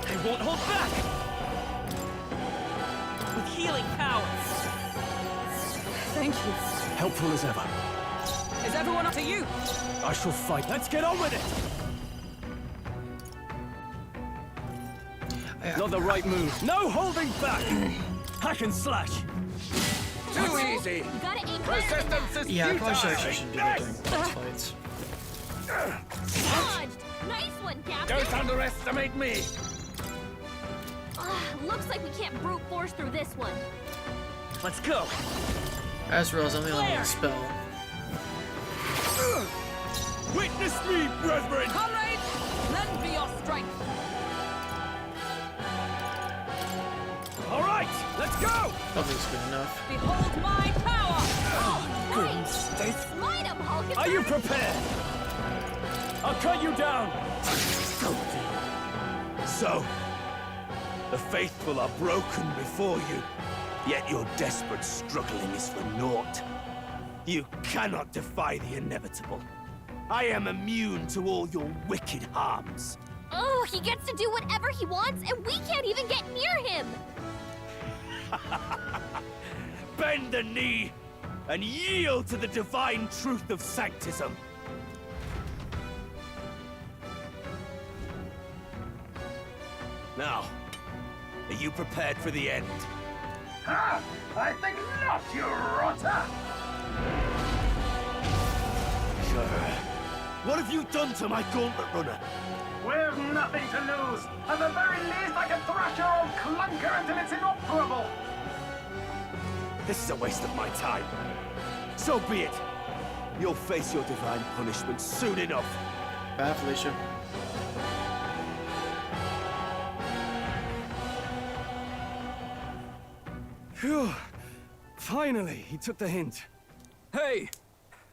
I won't hold back! With healing powers! Thank you. Helpful as ever. Is everyone up to you? I shall fight. Let's get on with it! Not the right move. No holding back! Hack and slash! Too easy! You gotta aim better than Resistance that. is Yeah, I probably futile. should do that during boss fights. Dodged. Nice one, Captain! Don't underestimate me! Looks like we can't brute force through this one. Let's go! Azrael's only on a spell. Witness me, brethren! Comrades, lend me your strength. All right, let's go! Nothing's good enough. Behold my power! Light him, Hulk! Are you prepared? I'll cut you down! So, the faithful are broken before you, yet your desperate struggling is for naught. You cannot defy the inevitable. I am immune to all your wicked harms. Oh, he gets to do whatever he wants, and we can't even get near him! Bend the knee and yield to the divine truth of sanctism. Now, are you prepared for the end? Ha! I think not, you rotter! What have you done to my gauntlet runner? We've nothing to lose. At the very least, I can thrash your old clunker until it's inoperable. This is a waste of my time. So be it. You'll face your divine punishment soon enough. Bye, Felicia. Phew. Finally, he took the hint. Hey,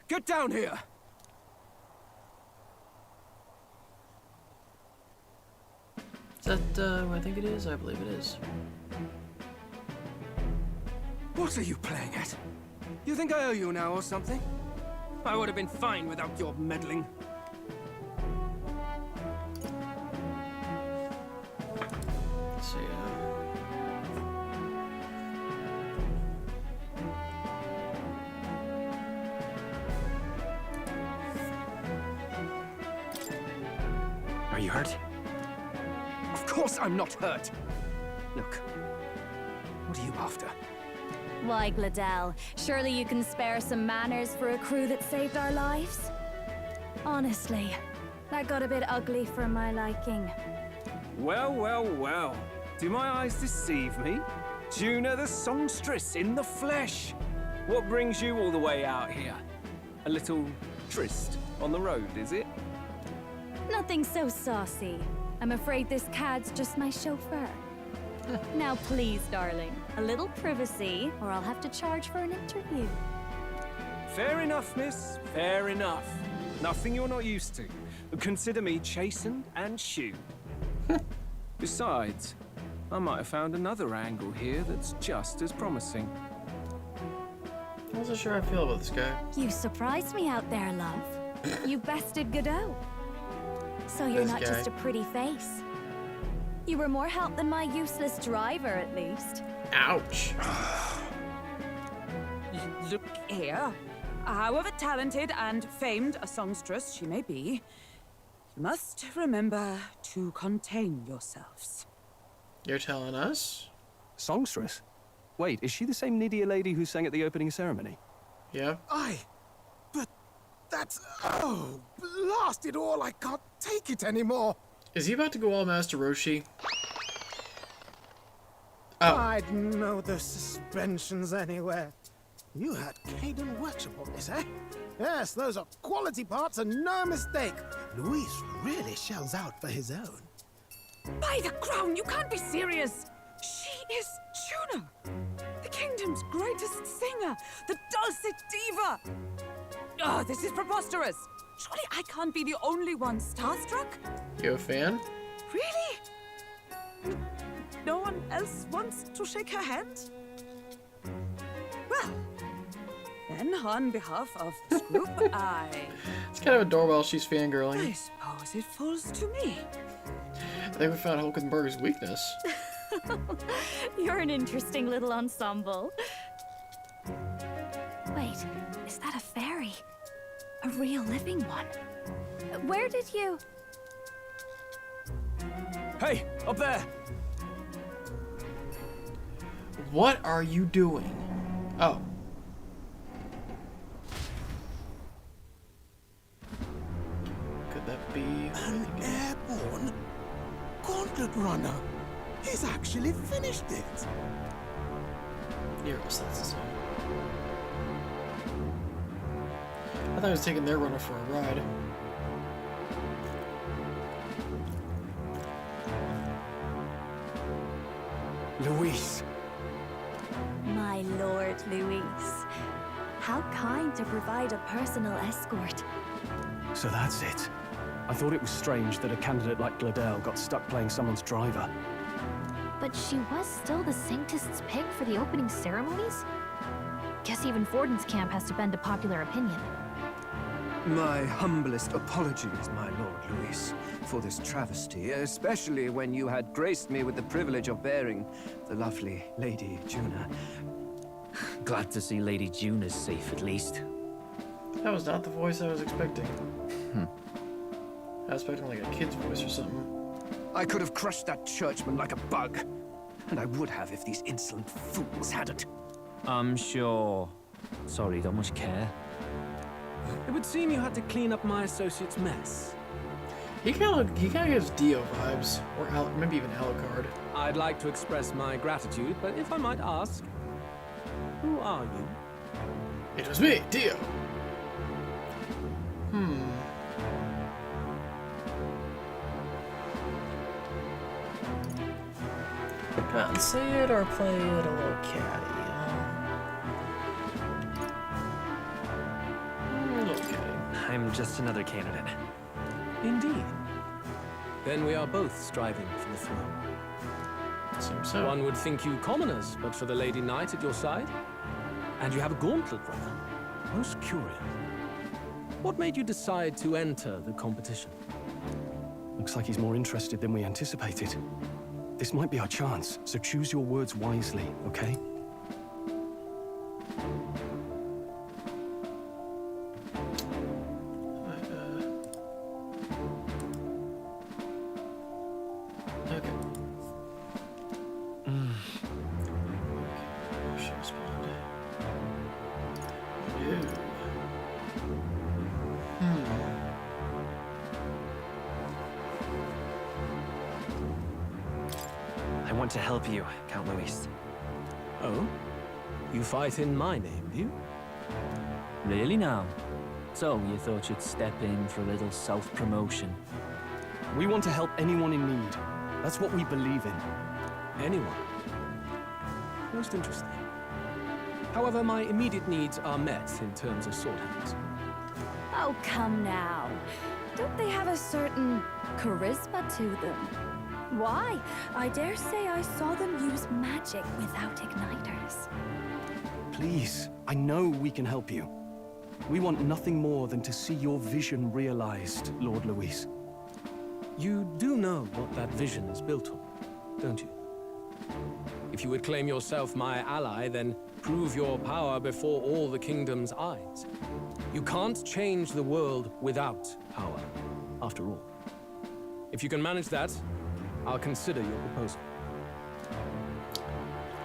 get down here! Is that who I think it is? I believe it is. What are you playing at? You think I owe you now or something? I would have been fine without your meddling. Let's see. Are you hurt? Of course I'm not hurt! Look, what are you after? Why, Gladell, surely you can spare some manners for a crew that saved our lives? Honestly, that got a bit ugly for my liking. Well, well, well. Do my eyes deceive me? Juna the songstress in the flesh. What brings you all the way out here? A little tryst on the road, is it? Nothing so saucy. I'm afraid this cad's just my chauffeur. Now please, darling, a little privacy, or I'll have to charge for an interview. Fair enough, miss. Fair enough. Nothing you're not used to. Consider me chastened and shoed. Besides, I might have found another angle here that's just as promising. I wasn't sure how I feel about this guy. You surprised me out there, love. You bested Godot. So you're This not guy. just a pretty face. You were more help than my useless driver, at least. Ouch. Look here. However talented and famed a songstress she may be, you must remember to contain yourselves. You're telling us? Songstress? Wait, is she the same Nydia lady who sang at the opening ceremony? Yeah. Aye, but that's... Oh, blast it all, I can't take it anymore. Is he about to go all Master Roshi? Oh. I'd know the suspensions anywhere. You had Caden Workshop on this, eh? Yes, those are quality parts and no mistake. Luis really shells out for his own. By the crown, you can't be serious! She is Juna, the kingdom's greatest singer, the dulcet diva! Oh, this is preposterous! Surely I can't be the only one starstruck? You a fan? Really? No one else wants to shake her hand? Well, then on behalf of this group, It's kind of adorable how she's fangirling. I suppose it falls to me. I think we found Hulkenberg's weakness. You're an interesting little ensemble. Wait, is that a fairy? A real living one? Where did you... Hey, up there! What are you doing? Oh. Could that be? An Gauntlet Runner! He's actually finished it! Nero says the same. I thought he was taking their runner for a ride. Luis! My Lord Luis. How kind to provide a personal escort. So that's it. I thought it was strange that a candidate like Gladel got stuck playing someone's driver. But she was still the Sanctist's pick for the opening ceremonies? Guess even Forden's camp has to bend to popular opinion. My humblest apologies, my Lord Luis, for this travesty, especially when you had graced me with the privilege of bearing the lovely Lady Juna. Glad to see Lady Juna's safe, at least. That was not the voice I was expecting. I was expecting like a kid's voice or something. I could have crushed that churchman like a bug, and I would have if these insolent fools hadn't. I'm sure. Sorry, don't much care. It would seem you had to clean up my associate's mess. He kind of gives Dio vibes, or maybe even Alucard. I'd like to express my gratitude, but if I might ask, who are you? It was me, Dio. Can't say it or play it a little catty. A little catty. I'm just another candidate. Indeed. Then we are both striving for the throne. Seems so. One would think you commoners, but for the Lady Knight at your side. And you have a gauntlet runner. Most curious. What made you decide to enter the competition? Looks like he's more interested than we anticipated. This might be our chance, so choose your words wisely, okay? Okay. How should I respond? I want to help you, Count Luis. Oh? You fight in my name, do you? Really now? So, you thought you'd step in for a little self-promotion? We want to help anyone in need. That's what we believe in. Anyone? Most interesting. However, my immediate needs are met in terms of sword hands. Oh, come now. Don't they have a certain charisma to them? Why? I dare say I saw them use magic without igniters. Please, I know we can help you. We want nothing more than to see your vision realized, Lord Luis. You do know what that vision is built on, don't you? If you would claim yourself my ally, then prove your power before all the kingdom's eyes. You can't change the world without power, after all. If you can manage that, I'll consider your proposal.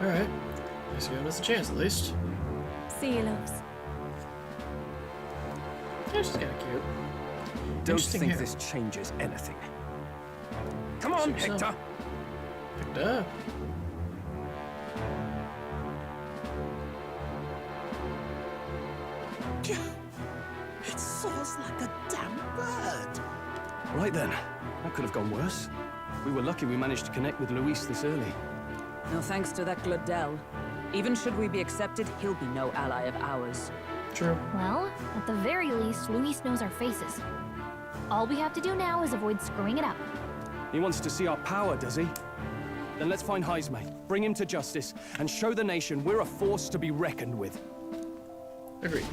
Alright. Thanks for giving us a chance, at least. See you, loves. Yeah, she's kinda cute. Don't think this changes anything. Come on, Hector! Picked up. It soars like a damn bird! Right then, that could have gone worse. We were lucky we managed to connect with Luis this early. No thanks to that Gladel. Even should we be accepted, he'll be no ally of ours. True. Well, at the very least, Luis knows our faces. All we have to do now is avoid screwing it up. He wants to see our power, does he? Then let's find Heisme, bring him to justice, and show the nation we're a force to be reckoned with. Agreed.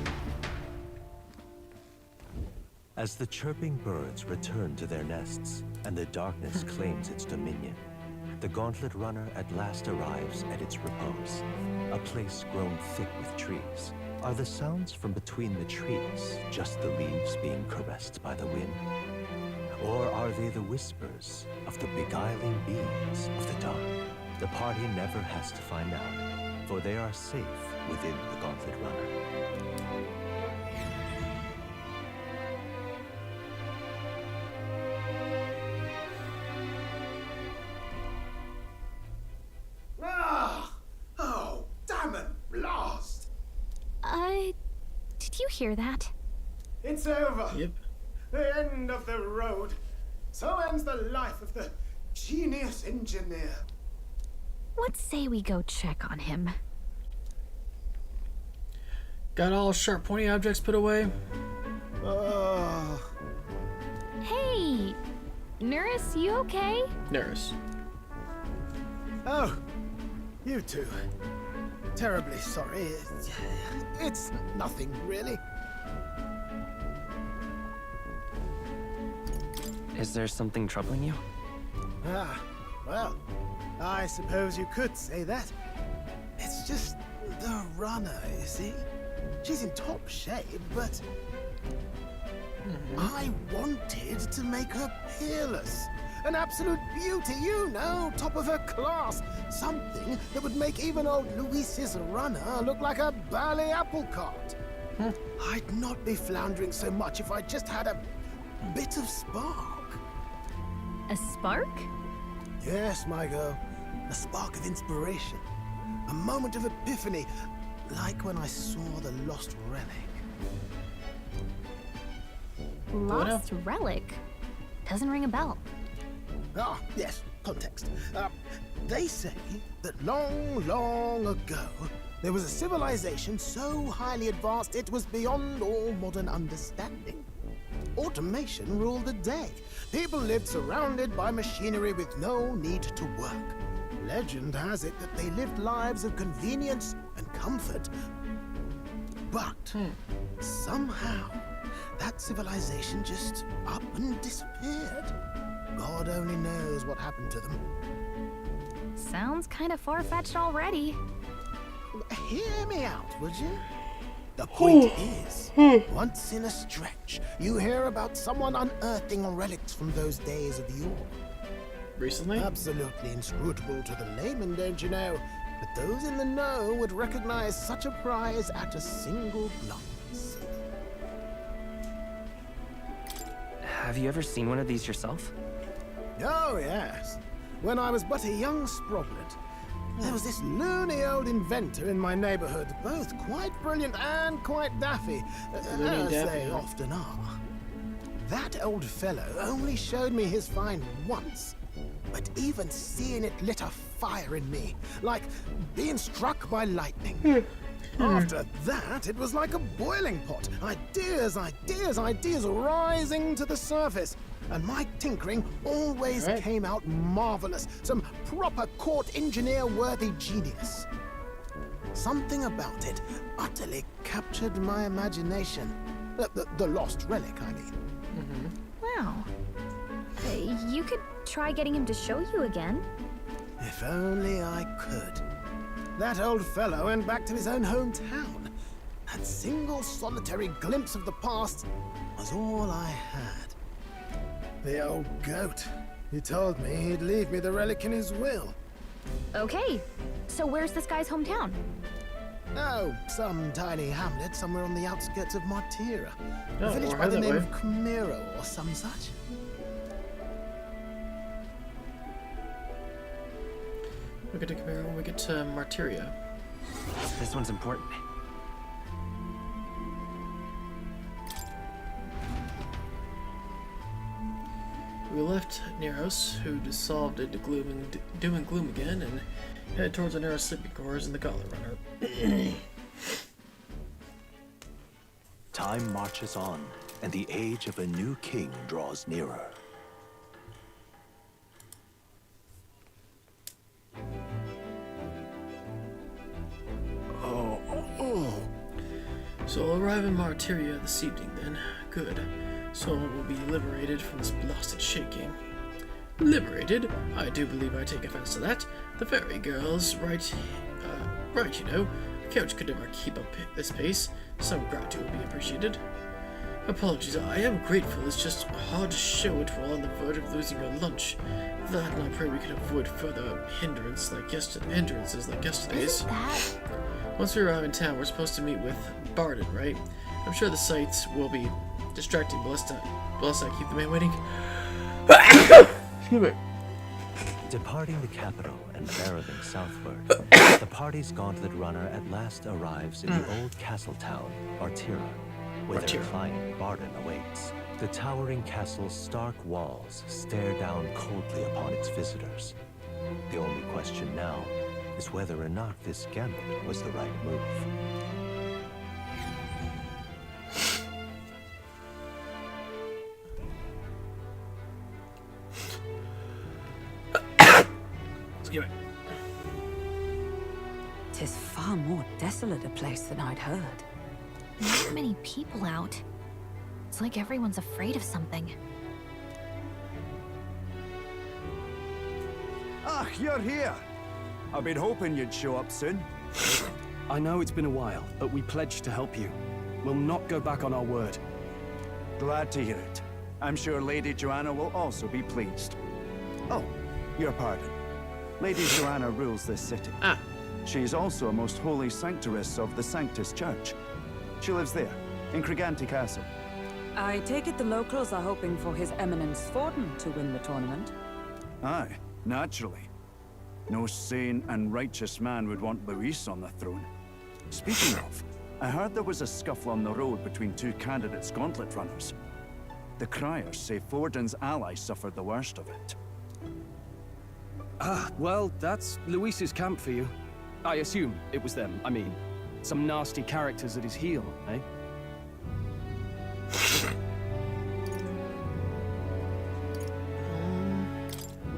As the chirping birds return to their nests and the darkness claims its dominion, the Gauntlet Runner at last arrives at its repose, a place grown thick with trees. Are the sounds from between the trees just the leaves being caressed by the wind? Or are they the whispers of the beguiling beings of the dark? The party never has to find out, for they are safe within the Gauntlet Runner. Did you hear that? It's over. Yep. The end of the road. So ends the life of the genius engineer. What say we go check on him? Got all sharp, pointy objects put away? Hey! Nurse, you okay? Nurse. Oh, you two. Terribly sorry. It's nothing, really. Is there something troubling you? Ah, well, I suppose you could say that. It's just the runner, you see? She's in top shape, but I wanted to make her peerless. An absolute beauty, you know, top of her class. Something that would make even old Luis's runner look like a bally apple cart. I'd not be floundering so much if I just had a bit of spark. A spark? Yes, my girl. A spark of inspiration. A moment of epiphany. Like when I saw the lost relic. Lost relic? Doesn't ring a bell. Ah, yes, context. They say that long, long ago, there was a civilization so highly advanced it was beyond all modern understanding. Automation ruled the day. People lived surrounded by machinery with no need to work. Legend has it that they lived lives of convenience and comfort. But somehow, that civilization just up and disappeared. God only knows what happened to them. Sounds kind of far-fetched already. Hear me out, would you? The point is, once in a stretch, you hear about someone unearthing relics from those days of yore. Recently? Absolutely inscrutable to the layman, don't you know? But those in the know would recognize such a prize at a single glance. Have you ever seen one of these yourself? Oh, yes. When I was but a young sproglet, there was this loony old inventor in my neighborhood, both quite brilliant and quite daffy, as they often are. That old fellow only showed me his find once, but even seeing it lit a fire in me, like being struck by lightning. After that, it was like a boiling pot. Ideas, ideas, ideas rising to the surface. And my tinkering always came out marvelous. Some proper court engineer-worthy genius. Something about it utterly captured my imagination. The lost relic, I mean. Wow. You could try getting him to show you again. If only I could. That old fellow went back to his own hometown. That single solitary glimpse of the past was all I had. The old goat. He told me he'd leave me the relic in his will. Okay, so where's this guy's hometown? Oh, some tiny hamlet somewhere on the outskirts of Martira. Oh, A village we're by the headed name that of Camero or some such. We get to Camaro when we get to Martyria. This one's important. We left Neros, who dissolved into doom and gloom again, and headed towards the narrow sleeping quarters in the Gauntlet Runner. Time marches on, and the age of a new king draws nearer. So I'll arrive in Martyria this evening then. Good. So we'll be liberated from this blasted shaking. Liberated? I do believe I take offense to that. The fairy girls, right, you know. A couch could never keep up this pace. Some gratitude would be appreciated. Apologies, I am grateful. It's just hard to show it while on the verge of losing your lunch. That, and I pray we can avoid further hindrances like yesterday's. Once we arrive in town, we're supposed to meet with Barden, right? I'm sure the sights will be distracting, but let's not keep the man waiting. Excuse me. Departing the capital and barreling southward, the party's gauntlet runner at last arrives in the old castle town, Bartira, where their client Barden awaits. The towering castle's stark walls stare down coldly upon its visitors. The only question now is whether or not this gambit was the right move. Excuse me. 'Tis far more desolate a place than I'd heard. Not many people out. It's like everyone's afraid of something. Ah, you're here. I've been hoping you'd show up soon. I know it's been a while, but we pledged to help you. We'll not go back on our word. Glad to hear it. I'm sure Lady Joanna will also be pleased. Oh, your pardon. Lady Joanna rules this city. She's also a most holy sanctoress of the Sanctus Church. She lives there, in Criganti Castle. I take it the locals are hoping for His Eminence Forden to win the tournament. Aye, naturally. No sane and righteous man would want Luis on the throne. Speaking of, I heard there was a scuffle on the road between two candidates gauntlet runners. The criers say Forden's ally suffered the worst of it. Ah, well, that's Luis's camp for you. I assume it was them. I mean, some nasty characters at his heel, eh?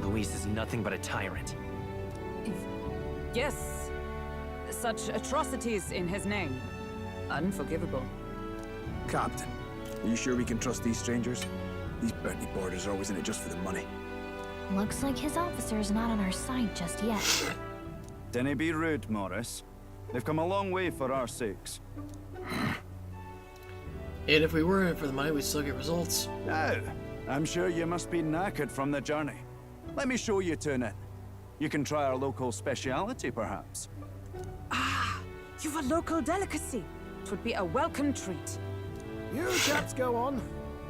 Luis is nothing but a tyrant. Yes. Such atrocities in his name. Unforgivable. Captain, are you sure we can trust these strangers? These bounty boarders are always in it just for the money. Looks like his officer's not on our side just yet. Dinna be rude, Morris. They've come a long way for our sakes. And if we were in it for the money, we'd still get results. Now, I'm sure you must be knackered from the journey. Let me show you to an inn. You can try our local speciality, perhaps. Ah, you've a local delicacy. It would be a welcome treat. You chaps go on.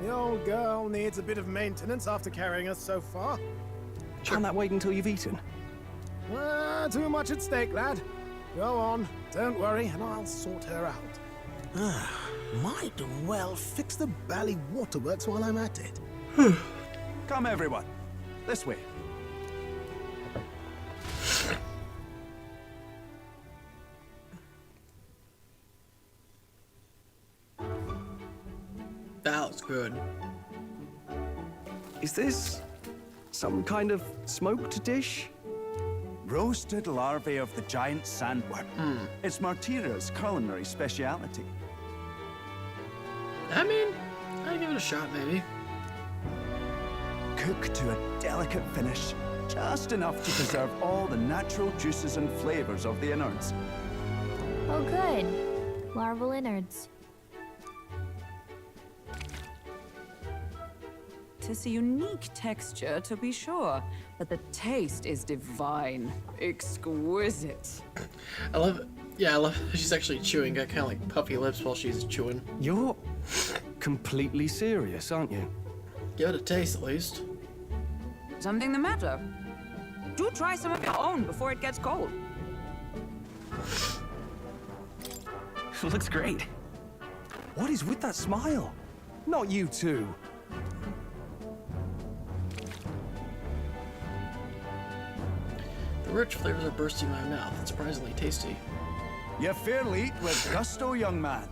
The old girl needs a bit of maintenance after carrying us so far. Can't that wait until you've eaten? Too much at stake, lad. Go on, don't worry, and I'll sort her out. Might well fix the bally waterworks while I'm at it. Come, everyone. This way. That looks good. Is this some kind of smoked dish? Roasted larvae of the giant sandworm. It's Martira's culinary speciality. I mean, I'd give it a shot, maybe. Cooked to a delicate finish, just enough to preserve all the natural juices and flavors of the innards. Oh, good. Larval innards. 'Tis a unique texture, to be sure, but the taste is divine. Exquisite. I love it. Yeah, I love she's actually chewing. Got kind of like puffy lips while she's chewing. You're completely serious, aren't you? Give it a taste, at least. Something the matter? Do try some of your own before it gets cold. Looks great. What is with that smile? Not you two. The rich flavors are bursting in my mouth. It's surprisingly tasty. You fairly eat with gusto, young man.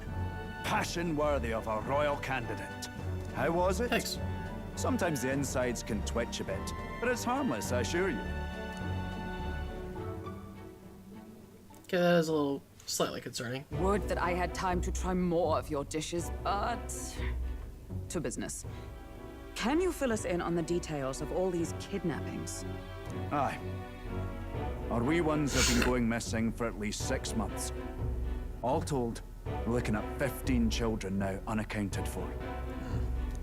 Passion worthy of a royal candidate. How was it? Thanks. Sometimes the insides can twitch a bit, but it's harmless, I assure you. Okay, that is a little slightly concerning. Would that I had time to try more of your dishes, but... to business. Can you fill us in on the details of all these kidnappings? Aye. Our wee ones have been going missing for at least 6 months. All told, we're looking at 15 children now unaccounted for.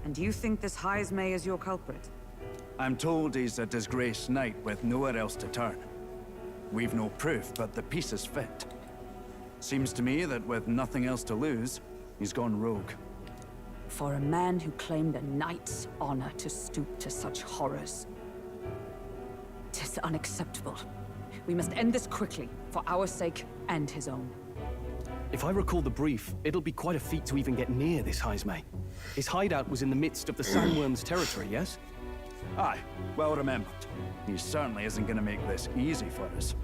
And you think this Heismay is your culprit? I'm told he's a disgraced knight with nowhere else to turn. We've no proof, but the pieces fit. Seems to me that with nothing else to lose, he's gone rogue. For a man who claimed a knight's honor to stoop to such horrors. 'Tis unacceptable. We must end this quickly, for our sake and his own. If I recall the brief, it'll be quite a feat to even get near this Heismay. His hideout was in the midst of the sandworm's territory, yes? Aye, well remembered. He certainly isn't going to make this easy for us.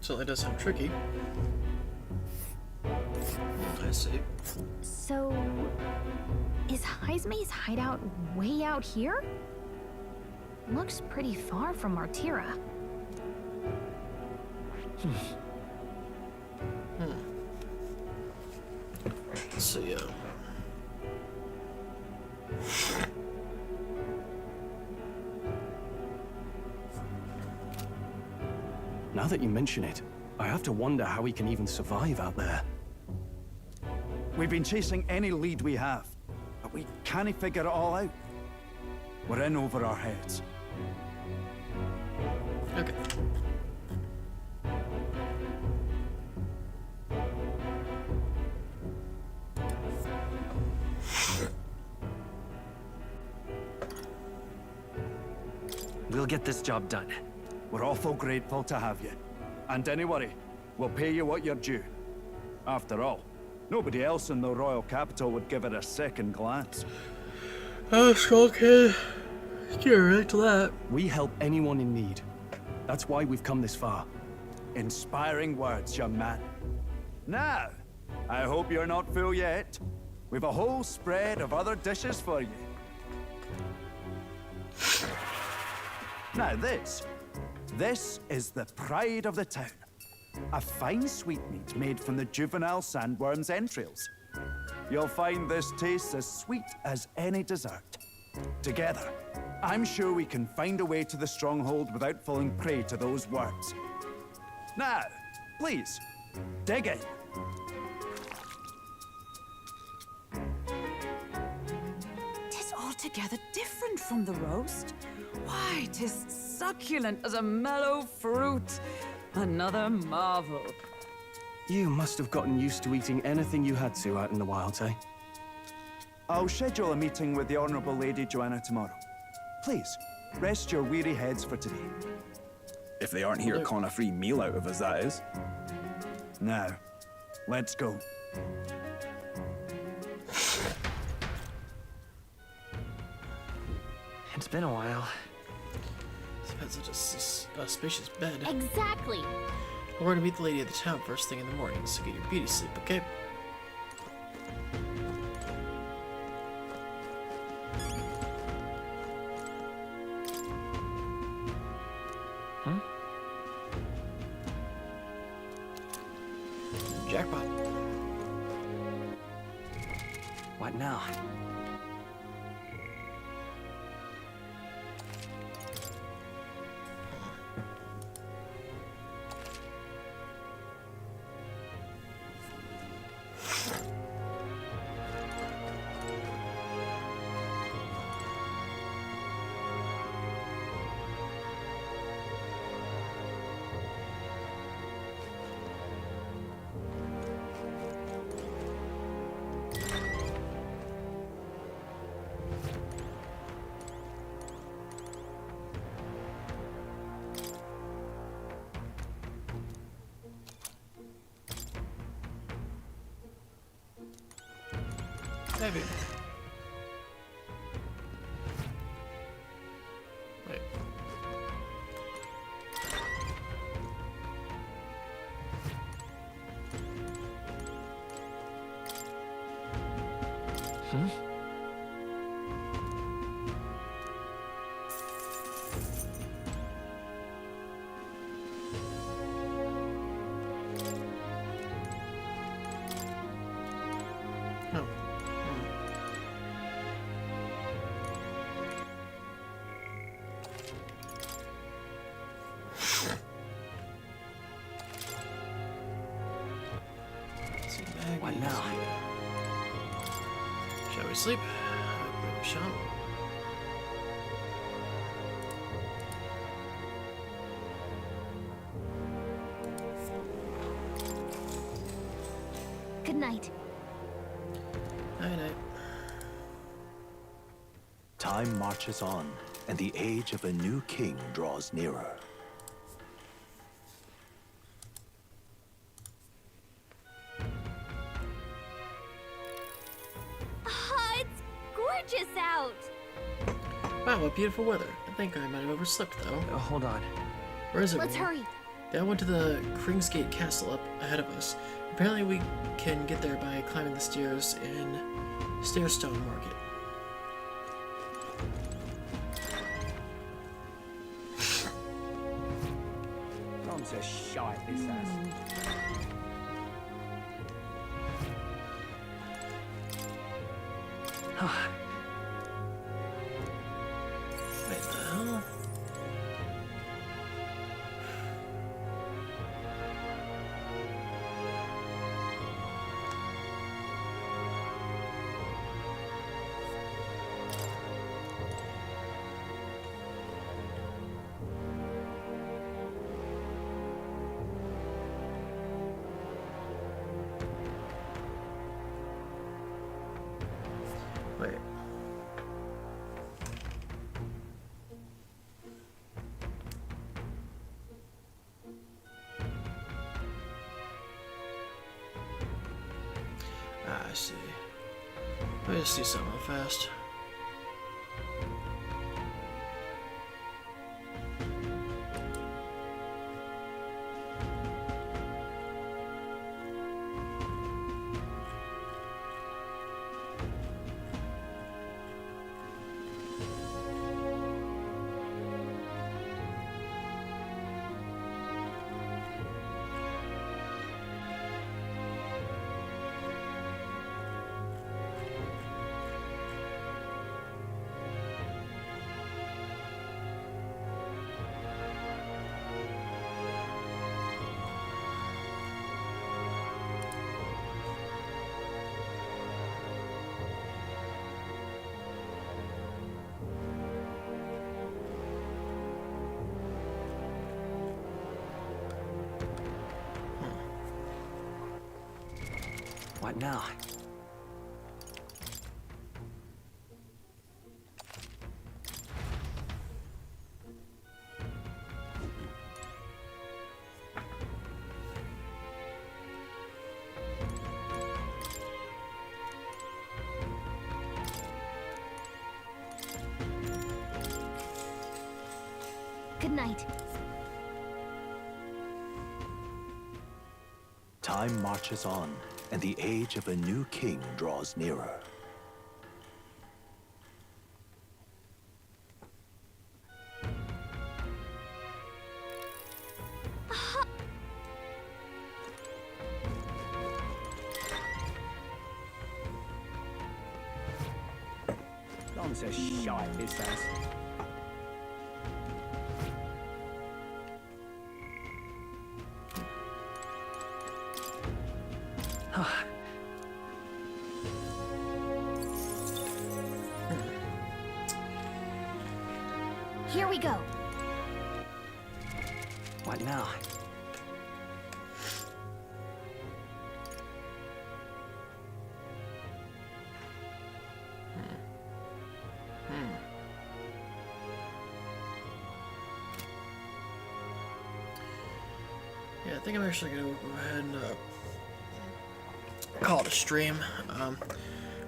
Certainly does sound tricky. I see. So, is Heismay's hideout way out here? Looks pretty far from Martira. Let's see, Now that you mention it, I have to wonder how he can even survive out there. We've been chasing any lead we have, but we can't figure it all out. We're in over our heads. Okay. We'll get this job done. We're awful grateful to have you. And don't worry, we'll pay you what you're due. After all, nobody else in the royal capital would give it a second glance. Oh, Skull Kid. Get right to that. We help anyone in need. That's why we've come this far. Inspiring words, young man. Now, I hope you're not full yet. We've a whole spread of other dishes for you. Now this is the pride of the town. A fine sweetmeat made from the juvenile sandworm's entrails. You'll find this tastes as sweet as any dessert. Together, I'm sure we can find a way to the stronghold without falling prey to those worms. Now, please, dig in. Tis altogether different from the roast. Why, 'tis succulent as a mellow fruit. Another marvel. You must have gotten used to eating anything you had to out in the wilds, eh? I'll schedule a meeting with the Honorable Lady Joanna tomorrow. Please, rest your weary heads for today. If they aren't here calling a free meal out of us, that is. Now, let's go. It's been a while. Depends on a spacious bed. Exactly. We're going to meet the lady of the town first thing in the morning, so get your beauty sleep, okay? Huh? Jackpot. What now? Maybe. Wait. Hmm? No. What now? Shall we sleep? I believe we shall. Good night. Night night. Time marches on, and the age of a new king draws nearer. Ah, it's gorgeous out! Wow, what beautiful weather. I think I might have overslept, though. Hold on. Where is it? Let's hurry. Dad went to the Kringsgate Castle up ahead of us. Apparently we can get there by climbing the stairs in Stairstone Market. Tom's a shite, this ass. Wait, the hell? Wait. Ah, I see. Let me just see something real fast. What now? Good night. Time marches on, and the age of a new king draws nearer. Tom's a shite, this ass. Here we go. What now? Yeah, I think I'm actually gonna go ahead and call it a stream.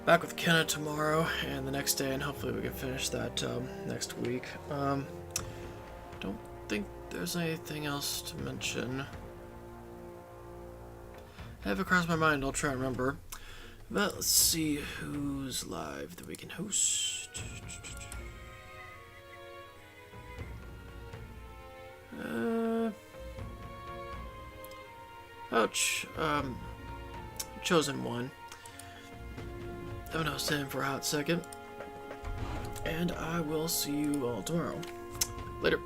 Back with Kenna tomorrow and the next day, and hopefully we can finish that next week. Don't think there's anything else to mention. Have it crossed my mind, I'll try and remember. But let's see who's live that we can host. Chosen one. I'm gonna hosted him for a hot second. And I will see you all tomorrow. Later.